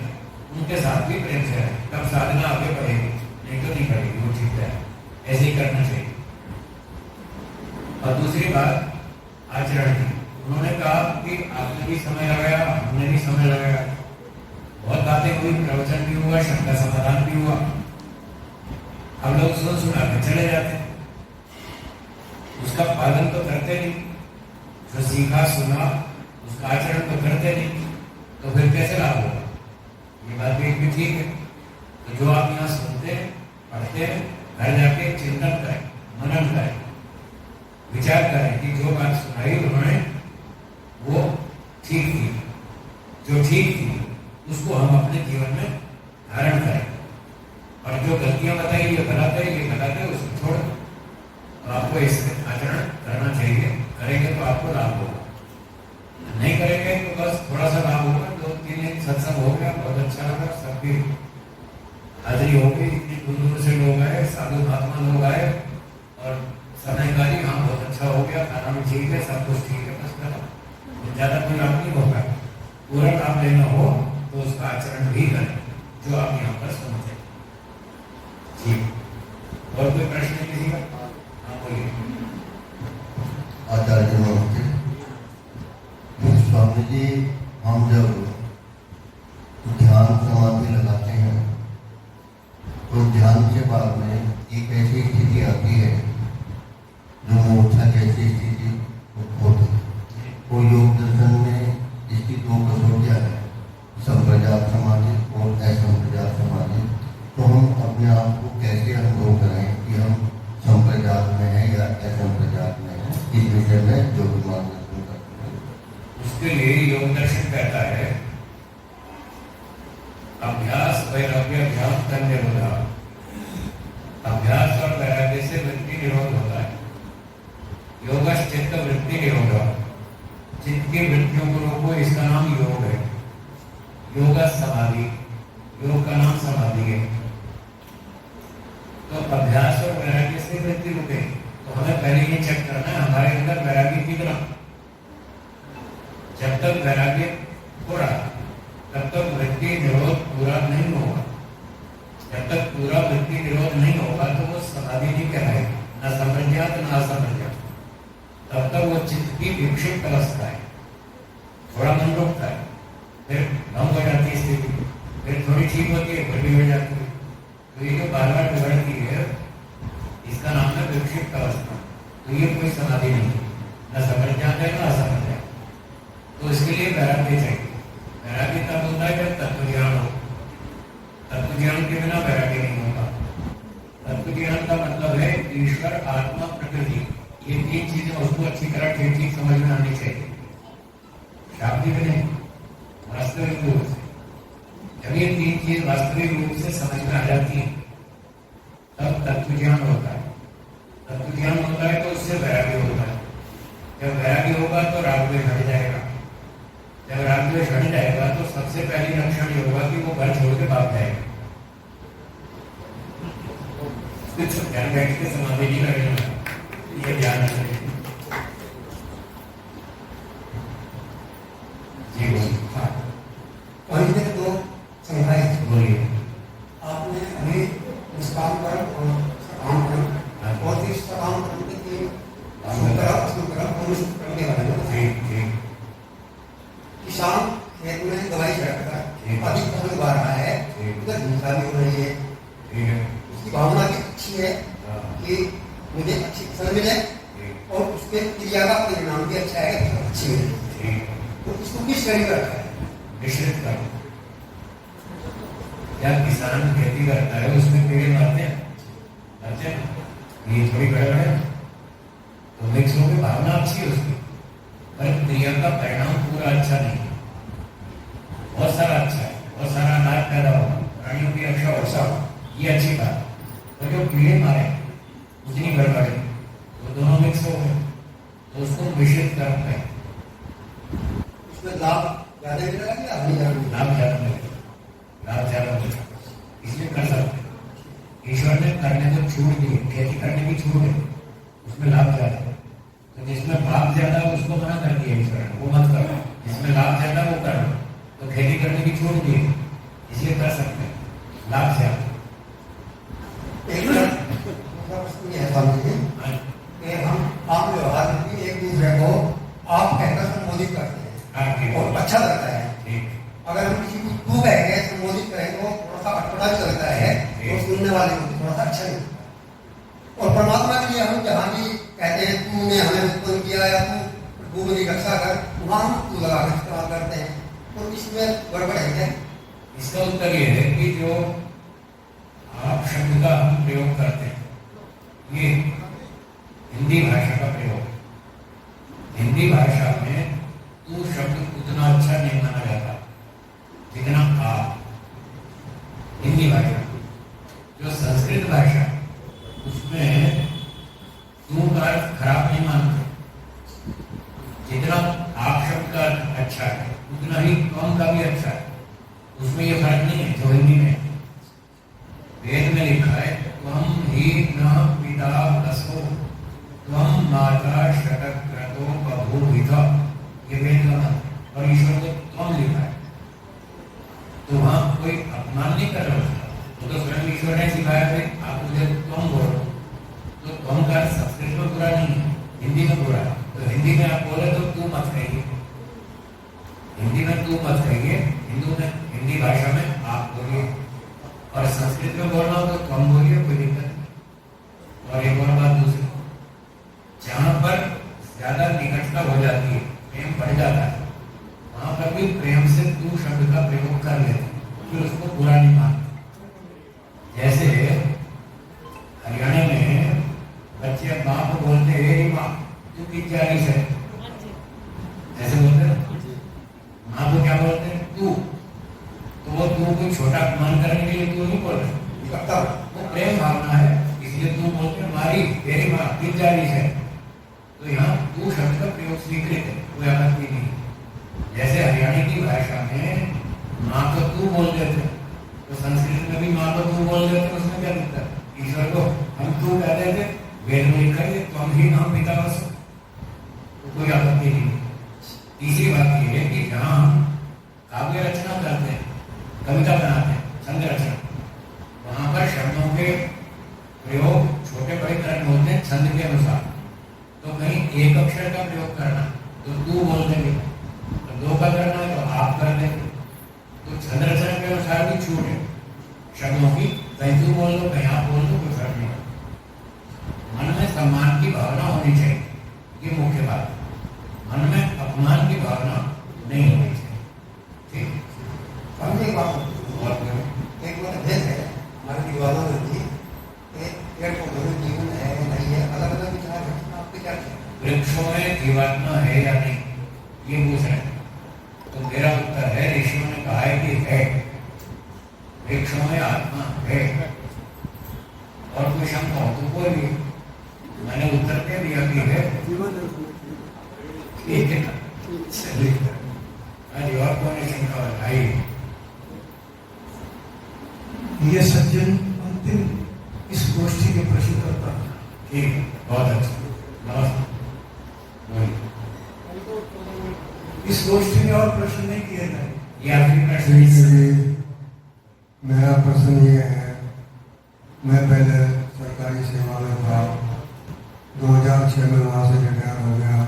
उनके साथ भी प्रेम से रहें, तब साधना आगे बढ़ेगी, नहीं तो नहीं बढ़ेगी। वो ठीक है, ऐसे ही करना चाहिए। और दूसरी बात आचरण की, उन्होंने कहा कि आपने भी समय लगाया, हमने भी समय लगाया, बहुत बातें हुई, प्रवचन भी हुआ, शंका समाधान भी हुआ। हम लोग सुना के चले जाते, उसका पालन तो करते नहीं, जो सीखा सुना उसका आचरण तो करते नहीं, तो फिर कैसे लाभ होगा? ये बात भी ठीक है। तो जो आप यहाँ सुनते पढ़ते हैं, घर जाके चिंतन करें, मनन करें, विचार करें कि जो बात सुनाई उन्होंने वो ठीक थी, जो ठीक थी उसको हम अपने जीवन में धारण करें, और जो गलतियां बताई ये गलत है, ये गलत है, उसको छोड़ दो। तो आपको इस आचरण करना चाहिए, करेंगे तो आपको लाभ होगा, नहीं करेंगे तो बस थोड़ा सा लाभ होगा। 2-3 दिन सत्संग हो गया, बहुत अच्छा लगा, सबकी हाजिरी हो गई, इतनी दूर दूर से लोग आए, साधु महात्मा लोग आए, और समय का ही हाँ बहुत अच्छा हो गया, खाना भी ठीक है, सब कुछ ठीक है, बस ज़्यादा कोई लाभ नहीं होगा। पूरा लाभ लेना हो तो उसका आचरण भी करें जो आप यहाँ पर सुनते हैं। जी, और कोई प्रश्न किसी का? हाँ बोलिए। आचार्य नमस्ते। स्वामी जी, हम जब ध्यान समाधि लगाते हैं तो ध्यान के बाद में एक ऐसी स्थिति आती है जो मूर्छा जैसी स्थिति होती है। तो योग दर्शन में इसकी 2 कसौटियाँ हैं। विषय में जो भी मार्गदर्शन करते हैं। उसके लिए योग दर्शन कहता है अभ्यास वैराग्य अभ्यास करने होगा। अभ्यास और वैराग्य से वृत्ति निरोध होता है। योग चित्त वृत्ति निरोध, चित्त की वृत्तियों को रोको, इसका नाम योग है। योग समाधि, योग का नाम समाधि है। तो अभ्यास और वैराग्य से वृत्ति रुके तो हमें पहले ये चेक करना है हमारे अंदर वैराग्य कितना। जब तक वैराग्य थोड़ा तब तक वृत्ति निरोध पूरा नहीं होगा। जब तक पूरा वृत्ति निरोध नहीं होगा तो वो समाधि नहीं कहलाएगी, न समझात न असमझात। तब तक वो चित्त की विक्षिप्त अवस्था है, थोड़ा मन रुकता है, फिर भंग हो जाती है स्थिति, फिर थोड़ी ठीक होती है, फिर भी हो जाती है। तो ये जो बार बार बिगड़ती है इसका नाम है विक्षिप्त अवस्था। तो ये कोई समाधि नहीं है, न समझ जाता है न असमझ जाता। तो इसके लिए वैराग्य चाहिए। वैराग्य तब होता है जब तत्व ज्ञान हो। तत्व ज्ञान के बिना वैराग्य नहीं होगा। तत्व ज्ञान का मतलब है ईश्वर, आत्मा, प्रकृति, ये तीन चीजें उसको अच्छी तरह ठीक समझ में आनी चाहिए। शाब्दिक नहीं, वास्तविक रूप से। जब ये तीन चीज वास्तविक रूप से समझ में आ जाती है तब तत्व ज्ञान होता है। तत्व ज्ञान होता है तो उससे वैराग्य होता है। जब वैराग्य होगा तो राग द्वेष हट जाएगा। जब राग द्वेष हट जाएगा तो सबसे पहली लक्षण ये होगा कि वो घर छोड़ के भाग जाएगा। ध्यान बैठ के समाधि नहीं लगेगा, ये ध्यान रखें। जी बोलिए। पहले तो संग्रह बोलिए। आपने अभी निष्काम कर्म और सकाम कर्म और इस सकाम कर्म के तीन करने वाले हैं। किसान खेत में दवाई छिड़कता है, अधिक फसल उगा रहा है, उधर हिंसा भी हो रही है। उसकी भावना भी अच्छी है कि मुझे अच्छी फसल मिले और उसके क्रिया का परिणाम भी अच्छा है, फसल अच्छी मिले। तो इसको किस श्रेणी में रखा है? मिश्रित कर्म। जब किसान खेती करता है उसमें कीड़े मारते हैं, ये थोड़ी गड़बड़ है। तो मिक्स होकर भावना अच्छी है उसकी, पर क्रिया का परिणाम पूरा अच्छा नहीं है। बहुत सारा अच्छा है, बहुत सारा अनाज पैदा होगा, प्राणियों की रक्षा वर्षा हो, ये अच्छी बात। तो जो कीड़े मारे उतनी गड़बड़ है, वो दोनों मिक्स हो गए तो उसको मिश्रित कर्म है। उसमें लाभ ज्यादा मिलेगा या हानि ज्यादा मिलेगा? लाभ ज्यादा मिलेगा, लाभ ज्यादा मिलेगा, इसलिए कर सकते हैं। ईश्वर ने करने को छूट दी, खेती करने की छूट है, उसमें लाभ ज्यादा है। तो जिसमें पाप ज्यादा है उसको मना कर दिया ईश्वर ने, वो मत करो। जिसमें लाभ ज्यादा वो करो। तो खेती करने की छूट दी, इसलिए कर सकते हैं, लाभ ज्यादा। एक प्रश्न ये है स्वामी जी कि हम आम व्यवहार में भी एक दूसरे को आप कहकर संबोधित करते हैं और अच्छा लगता है। अगर हम किसी को तू कह के संबोधित करें तो थोड़ा सा अटपटा भी लगता है, तो सुनने वाले को थोड़ा सा अच्छा नहीं लगता। और परमात्मा के लिए हम जहाँ भी कहते हैं तूने हमें उत्पन्न किया या तू प्रभु मेरी रक्षा कर, वहाँ हम तू लगा कर इस्तेमाल करते हैं, तो इसमें गड़बड़ है क्या? इसका उत्तर ये है कि जो आप शब्द का हम प्रयोग करते हैं ये हिंदी भाषा का प्रयोग है। हिंदी भाषा में तू शब्द उतना अच्छा नहीं माना जाता जितना आप। हिंदी भाषा जो संस्कृत भाषा उसमें तू का अर्थ खराब नहीं मानते। जितना आप शब्द का अर्थ अच्छा है उतना ही त्वम का भी अच्छा है, उसमें ये फर्क नहीं है जो हिंदी में। वेद में लिखा है त्वम ही न पिता रसो त्वम माता शतक्रतो बभूविथ, ये वेद का मन। और ईश्वर को त्वम लिखा है, तो वहां कोई अपमान नहीं कर रहा उसका, तो स्वयं ईश्वर ने सिखाया है आप मुझे त्वम बोलो। तो त्वम का संस्कृत में बुरा नहीं है, हिंदी में बुरा है। तो हिंदी में आप बोले तो तू मत कहिए, हिंदी में तू मत कहिए, हिंदी भाषा में आप बोलिए। और संस्कृत में बोलना हो तो तुम बोलिए, कोई दिक्कत नहीं। और एक और बात दूसरी, जहां पर ज्यादा निकटता हो जाती है, प्रेम बढ़ जाता है, वहां पर भी प्रेम से तू शब्द का प्रयोग कर लेते हैं, फिर उसको बुरा नहीं मानते। जैसे हरियाणा में बच्चे माँ को बोलते हैं माँ तू की क्या 42 है, ऐसे बोलते हैं। माँ को क्या बोलते हैं? तू। तो वो तू को छोटा अपमान करने के लिए तू नहीं बोल रहे, वो प्रेम भावना है, इसलिए तू बोलते हैं मारी तेरी माँ 43 है। तो यहाँ तू शब्द का प्रयोग स्वीकृत है, कोई आपत्ति नहीं। जैसे हरियाणा की भाषा में माँ को तू बोल देते, तो संस्कृत में भी माँ को तू बोल देते, उसमें क्या दिखता है? ईश्वर को हम तू कहते थे, वेद में लिखा है तुम ही नाम पिता बसो, तो कोई आपत्ति नहीं। तीसरी बात यह है कि जहाँ हम काव्य रचना करते हैं, कविता बनाते हैं, छंद रचना, वहां पर शब्दों के प्रयोग छोटे बड़े तरह होते हैं छंद के अनुसार। तो कहीं एक अक्षर का प्रयोग करना तो तू बोल देंगे, तो दो का करना है तो आप कर देंगे। तो छंद रचना के अनुसार भी छूट है शब्दों की, कहीं तू बोल दो कहीं आप बोल दो, कोई फर्क नहीं पड़ता। मन में सम्मान की भावना होनी चाहिए, ये मुख्य बात है। मन में अपमान की भावना नहीं होनी चाहिए। ठीक स्वामी एक बात और एक बार भेद है हमारे विवादों में भी पेड़ पौधों में जीवन है नहीं है, अलग अलग विचार है, आपके क्या कहते हैं? वृक्षों में जीवात्मा है या नहीं, ये पूछ रहे हैं। तो मेरा उत्तर है, ऋषियों ने कहा है कि है, वृक्षों में आत्मा है। और कोई शंका हो तो कोई भी, मैंने उत्तर दे दिया कि है। ठीक है, चलिए। अरे और कौन शंका है? ये सज्जन अंतिम इस गोष्ठी के प्रश्न करता है। ठीक, बहुत अच्छा, नमस्ते। इस गोष्ठी में और प्रश्न नहीं किए गए। ये आखिरी प्रश्न। मेरा प्रश्न ये है, मैं पहले सरकारी सेवा में था, 2006 में वहाँ से रिटायर हो गया,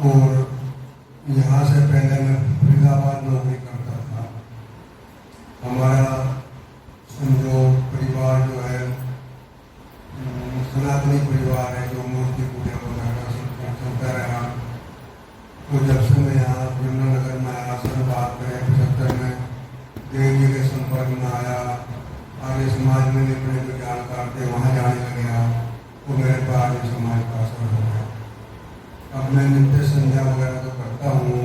और यहाँ से पहले मैं फरीदाबाद नौकरी करता था। हमारा समझो परिवार जो है सनातनी परिवार है, जो मूर्ति पूजा वगैरह सब चलता रहा। तो जब से मैं यहाँ यमुनानगर में आया, सन बात में 75 में देव जी के संपर्क में आया, आर्य समाज में अपने जो जानकार थे वहाँ जाने लगे, तो मेरे पर आर्य समाज का असर हो गया। अब मैं नित्य संध्या वगैरह तो करता हूँ,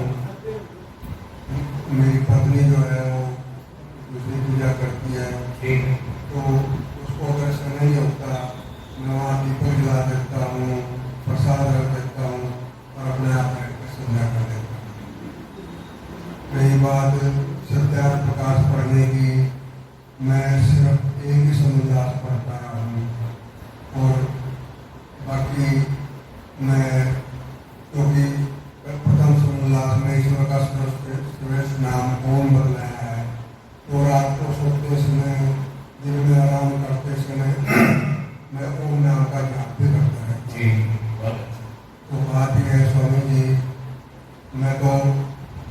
मेरी पत्नी जो है वो दूसरी पूजा करती है, तो उसको अगर समय नहीं होता, मैं वहाँ दीपक जला देता हूँ, प्रसाद रख देता हूँ और अपने आप बैठकर संध्या कर देता हूँ। रही बात सत्यार्थ प्रकाश पढ़ने की, मैं सिर्फ एक ही समुदास पढ़ता रहा हूँ, और बाकी मैं क्योंकि प्रथम समुदास में ईश्वर का श्रेष्ठ नाम ओम बदलाया है, तो रात को सोते समय, दिन में आराम करते समय मैं ओम नाम का जाप भी करता रहता हूँ। तो बात यह है स्वामी जी, मैं तो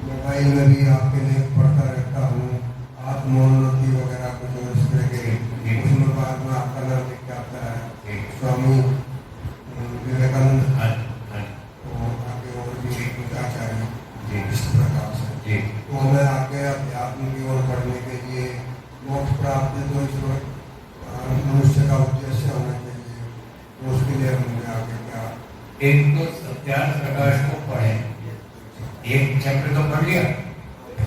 मोबाइल में भी आपके लेख पढ़ता रहता हूँ, आत्मोन्नति वगैरह कुछ और इस तरह के, उसमें बाद में आपका नाम लिख के आता है स्वामी विवेकानंद, तो आगे और भी कुछ आचार्य इस प्रकार से। तो मैं आगे अध्यात्म की ओर बढ़ने के लिए, मोक्ष प्राप्ति तो ईश्वर मनुष्य का उद्देश्य होना चाहिए, तो उसके लिए मुझे आगे क्या? एक तो सत्यार्थ प्रकाश को पढ़े, एक चैप्टर तो पढ़ लिया,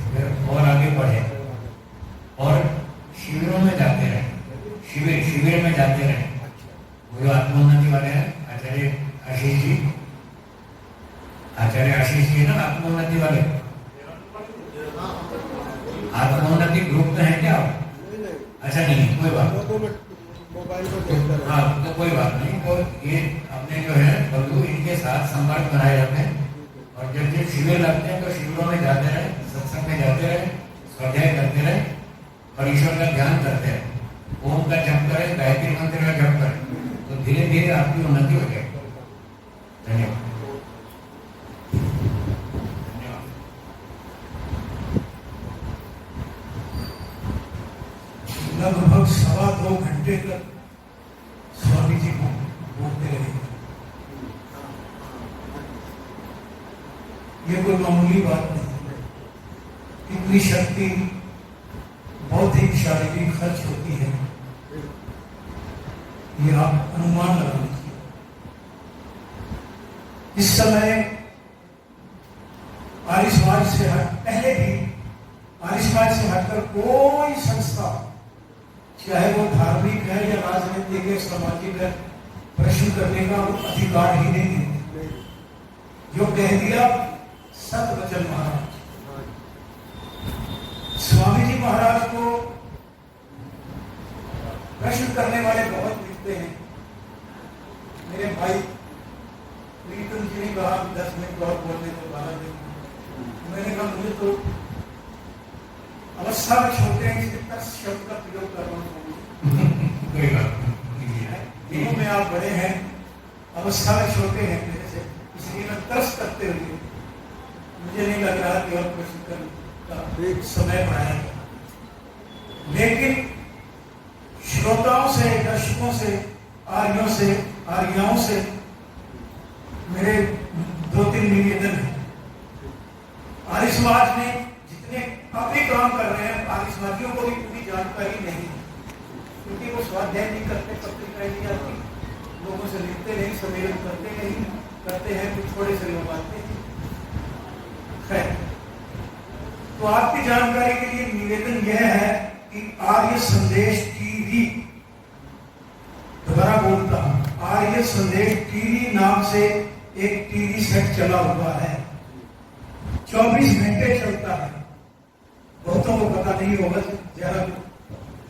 फिर और आगे पढ़े, और शिविरों में जाते रहे, शिविर में जाते रहे। वो जो आत्मोन्नति वाले हैं आचार्य आशीष जी है ना, आत्मोन्नति वाले, आत्मोन्नति ग्रुप में है क्या? अच्छा नहीं, कोई बात हाँ, तो कोई बात नहीं। तो ये अपने जो है बंधु, इनके साथ संपर्क बनाए रखते हैं, और जब जब शिविर लगते हैं तो शिविरों में जाते रहे, सत्संग में जाते रहे, स्वाध्याय करते रहे, और ईश्वर का ध्यान करते हैं, ओम का जप करें, गायत्री मंत्र का जप करें, तो धीरे धीरे आपकी उन्नति हो जाएगी। धन्यवाद। लगभग 2.25 घंटे तक स्वामी जी को बोलते रहे। ये कोई मामूली बात नहीं, इतनी शक्ति बौद्धिक शारीरिक खर्च होती है, ये आप अनुमान लगा लीजिए। इस समय आर्य समाज से पहले भी आर्य समाज से हटकर कोई संस्था, चाहे वो धार्मिक है या राजनीतिक है, सामाजिक है, प्रश्न करने का अधिकार ही नहीं देते। जो कह दिया सतवचन महाराज। स्वामी जी महाराज को प्रश्न करने वाले बहुत मिलते हैं। मेरे भाई प्रीतम जी ने कहा 10 मिनट और बोलने को 12 दिन। मैंने कहा मुझे तो अवस्था में छोटे हैं, इसलिए 10 शब्द का प्रयोग कर रहा हूँ। कोई बात नहीं है, दिनों में आप बड़े हैं, अवस्था में छोटे हैं मेरे से, इसलिए मैं तरस करते हुए मुझे नहीं लग रहा कि और प्रश्न करने का समय बढ़ाएगा। लेकिन श्रोताओं से, दर्शकों से, आर्यों से, आर्याओं से मेरे 2-3 निवेदन है। आर्य समाज में जितने काफी काम कर रहे हैं, आर्य समाजियों को भी पूरी जानकारी नहीं है, क्योंकि वो स्वाध्याय नहीं करते, पत्रिकाएं नहीं आती, लोगों से लिखते नहीं, सम्मेलन करते नहीं, करते हैं कुछ थोड़े से लोग आते हैं। खैर, तो आपकी जानकारी के लिए निवेदन यह है कि आर्य संदेश टीवी, दोबारा बोलता हूं, आर्य संदेश टीवी नाम से एक टीवी सेट चला हुआ है, 24 घंटे चलता है। बहुतों को पता नहीं होगा, जरा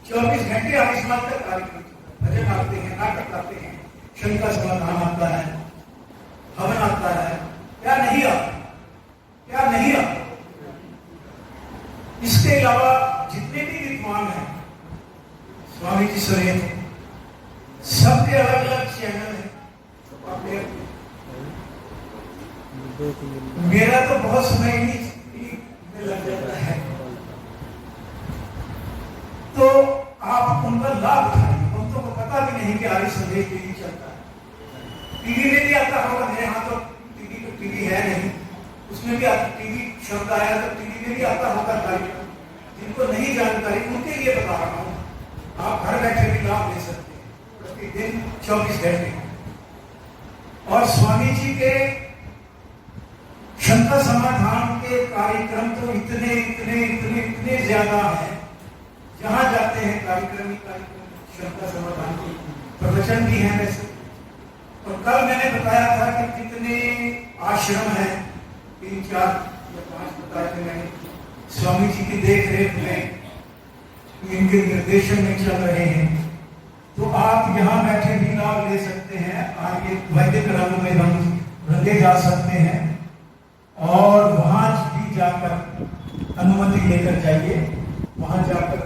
24 घंटे आर्य समाज का कार्यक्रम, भजन आते हैं, नाटक आते हैं, शंका समाधान आता है, हवन आता है, क्या नहीं आता, क्या नहीं आता। इसके अलावा जितने भी विद्वान हैं, स्वामी जी समेत, सबके अलग अलग चैनल हैं। मेरा तो बहुत समय ही में लग जाता है, तो आप उनका लाभ उठाइए। उनको पता भी नहीं कि आर्य संदेश टीवी चलता है। टीवी में भी आता होगा, मेरे यहाँ तो टीवी है नहीं, उसमें भी टीवी शब्द आया तो टीवी में भी आता होगा कार्यक्रम। जिनको नहीं जानकारी उनके लिए बता रहा हूँ, आप घर बैठे भी लाभ ले सकते हैं, प्रतिदिन 24 घंटे। और स्वामी जी के शंका समाधान के कार्यक्रम तो इतने इतने इतने इतने ज्यादा हैं, जहां जाते हैं कार्यक्रम शंका समाधान की प्रवचन भी है वैसे। और कल मैंने बताया था कि कितने आश्रम हैं, 3, 4 या 5 बताए थे मैंने, स्वामी जी की देख रेख में, इनके निर्देशन में चल रहे हैं। तो आप यहाँ बैठे भी लाभ ले सकते हैं, आगे वैदिक रंग में रंगे जा सकते हैं, और वहां भी जाकर अनुमति लेकर जाइए, वहां जाकर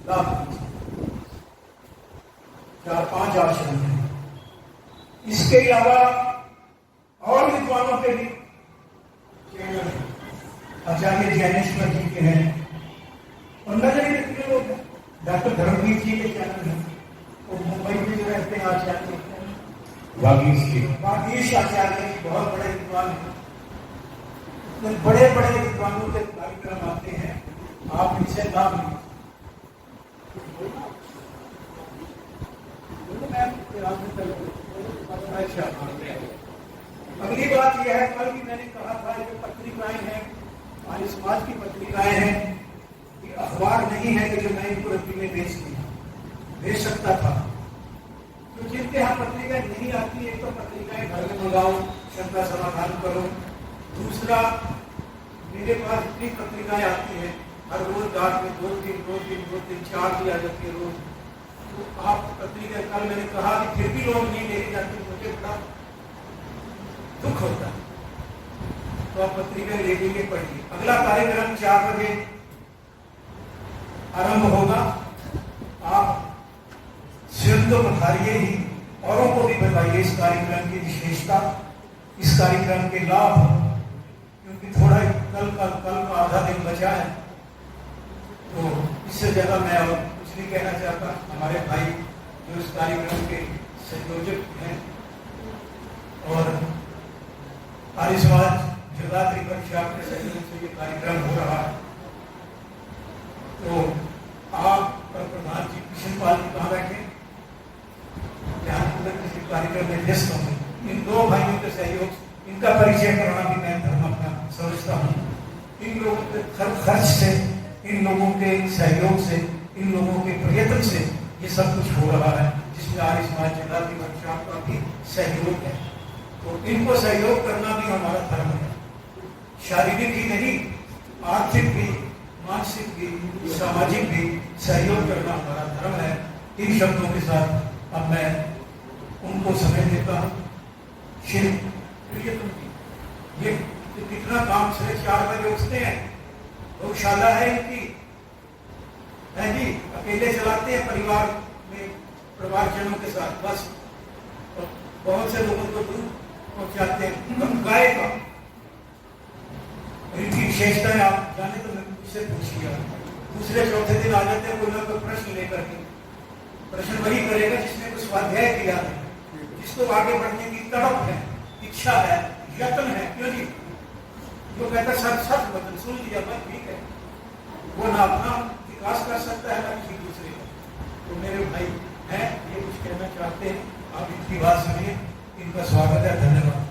लाभ लीजिए। 4-5 आश्रम हैं। इसके अलावा और विद्वानों के भी चैनल हैं, आचार्य ज्ञानेश्वर जी के हैं, और न जाने कितने लोग हैं, डॉक्टर धर्मवीर जी के चैनल हैं, और मुंबई में जो रहते हैं आचार्य वागीश आचार्य जी बहुत बड़े विद्वान हैं। बड़े बड़े विद्वानों के कार्यक्रम आते हैं, आप इनसे लाभ लीजिए। अच्छा, अगली बात यह है, कल भी मैंने कहा था कि पत्रिकाएं हैं, हमारे समाज की पत्रिकाएं हैं, कि अखबार नहीं है कि जो मैं इनको रद्दी में बेच सकता था। तो जिनके यहाँ पत्रिकाएं नहीं आती, एक तो पत्रिकाएं घर में मंगाओ, शंका समाधान करो। दूसरा, मेरे पास इतनी पत्रिकाएं आती हैं, हर रोज रात में 2-3 4 भी आ जाती है रोज। तो आप पत्रिका, कल मैंने कहा कि फिर भी लोग नहीं लेके जाते, मुझे बड़ा दुख होता है। तो आप पत्रिका ले लेंगे, पढ़िए। अगला कार्यक्रम 4 बजे आरंभ होगा। आप स्वयं तो पधारिए ही, औरों को भी बताइए इस कार्यक्रम की विशेषता, इस कार्यक्रम के लाभ, क्योंकि थोड़ा कल का आधा दिन बचा है, तो इससे ज्यादा मैं और कुछ नहीं कहना चाहता। हमारे भाई जो इस कार्यक्रम के संयोजक हैं, और आर्य समाज जगदात्री परीक्षा के सहयोग से ये कार्यक्रम हो रहा है। तो आप प्रधान जी कृष्णपाल जी कहाँ बैठे, यहाँ किसी कार्यक्रम में व्यस्त होंगे। इन 2 भाइयों के सहयोग इनका परिचय कराना भी मैं धर्म अपना समझता हूँ। इन लोगों के खर्च से, इन लोगों के सहयोग से, इन लोगों के प्रयत्न से ये सब कुछ हो रहा है, जिसमें आर्य समाज जिला की वर्कशॉप का भी सहयोग है। तो इनको सहयोग करना भी हमारा धर्म है, शारीरिक ही नहीं, आर्थिक भी, मानसिक भी, सामाजिक भी सहयोग करना हमारा धर्म है। इन शब्दों के साथ अब मैं उनको समय देता हूँ। श्री प्रियतम जी, ये कितना काम से 4 बजे उठते हैं, गौशाला है इनकी, है जी, अकेले चलाते हैं परिवार में, परिवारजनों के साथ बस, और बहुत से लोगों को दूध पहुंचाते हैं। हम गाय का इनकी विशेषताएं आप जाने तो मुझसे पूछिए। दूसरे चौथे दिन आ जाते हैं कोई ना कोई प्रश्न लेकर के। प्रश्न वही करेगा जिसने कुछ स्वाध्याय किया है, जिसको आगे बढ़ने की तड़प है, इच्छा है, यत्न है। क्यों जी? जो कहता सच वचन सुन लिया बस ठीक है, वो ना अपना विकास कर सकता है ना किसी दूसरे का। तो मेरे भाई हैं, ये कुछ कहना चाहते हैं, आप इनकी बात सुनिए। इनका स्वागत है, धन्यवाद।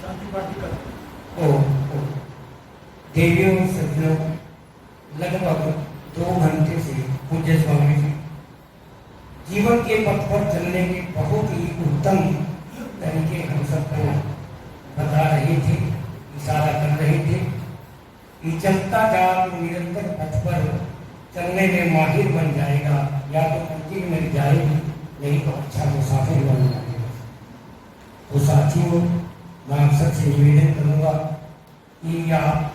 शांति पार्टी का देवियों सज्जनों, लगभग 2 घंटे से पूज्य स्वामी जी जीवन के पथ पर चलने के बहुत ही उत्तम तरीके हम सबको बता रहे थे, इशारा कर रहे थे कि चलता जा तो निरंतर पथ पर चलने में माहिर बन जाएगा, या तो मंजिल मिल जाएगी, नहीं तो अच्छा मुसाफिर बन जाएगा। तो साथियों, मैं आप सबसे निवेदन करूंगा कि आप